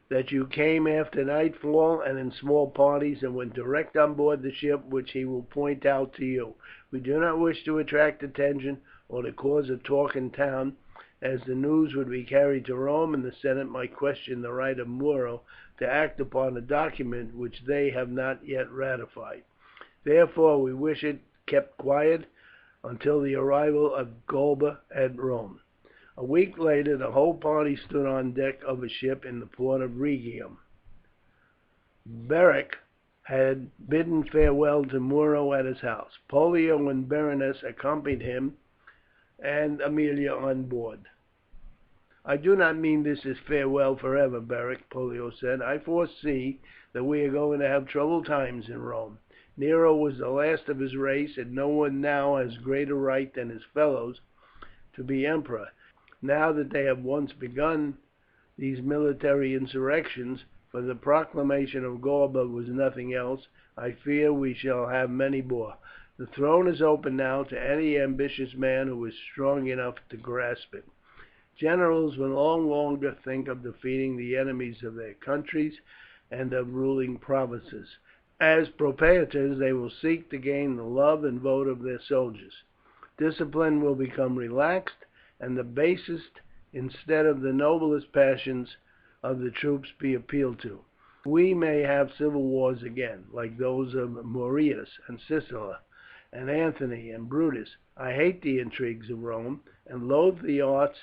that you came after nightfall and in small parties, and went direct on board the ship which he will point out to you. We do not wish to attract attention or to cause a talk in town, as the news would be carried to Rome, and the Senate might question the right of Muro to act upon a document which they have not yet ratified. Therefore we wish it kept quiet until the arrival of Galba at Rome." A week later the whole party stood on deck of a ship in the port of Rhegium. Beric had bidden farewell to Muro at his house. Pollio and Berenice accompanied him and Aemilia on board. "I do not mean this is farewell for ever, Beric," Pollio said. "I foresee that we are going to have troubled times in Rome. Nero was the last of his race, and no one now has greater right than his fellows to be emperor. Now that they have once begun these military insurrections, for the proclamation of Galba was nothing else, I fear we shall have many more. The throne is open now to any ambitious man who is strong enough to grasp it. Generals will no longer think of defeating the enemies of their countries and of ruling provinces. As propraetors they will seek to gain the love and vote of their soldiers. Discipline will become relaxed, and the basest instead of the noblest passions of the troops be appealed to. We may have civil wars again, like those of Marius and Sicily, and Antony and Brutus. I hate the intrigues of Rome, and loathe the arts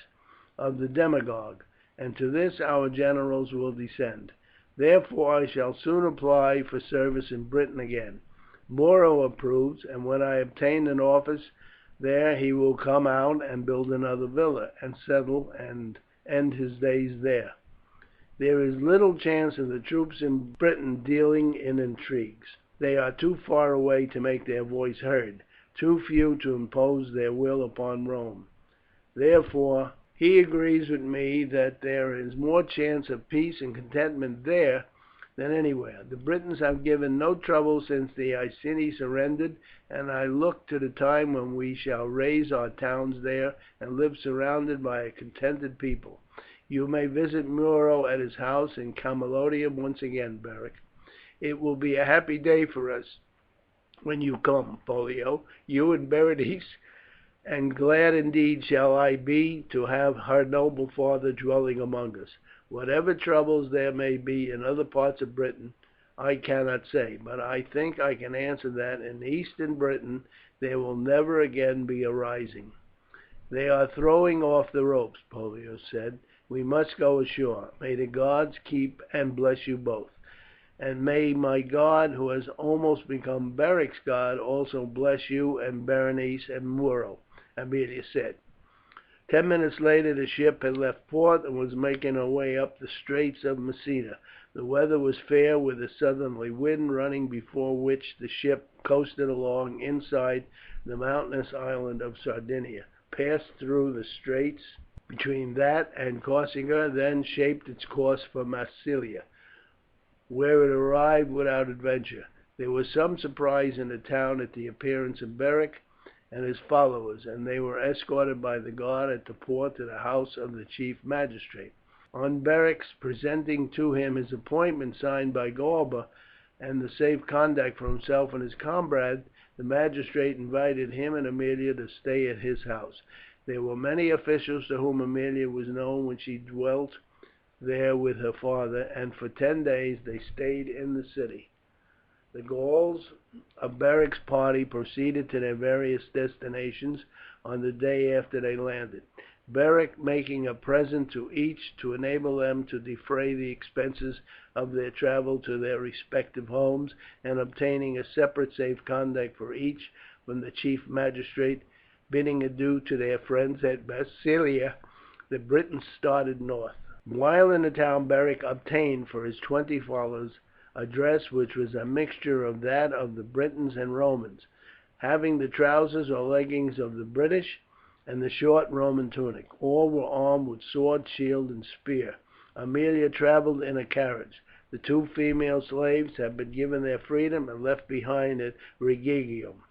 of the demagogue, and to this our generals will descend. Therefore I shall soon apply for service in Britain again. Muro approves, and when I obtain an office there he will come out and build another villa, and settle and end his days there. There is little chance of the troops in Britain dealing in intrigues. They are too far away to make their voice heard, too few to impose their will upon Rome. Therefore he agrees with me that there is more chance of peace and contentment there than anywhere. The Britons have given no trouble since the Iceni surrendered, and I look to the time when we shall raise our towns there and live surrounded by a contented people. You may visit Muro at his house in Camalodunum once again, Beric. It will be a happy day for us when you come, Pollio, you and Berenice, and glad indeed shall I be to have her noble father dwelling among us. Whatever troubles there may be in other parts of Britain, I cannot say, but I think I can answer that in eastern Britain there will never again be a rising." "They are throwing off the ropes," Pollio said. "We must go ashore. May the gods keep and bless you both." "And may my god, who has almost become Beric's god, also bless you and Berenice and Muro," Aemilia said. 10 minutes later the ship had left port and was making her way up the straits of Messina. The weather was fair, with a southerly wind running before which the ship coasted along inside the mountainous island of Sardinia, passed through the straits between that and Corsica, then shaped its course for Massilia, where it arrived without adventure. There was some surprise in the town at the appearance of Beric and his followers, and they were escorted by the guard at the port to the house of the chief magistrate. On Beric's presenting to him his appointment signed by Galba, and the safe conduct for himself and his comrade, the magistrate invited him and Aemilia to stay at his house. There were many officials to whom Aemilia was known when she dwelt there with her father, and for 10 days they stayed in the city. The Gauls of Beric's party proceeded to their various destinations on the day after they landed, Beric making a present to each to enable them to defray the expenses of their travel to their respective homes, and obtaining a separate safe conduct for each from the chief magistrate. Bidding adieu to their friends at Massilia, the Britons started north. While in the town Beric obtained for his 20 followers a dress which was a mixture of that of the Britons and Romans, having the trousers or leggings of the British and the short Roman tunic. All were armed with sword, shield, and spear. Aemilia travelled in a carriage. The 2 female slaves had been given their freedom and left behind at Rhegium.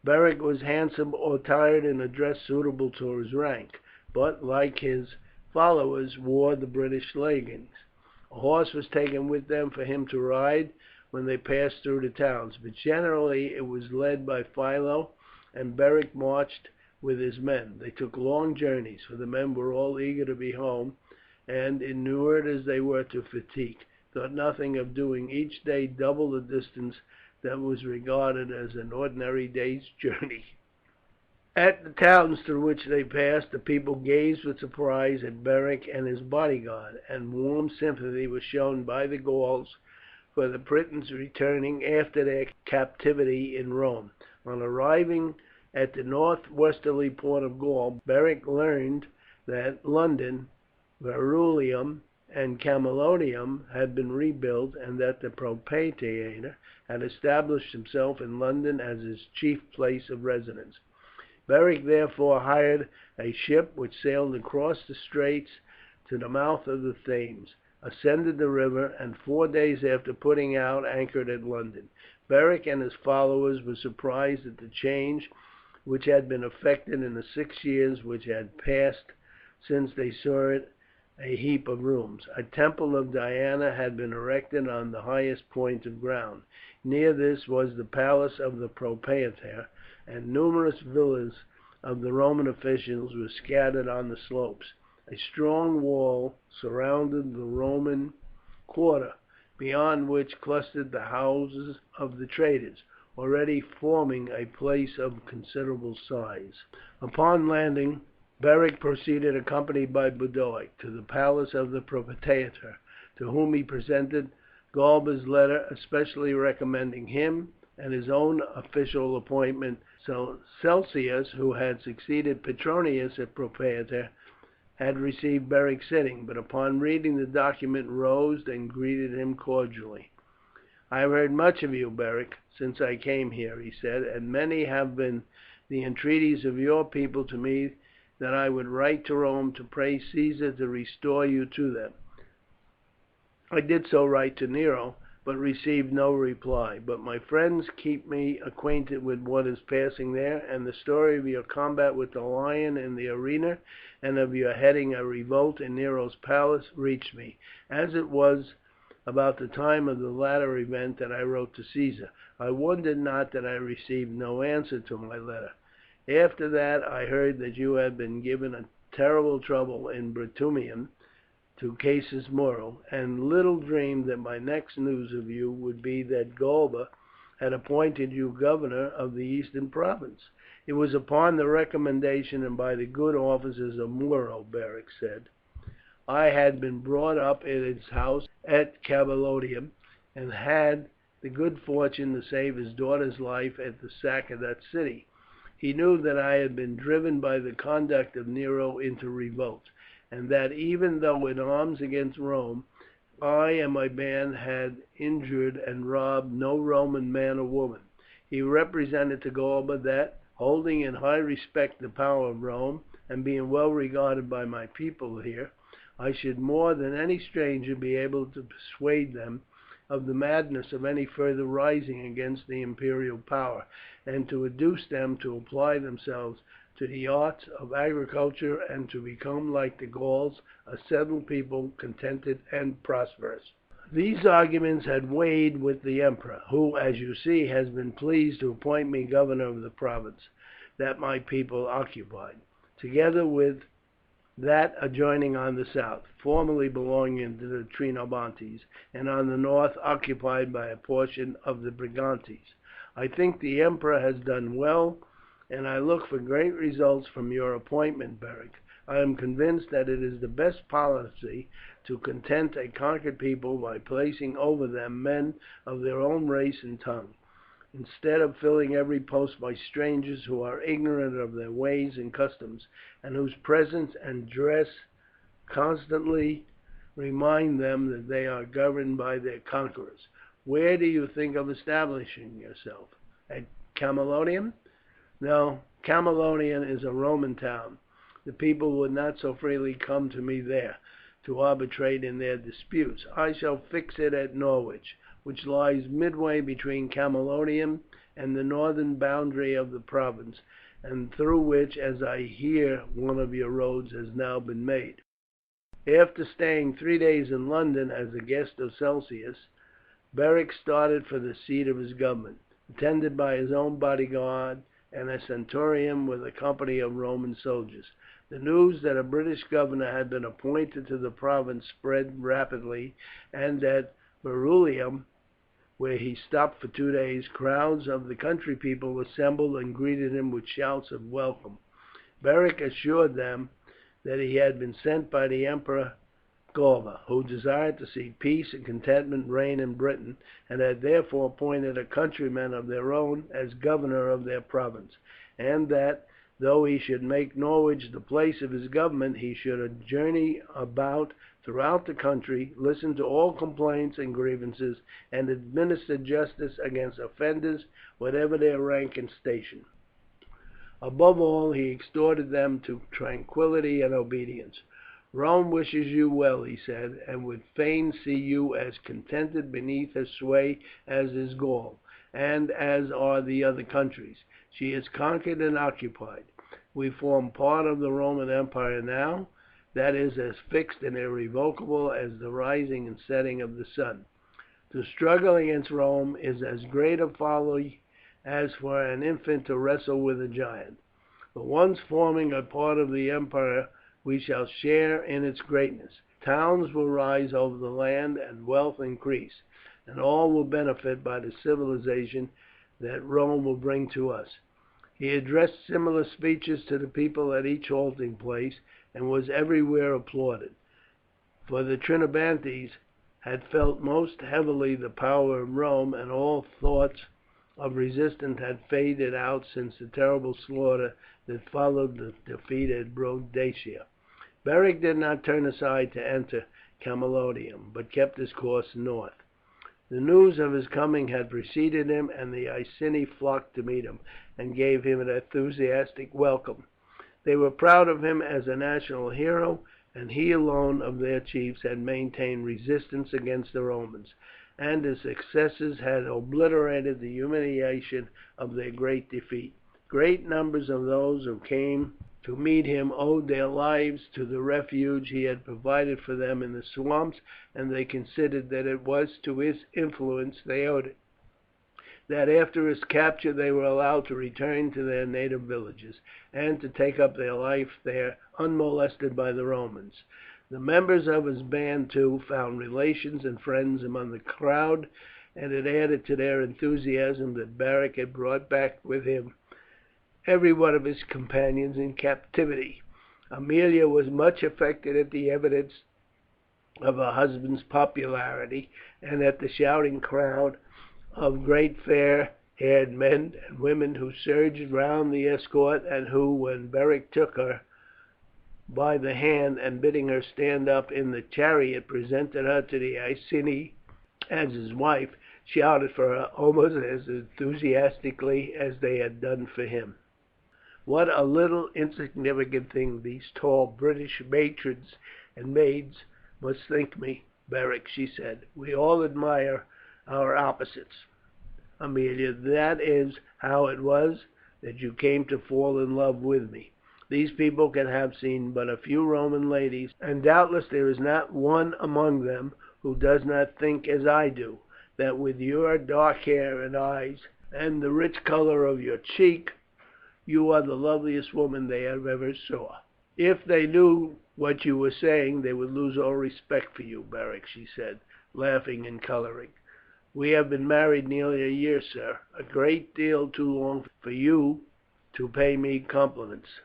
Beric was handsome, attired in a dress suitable to his rank, but, like his followers, wore the British leggings. A horse was taken with them for him to ride when they passed through the towns, but generally it was led by Philo, and Beric marched with his men. They took long journeys, for the men were all eager to be home, and, inured as they were to fatigue, thought nothing of doing each day double the distance that was regarded as an ordinary day's journey. At the towns through which they passed, the people gazed with surprise at Beric and his bodyguard, and warm sympathy was shown by the Gauls for the Britons returning after their captivity in Rome. On arriving at the northwesterly port of Gaul, Beric learned that London, Verulamium, and Camalodunum had been rebuilt, and that the Propator had established himself in London as his chief place of residence. Beric therefore hired a ship which sailed across the straits to the mouth of the Thames, ascended the river, and 4 days after putting out anchored at London. Beric and his followers were surprised at the change which had been effected in the 6 years which had passed since they saw it a heap of ruins. A temple of Diana had been erected on the highest point of ground. Near this was the palace of the Propator, and numerous villas of the Roman officials were scattered on the slopes. A strong wall surrounded the Roman quarter, beyond which clustered the houses of the traders, already forming a place of considerable size. Upon landing, Beric proceeded, accompanied by Boduoc, to the palace of the Propator, to whom he presented Galba's letter, especially recommending him and his own official appointment. So Celsius, who had succeeded Petronius at Propator, had received Beric sitting, but upon reading the document rose and greeted him cordially. "I have heard much of you, Beric, since I came here," he said, "and many have been the entreaties of your people to me that I would write to Rome to pray Caesar to restore you to them. I did so write to Nero, but received no reply. But my friends keep me acquainted with what is passing there, and the story of your combat with the lion in the arena, and of your heading a revolt in Nero's palace, reached me, as it was about the time of the latter event that I wrote to Caesar. I wondered not that I received no answer to my letter. After that I heard that you had been given a terrible trouble in Britannia to Casus Muro, and little dreamed that my next news of you would be that Galba had appointed you governor of the eastern province. It was upon the recommendation and by the good offices of Muro, Beric said. I had been brought up at his house at Camalodunum, and had the good fortune to save his daughter's life at the sack of that city. He knew that I had been driven by the conduct of Nero into revolt, and that even though in arms against Rome, I and my band had injured and robbed no Roman man or woman. He represented to Galba that, holding in high respect the power of Rome, and being well regarded by my people here, I should more than any stranger be able to persuade them of the madness of any further rising against the imperial power, and to induce them to apply themselves to the arts of agriculture and to become like the Gauls, a settled people, contented and prosperous. These arguments had weighed with the emperor, who, as you see, has been pleased to appoint me governor of the province that my people occupied, together with that adjoining on the south, formerly belonging to the Trinobantes, and on the north occupied by a portion of the Brigantes. I think the emperor has done well, and I look for great results from your appointment, Beric. I am convinced that it is the best policy to content a conquered people by placing over them men of their own race and tongue, instead of filling every post by strangers who are ignorant of their ways and customs, and whose presence and dress constantly remind them that they are governed by their conquerors. Where do you think of establishing yourself? At Camalodunum? No, Camalodunum is a Roman town. The people would not so freely come to me there to arbitrate in their disputes. I shall fix it at Norwich, which lies midway between Camalodunum and the northern boundary of the province, and through which, as I hear, one of your roads has now been made. After staying 3 days in London as a guest of Celsius, Beric started for the seat of his government, attended by his own bodyguard and a centurion with a company of Roman soldiers. The news that a British governor had been appointed to the province spread rapidly, and at Verulamium, where he stopped for 2 days, crowds of the country people assembled and greeted him with shouts of welcome. Beric assured them that he had been sent by the Emperor Galba, who desired to see peace and contentment reign in Britain, and had therefore appointed a countryman of their own as governor of their province, and that, though he should make Norwich the place of his government, he should journey about throughout the country, listen to all complaints and grievances, and administer justice against offenders, whatever their rank and station. Above all, he exhorted them to tranquillity and obedience. Rome wishes you well, he said, and would fain see you as contented beneath her sway as is Gaul, and as are the other countries she has conquered and occupied. We form part of the Roman Empire now, that is as fixed and irrevocable as the rising and setting of the sun. To struggle against Rome is as great a folly as for an infant to wrestle with a giant. But once forming a part of the empire, we shall share in its greatness. Towns will rise over the land, and wealth increase, and all will benefit by the civilization that Rome will bring to us. He addressed similar speeches to the people at each halting place, and was everywhere applauded, for the Trinobantes had felt most heavily the power of Rome, and all thoughts of resistance had faded out since the terrible slaughter that followed the defeat at Boadicea. Beric did not turn aside to enter Camalodunum, but kept his course north. The news of his coming had preceded him, and the Iceni flocked to meet him, and gave him an enthusiastic welcome. They were proud of him as a national hero, and he alone of their chiefs had maintained resistance against the Romans, and his successes had obliterated the humiliation of their great defeat. Great numbers of those who came to meet him owed their lives to the refuge he had provided for them in the swamps, and they considered that it was to his influence they owed it that after his capture they were allowed to return to their native villages, and to take up their life there unmolested by the Romans. The members of his band, too, found relations and friends among the crowd, and it added to their enthusiasm that Beric had brought back with him every one of his companions in captivity. Aemilia was much affected at the evidence of her husband's popularity, and at the shouting crowd of great fair-haired men and women who surged round the escort, and who, when Beric took her by the hand and bidding her stand up in the chariot, presented her to the Iceni as his wife, shouted for her almost as enthusiastically as they had done for him. "What a little insignificant thing these tall British matrons and maids must think me, Beric," she said. "We all admire our opposites. Aemilia, that is how it was that you came to fall in love with me. These people can have seen but a few Roman ladies, and doubtless there is not one among them who does not think as I do, that with your dark hair and eyes, and the rich colour of your cheek, you are the loveliest woman they ever saw." "If they knew what you were saying they would lose all respect for you, Beric," she said, laughing and colouring. "We have been married nearly a year, sir, a great deal too long for you to pay me compliments."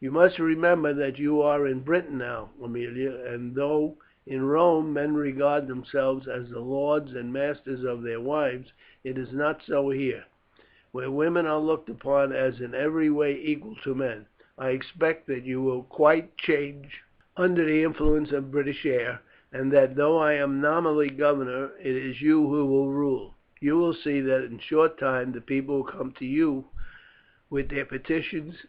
"You must remember that you are in Britain now, Aemilia, and though in Rome men regard themselves as the lords and masters of their wives, it is not so here, where women are looked upon as in every way equal to men. I expect that you will quite change under the influence of British air, and that though I am nominally governor, it is you who will rule. You will see that in a short time the people will come to you with their petitions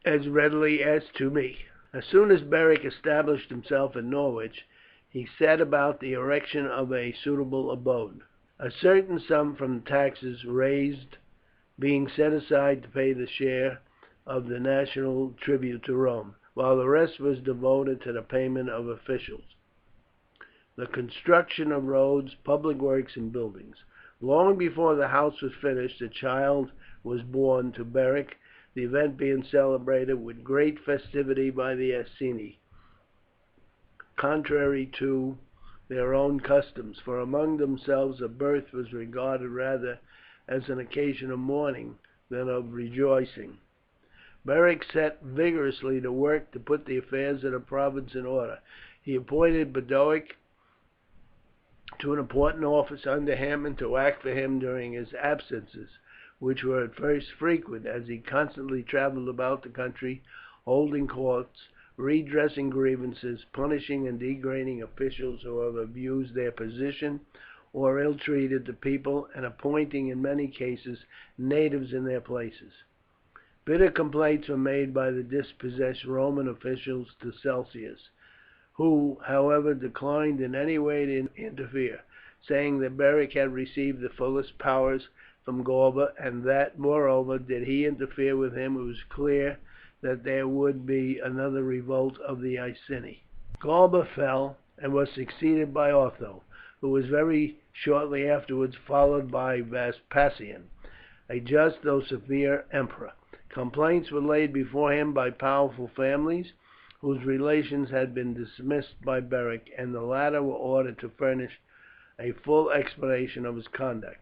as readily as to me." As soon as Beric established himself at Norwich, he set about the erection of a suitable abode, a certain sum from the taxes raised being set aside to pay the share of the national tribute to Rome, while the rest was devoted to the payment of officials, the construction of roads, public works, and buildings. Long before the house was finished a child was born to Beric, the event being celebrated with great festivity by the Iceni, contrary to their own customs, for among themselves a birth was regarded rather as an occasion of mourning than of rejoicing. Beric set vigorously to work to put the affairs of the province in order. He appointed Boduoc to an important office under him, and to act for him during his absences, which were at first frequent, as he constantly travelled about the country, holding courts, redressing grievances, punishing and degrading officials who have abused their position or ill-treated the people, and appointing in many cases natives in their places. Bitter complaints were made by the dispossessed Roman officials to Celsius, who, however, declined in any way to interfere, saying that Beric had received the fullest powers from Galba, and that, moreover, did he interfere with him, it was clear that there would be another revolt of the Iceni. Galba fell, and was succeeded by Otho, who was very shortly afterwards followed by Vespasian, a just though severe emperor. Complaints were laid before him by powerful families, whose relations had been dismissed by Beric, and the latter were ordered to furnish a full explanation of his conduct.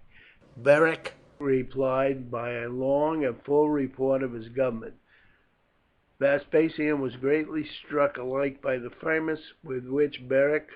Beric replied by a long and full report of his government. Vespasian was greatly struck alike by the firmness with which Beric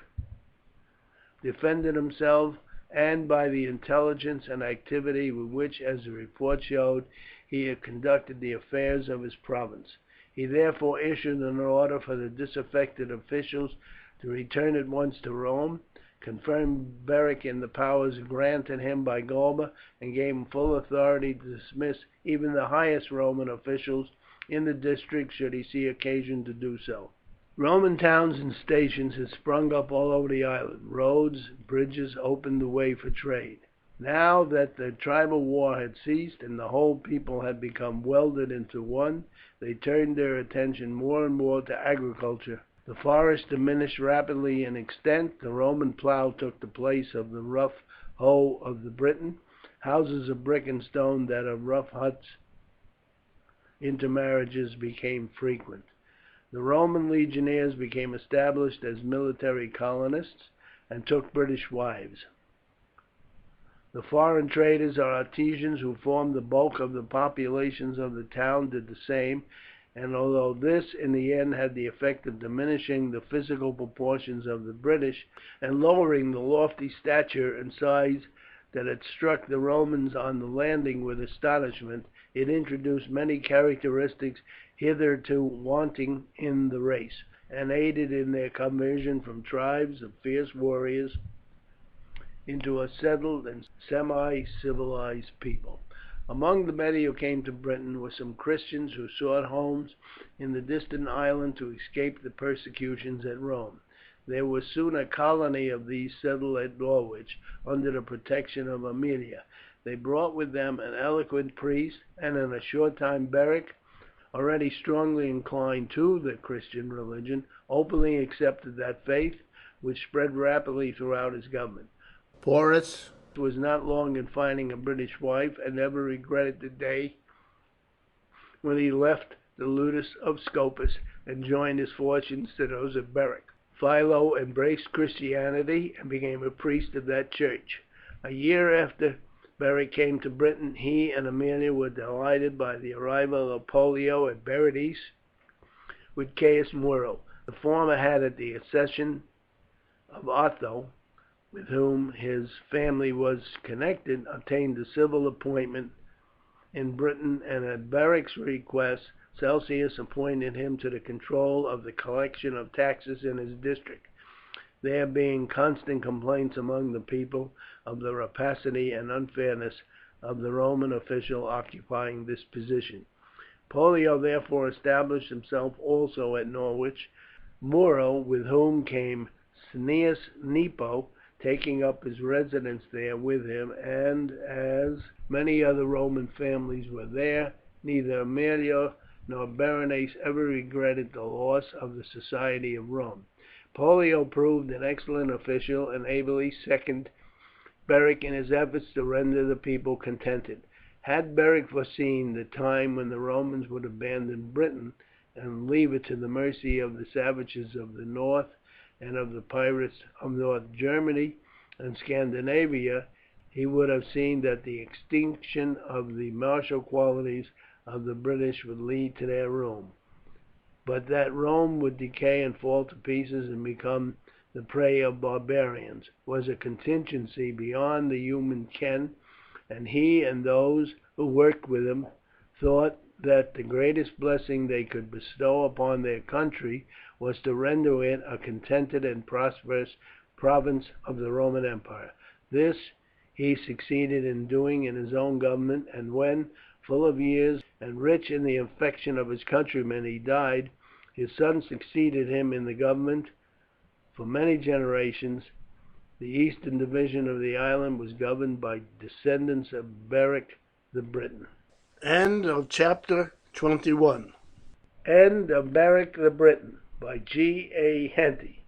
defended himself, and by the intelligence and activity with which, as the report showed, he had conducted the affairs of his province. He therefore issued an order for the disaffected officials to return at once to Rome, confirmed Beric in the powers granted him by Galba, and gave him full authority to dismiss even the highest Roman officials in the district should he see occasion to do so. Roman towns and stations had sprung up all over the island. Roads and bridges opened the way for trade. Now that the tribal war had ceased and the whole people had become welded into one, they turned their attention more and more to agriculture. The forest diminished rapidly in extent. The Roman plough took the place of the rough hoe of the Briton. Houses of brick and stone, that of rough huts, intermarriages became frequent. The Roman legionaries became established as military colonists and took British wives. The foreign traders or artisans who formed the bulk of the populations of the town did the same, and although this in the end had the effect of diminishing the physical proportions of the British and lowering the lofty stature and size that had struck the Romans on the landing with astonishment, it introduced many characteristics hitherto wanting in the race, and aided in their conversion from tribes of fierce warriors into a settled and semi-civilized people. Among the many who came to Britain were some Christians who sought homes in the distant island to escape the persecutions at Rome. There was soon a colony of these settled at Norwich under the protection of Aemilia. They brought with them an eloquent priest, and in a short time Beric, already strongly inclined to the Christian religion, openly accepted that faith, which spread rapidly throughout his government. Porus was not long in finding a British wife, and never regretted the day when he left the ludus of Scopus and joined his fortunes to those of Beric. Philo embraced Christianity and became a priest of that church. A year after Beric came to Britain, he and Aemilia were delighted by the arrival of Pollio at Berenice with Caius Muro. The former had, at the accession of Otho, with whom his family was connected, obtained a civil appointment in Britain, and at Beric's request Celsius appointed him to the control of the collection of taxes in his district, there being constant complaints among the people of the rapacity and unfairness of the Roman official occupying this position. Pollio therefore established himself also at Norwich, Muro, with whom came Cneius Nepo, taking up his residence there with him, and as many other Roman families were there, neither Aemilia nor Berenice ever regretted the loss of the society of Rome. Pollio proved an excellent official, and ably seconded Beric in his efforts to render the people contented. Had Beric foreseen the time when the Romans would abandon Britain and leave it to the mercy of the savages of the north and of the pirates of North Germany and Scandinavia, he would have seen that the extinction of the martial qualities of the British would lead to their ruin, but that Rome would decay and fall to pieces and become the prey of barbarians was a contingency beyond the human ken, and he and those who worked with him thought that the greatest blessing they could bestow upon their country was to render it a contented and prosperous province of the Roman Empire. This he succeeded in doing in his own government, and when, full of years and rich in the affection of his countrymen, he died, his son succeeded him in the government. For many generations the eastern division of the island was governed by descendants of Beric the Briton. End of chapter 21. End of Beric the Briton by G. A. Henty.